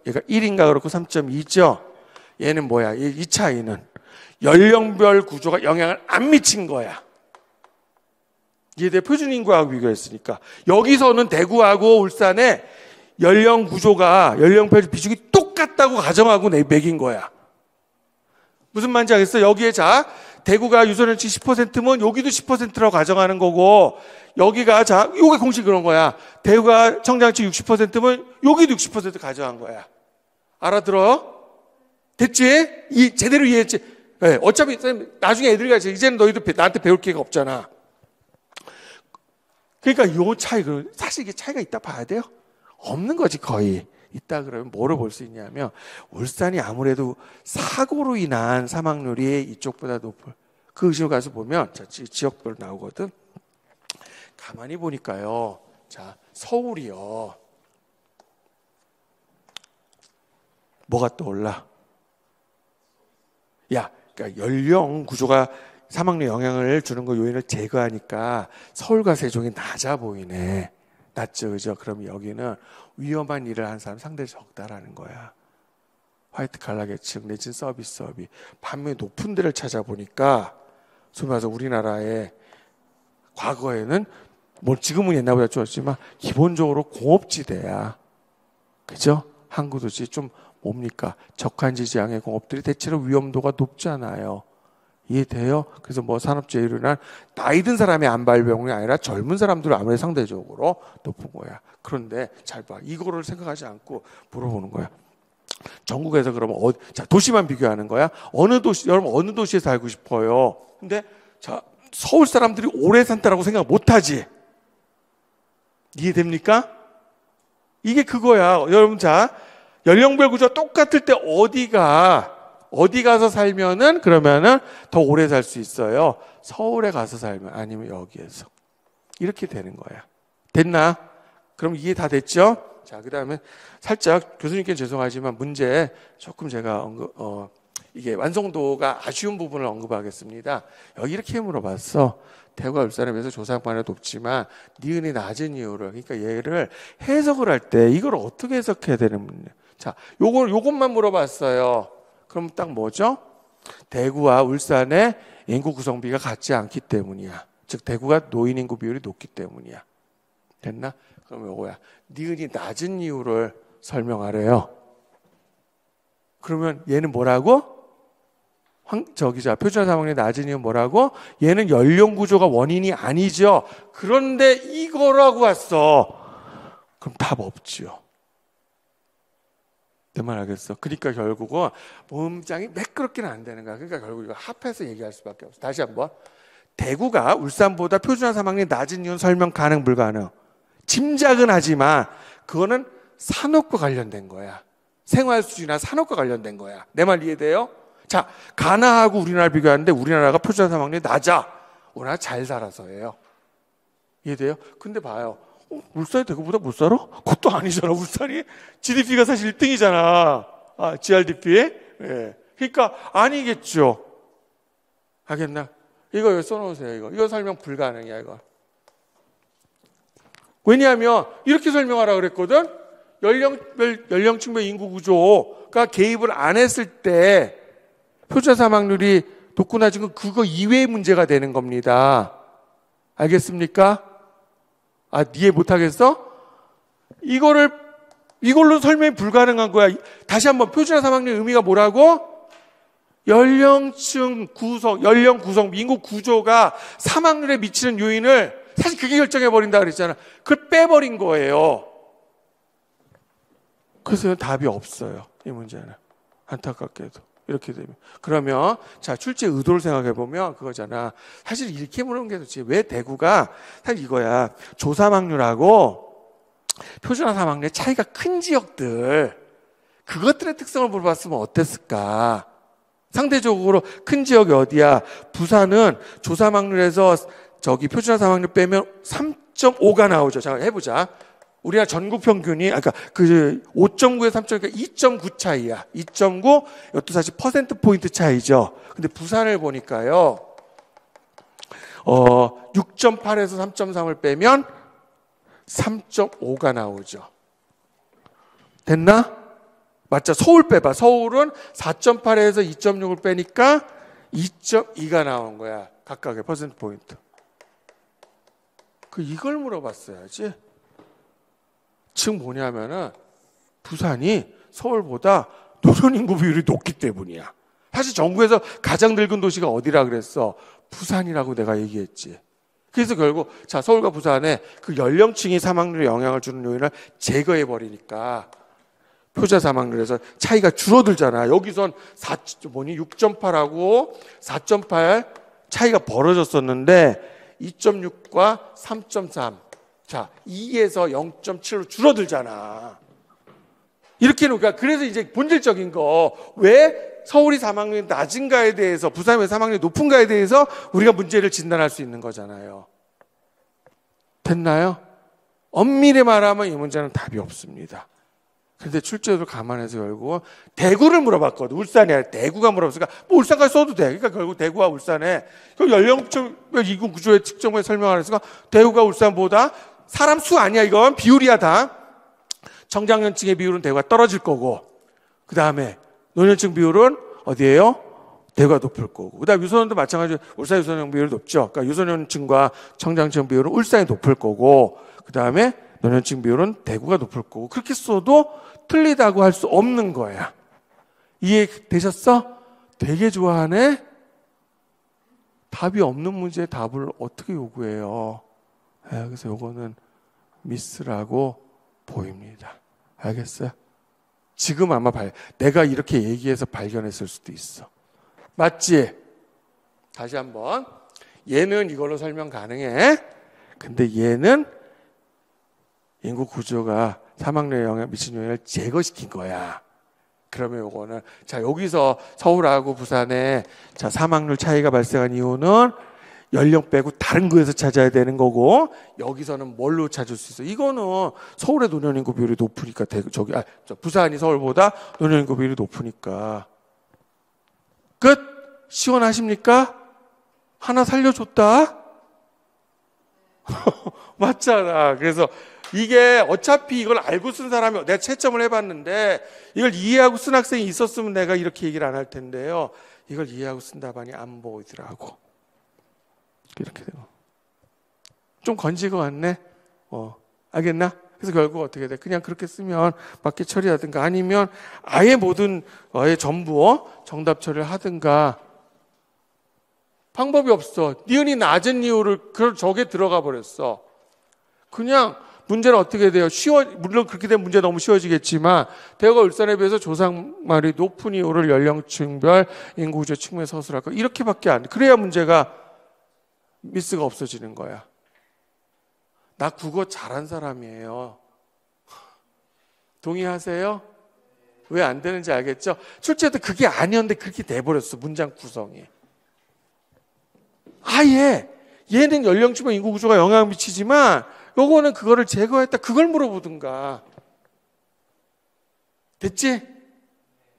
얘가 1인가 그렇고 3.2죠? 얘는 뭐야? 이 차이는 연령별 구조가 영향을 안 미친 거야. 이게 표준 인구하고 비교했으니까. 여기서는 대구하고 울산의 연령 구조가 연령별 비중이 똑같다고 가정하고 매긴 거야. 무슨 말인지 알겠어요? 여기에 자, 대구가 유소년층 10%면 여기도 10%라고 가정하는 거고, 여기가 자, 요게 공식 그런 거야. 대구가 청장층 60%면 여기도 60% 가정한 거야. 알아들어? 됐지? 제대로 이해했지? 네, 어차피 나중에 애들이 가지. 이제는 너희도 나한테 배울 기회가 없잖아. 그러니까 요 차이, 사실 이게 차이가 있다 봐야 돼요? 없는 거지, 거의. 있다 그러면 뭐로 볼 수 있냐면, 울산이 아무래도 사고로 인한 사망률이 이쪽보다 높을. 그 의심을 가서 보면, 자, 지역별로 나오거든. 가만히 보니까요. 자, 서울이요. 뭐가 떠올라? 야, 그러니까 연령 구조가 사망률 영향을 주는 거 요인을 제거하니까 서울과 세종이 낮아 보이네. 낮죠, 그죠? 그럼 여기는 위험한 일을 하는 사람 상대적으로 적다라는 거야. 화이트 칼라 계층 내진 서비스업이. 반면에 높은 데를 찾아보니까, 소위 말해서 우리나라의 과거에는 뭐 지금은 옛날보다 좋았지만 기본적으로 공업지대야. 그죠? 항구도시 좀 뭡니까? 적한지 지향의 공업들이 대체로 위험도가 높잖아요. 이해돼요? 그래서 뭐 산업재해로 나이 든 사람의 암발병이 아니라 젊은 사람들은 아무래도 상대적으로 높은 거야. 그런데 잘 봐. 이거를 생각하지 않고 물어보는 거야. 전국에서 그러면 자, 도시만 비교하는 거야. 여러분 어느 도시에 살고 싶어요? 근데 자, 서울 사람들이 오래 산다라고 생각 못 하지. 이해됩니까? 이게 그거야. 여러분 자, 연령별 구조가 똑같을 때 어디 가서 살면은 그러면은 더 오래 살 수 있어요. 서울에 가서 살면 아니면 여기에서. 이렇게 되는 거야. 됐나? 그럼 이해 다 됐죠? 자, 그다음에 살짝 교수님께 죄송하지만 문제 조금 제가 이게 완성도가 아쉬운 부분을 언급하겠습니다. 여기 이렇게 물어봤어. 대구가 울산에 비해서 조사방이 높지만 니은이 낮은 이유를, 그러니까 얘를 해석을 할 때 이걸 어떻게 해석해야 되는 문제. 자, 요것만 물어봤어요. 그럼 딱 뭐죠? 대구와 울산의 인구 구성비가 같지 않기 때문이야. 즉 대구가 노인 인구 비율이 높기 때문이야. 됐나? 그럼 요거야. 니은이 낮은 이유를 설명하래요. 그러면 얘는 뭐라고? 표준화 사망률이 낮은 이유는 뭐라고? 얘는 연령 구조가 원인이 아니죠. 그런데 이거라고 왔어. 그럼 답 없지요. 내 말 알겠어? 그러니까 결국은 문장이 매끄럽게는 안 되는 거야. 그러니까 결국 이거 합해서 얘기할 수밖에 없어. 다시 한번. 대구가 울산보다 표준화 사망률이 낮은 이유는 설명 가능 불가능. 짐작은 하지만 그거는 산업과 관련된 거야. 생활 수준이나 산업과 관련된 거야. 내 말 이해돼요? 자, 가나하고 우리나라 비교하는데 우리나라가 표준화 사망률이 낮아. 우리나라 잘 살아서예요. 이해돼요? 근데 봐요. 울산이 대구보다 못 살아? 그것도 아니잖아. 울산이 GDP가 사실 1등이잖아. GRDP. 예. 그러니까 아니겠죠. 알겠나? 이거 여기 써놓으세요. 이거 설명 불가능이야. 이거. 왜냐하면 이렇게 설명하라 그랬거든. 연령층별 인구 구조가 개입을 안 했을 때 표준화 사망률이 높고 낮은 건 그거 이외의 문제가 되는 겁니다. 알겠습니까? 이해 못하겠어? 이걸로 설명이 불가능한 거야. 다시 한번 표준화 사망률 의미가 뭐라고? 연령층 구성, 연령 구성, 인구 구조가 사망률에 미치는 요인을 사실 그게 결정해버린다 그랬잖아. 그걸 빼버린 거예요. 그래서 답이 없어요. 이 문제는. 안타깝게도. 이렇게 되면. 그러면, 자, 출제 의도를 생각해보면 그거잖아. 사실 이렇게 물어본 게 좋지. 왜 대구가, 사실 이거야. 조사망률하고 표준화 사망률의 차이가 큰 지역들, 그것들의 특성을 물어봤으면 어땠을까? 상대적으로 큰 지역이 어디야? 부산은 조사망률에서 표준화 사망률 빼면 3.5가 나오죠. 자, 해보자. 우리나라 전국 평균이, 그러니까 5.9에서 3.9, 그러니까 2.9 차이야. 2.9, 이것도 사실 퍼센트 포인트 차이죠. 근데 부산을 보니까요, 6.8에서 3.3을 빼면 3.5가 나오죠. 됐나? 맞죠? 서울 빼봐. 서울은 4.8에서 2.6을 빼니까 2.2가 나온 거야. 각각의 퍼센트 포인트. 이걸 물어봤어야지. 즉 뭐냐면은 부산이 서울보다 노년 인구 비율이 높기 때문이야. 사실 전국에서 가장 늙은 도시가 어디라 그랬어? 부산이라고 내가 얘기했지. 그래서 결국 자 서울과 부산에 그 연령층이 사망률에 영향을 주는 요인을 제거해 버리니까 표자 사망률에서 차이가 줄어들잖아. 여기선 6.8하고 4.8 차이가 벌어졌었는데 2.6과 3.3 자 2에서 0.7로 줄어들잖아. 이렇게 놓으니까 그래서 이제 본질적인 거 왜 서울이 사망률이 낮은가에 대해서 부산이 왜 사망률이 높은가에 대해서 우리가 문제를 진단할 수 있는 거잖아요. 됐나요? 엄밀히 말하면 이 문제는 답이 없습니다. 그런데 출제를 감안해서 결국 대구를 물어봤거든. 울산이 아니라 대구가 물어봤으니까 뭐 울산까지 써도 돼. 그러니까 결국 대구와 울산에 연령층 이군 구조의 특정에 설명을 했으니까 대구가 울산보다 사람 수 아니야. 이건 비율이야 다. 청장년층의 비율은 대구가 떨어질 거고 그 다음에 노년층 비율은 어디예요? 대구가 높을 거고 그 다음에 유소년도 마찬가지로 울산 유소년 비율이 높죠. 그러니까 유소년층과 청장층 비율은 울산이 높을 거고 그 다음에 노년층 비율은 대구가 높을 거고 그렇게 써도 틀리다고 할 수 없는 거야. 이해되셨어? 되게 좋아하네? 답이 없는 문제에 답을 어떻게 요구해요? 그래서 요거는 미스라고 보입니다. 알겠어요? 지금 아마 내가 이렇게 얘기해서 발견했을 수도 있어. 맞지? 다시 한번. 얘는 이걸로 설명 가능해. 근데 얘는 인구 구조가 사망률에 영향 미친 영향을 제거시킨 거야. 그러면 요거는 자 여기서 서울하고 부산에 자 사망률 차이가 발생한 이유는 연령 빼고 다른 거에서 찾아야 되는 거고 여기서는 뭘로 찾을 수 있어? 이거는 서울의 노년인구 비율이 높으니까 부산이 서울보다 노년인구 비율이 높으니까 끝? 시원하십니까? 하나 살려줬다? 맞잖아. 그래서 이게 어차피 이걸 알고 쓴 사람이 내가 채점을 해봤는데 이걸 이해하고 쓴 학생이 있었으면 내가 이렇게 얘기를 안 할 텐데요. 이걸 이해하고 쓴 답안이 안 보이더라고. 이렇게 되고 좀 건질 것 같네. 알겠나? 그래서 결국 어떻게 돼? 그냥 그렇게 쓰면 맞게 처리하든가 아니면 아예 모든 전부 정답 처리를 하든가 방법이 없어. 니은이 낮은 이유를 저게 들어가 버렸어. 그냥 문제는 어떻게 돼요? 물론 그렇게 되면 문제 너무 쉬워지겠지만 대구가 울산에 비해서 조상말이 높은 이유를 연령층별 인구구조 측면에서 서술할까? 이렇게밖에 안 돼. 그래야 문제가 미스가 없어지는 거야. 나 국어 잘한 사람이에요. 동의하세요? 왜 안 되는지 알겠죠? 출제도 그게 아니었는데 그렇게 돼버렸어. 문장 구성이. 아예 얘는 연령층별 인구구조가 영향을 미치지만 요거는 그거를 제거했다. 그걸 물어보든가. 됐지?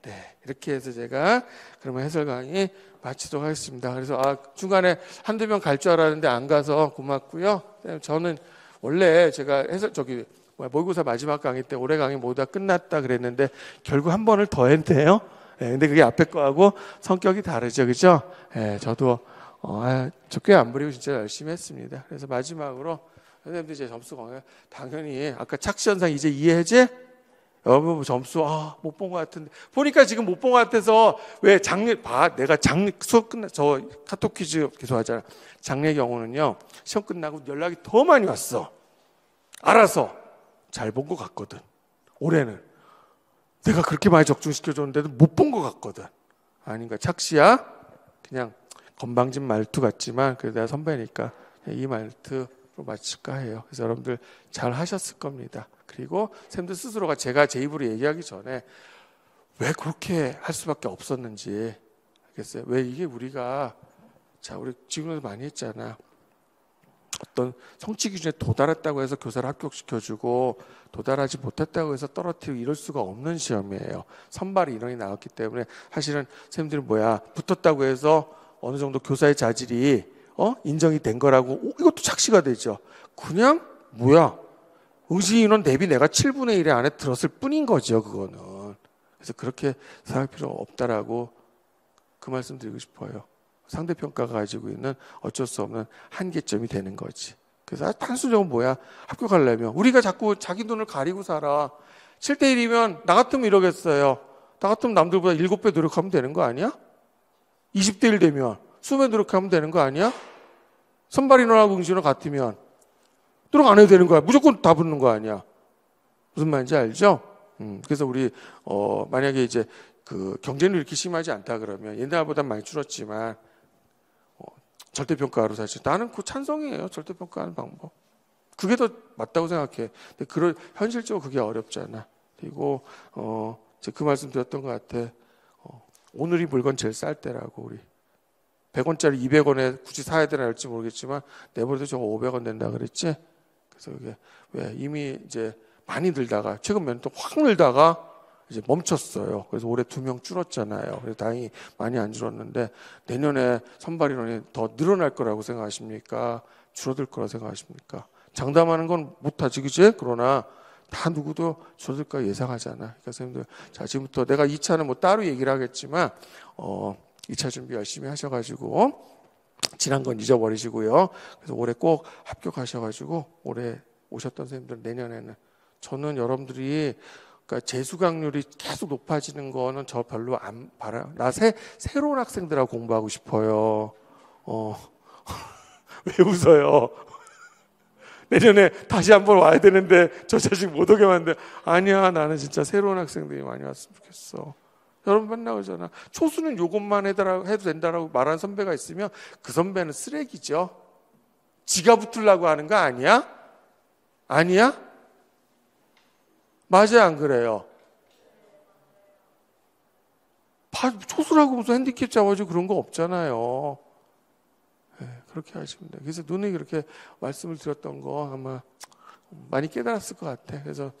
네. 이렇게 해서 제가 그러면 해설 강의 마치도록 하겠습니다. 그래서 중간에 한두 명 갈 줄 알았는데 안 가서 고맙고요. 저는 원래 제가 모의고사 마지막 강의 때 올해 강의 모두 다 끝났다 그랬는데 결국 한 번을 더 했네요. 네, 근데 그게 앞에 거하고 성격이 다르죠. 그죠? 네, 저도 저 꽤 안 부리고 진짜 열심히 했습니다. 그래서 마지막으로 선생님들 제 점수 공개 당연히 아까 착시 현상 이제 이해해지? 여러분 점수 못 본 것 같은데 보니까 지금 못 본 것 같아서 왜 내가 수업 저 카톡 퀴즈 계속 하잖아. 장래 경우는요 시험 끝나고 연락이 더 많이 왔어. 알아서 잘 본 것 같거든. 올해는 내가 그렇게 많이 적중시켜줬는데도 못 본 것 같거든. 아닌가 착시야? 그냥 건방진 말투 같지만 그래도 내가 선배니까 이 말투로 마칠까 해요. 그래서 여러분들 잘 하셨을 겁니다. 그리고 쌤들 스스로가 제가 제 입으로 얘기하기 전에 왜 그렇게 할 수밖에 없었는지 알겠어요? 왜 이게 우리 지금도 많이 했잖아. 어떤 성취 기준에 도달했다고 해서 교사를 합격시켜주고 도달하지 못했다고 해서 떨어뜨리고 이럴 수가 없는 시험이에요. 선발 인원이 나왔기 때문에 사실은 쌤들이 붙었다고 해서 어느 정도 교사의 자질이 인정이 된 거라고 이것도 착시가 되죠. 그냥 응시 인원 대비 내가 7분의 1의 안에 들었을 뿐인 거죠. 그거는. 그래서 그렇게 생각할 필요 없다라고 그 말씀 드리고 싶어요. 상대평가가 가지고 있는 어쩔 수 없는 한계점이 되는 거지. 그래서 단순적으로 합격하려면 우리가 자꾸 자기 눈을 가리고 살아. 7대 1이면 나 같으면 이러겠어요. 나 같으면 남들보다 7배 노력하면 되는 거 아니야? 20대 1 되면 수면 노력하면 되는 거 아니야? 선발 인원하고 응시인원 같으면 노력 안 해도 되는 거야. 무조건 다 붙는 거 아니야. 무슨 말인지 알죠? 그래서 우리 만약에 이제 그 경쟁률이 이렇게 심하지 않다 그러면 옛날보다 많이 줄었지만 절대평가로 사실 나는 그 찬성이에요. 절대평가하는 방법. 그게 더 맞다고 생각해. 근데 현실적으로 그게 어렵잖아. 그리고 제가 그 말씀 드렸던 것 같아. 오늘이 물건 제일 쌀 때라고. 우리 100원짜리 200원에 굳이 사야 되나 할지 모르겠지만 내버려도 저거 500원 된다 그랬지. 그래서 이게 왜 이미 이제 많이 늘다가 최근 몇 년 또 확 늘다가 이제 멈췄어요. 그래서 올해 2명 줄었잖아요. 그래서 다행히 많이 안 줄었는데 내년에 선발 인원이 더 늘어날 거라고 생각하십니까? 줄어들 거라고 생각하십니까? 장담하는 건 못하지, 그지? 그러나 다 누구도 줄어들 거 예상하잖아. 그러니까 선생님들, 자, 지금부터 내가 2차는 뭐 따로 얘기를 하겠지만 2차 준비 열심히 하셔가지고 지난 건 잊어버리시고요. 그래서 올해 꼭 합격하셔가지고 올해 오셨던 선생님들 내년에는 저는 여러분들이 그러니까 재수강률이 계속 높아지는 거는 저 별로 안 바라. 나 새로운 학생들하고 공부하고 싶어요. 왜 웃어요? 내년에 다시 한번 와야 되는데 저 자식 못 오게 만드는데 아니야, 나는 진짜 새로운 학생들이 많이 왔으면 좋겠어. 여러분 맨날 그러잖아. 초수는 요것만 해도 된다라고 말하는 선배가 있으면 그 선배는 쓰레기죠. 지가 붙으려고 하는 거 아니야? 아니야? 맞아요, 안 그래요? 초수라고 무슨 핸디캡 잡아주고 그런 거 없잖아요. 네, 그렇게 하시면 돼요. 그래서 눈이 그렇게 말씀을 드렸던 거 아마 많이 깨달았을 것 같아. 그래서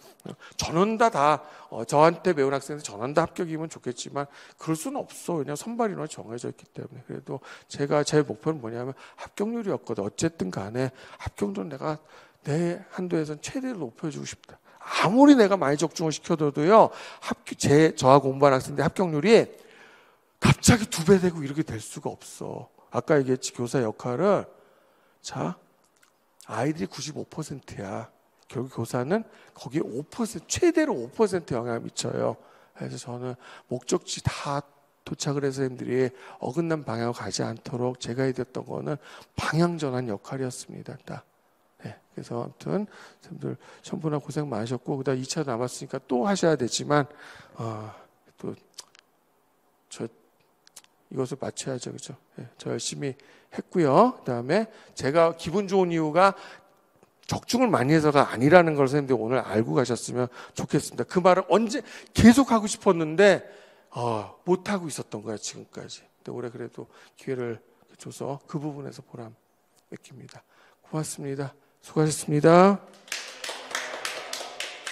전원 다 저한테 배운 학생들 전원 다 합격이면 좋겠지만 그럴 수는 없어. 왜냐하면 선발 인원이 정해져 있기 때문에. 그래도 제가 제 목표는 뭐냐면 합격률이었거든. 어쨌든 간에 합격률은 내가 내 한도에선 최대로 높여주고 싶다. 아무리 내가 많이 적중을 시켜둬도요, 저하고 공부하는 학생들 합격률이 갑자기 2배 되고 이렇게 될 수가 없어. 아까 얘기했지, 교사 역할을. 자, 아이들이 95%야. 결국 교사는 거기에 5%, 최대로 5% 영향을 미쳐요. 그래서 저는 목적지 다 도착을 해서 선생님들이 어긋난 방향으로 가지 않도록 제가 해드렸던 거는 방향 전환 역할이었습니다. 네, 그래서 아무튼 선생님들 전부나 고생 많으셨고 그다음 2차 남았으니까 또 하셔야 되지만 또 저 이것을 마쳐야죠, 그죠? 네, 저 열심히 했고요. 그다음에 제가 기분 좋은 이유가 적중을 많이 해서가 아니라는 걸 선생님들 오늘 알고 가셨으면 좋겠습니다. 그 말을 언제 계속 하고 싶었는데 못 하고 있었던 거야 지금까지. 근데 올해 그래도 기회를 줘서 그 부분에서 보람 느낍니다. 고맙습니다. 수고하셨습니다.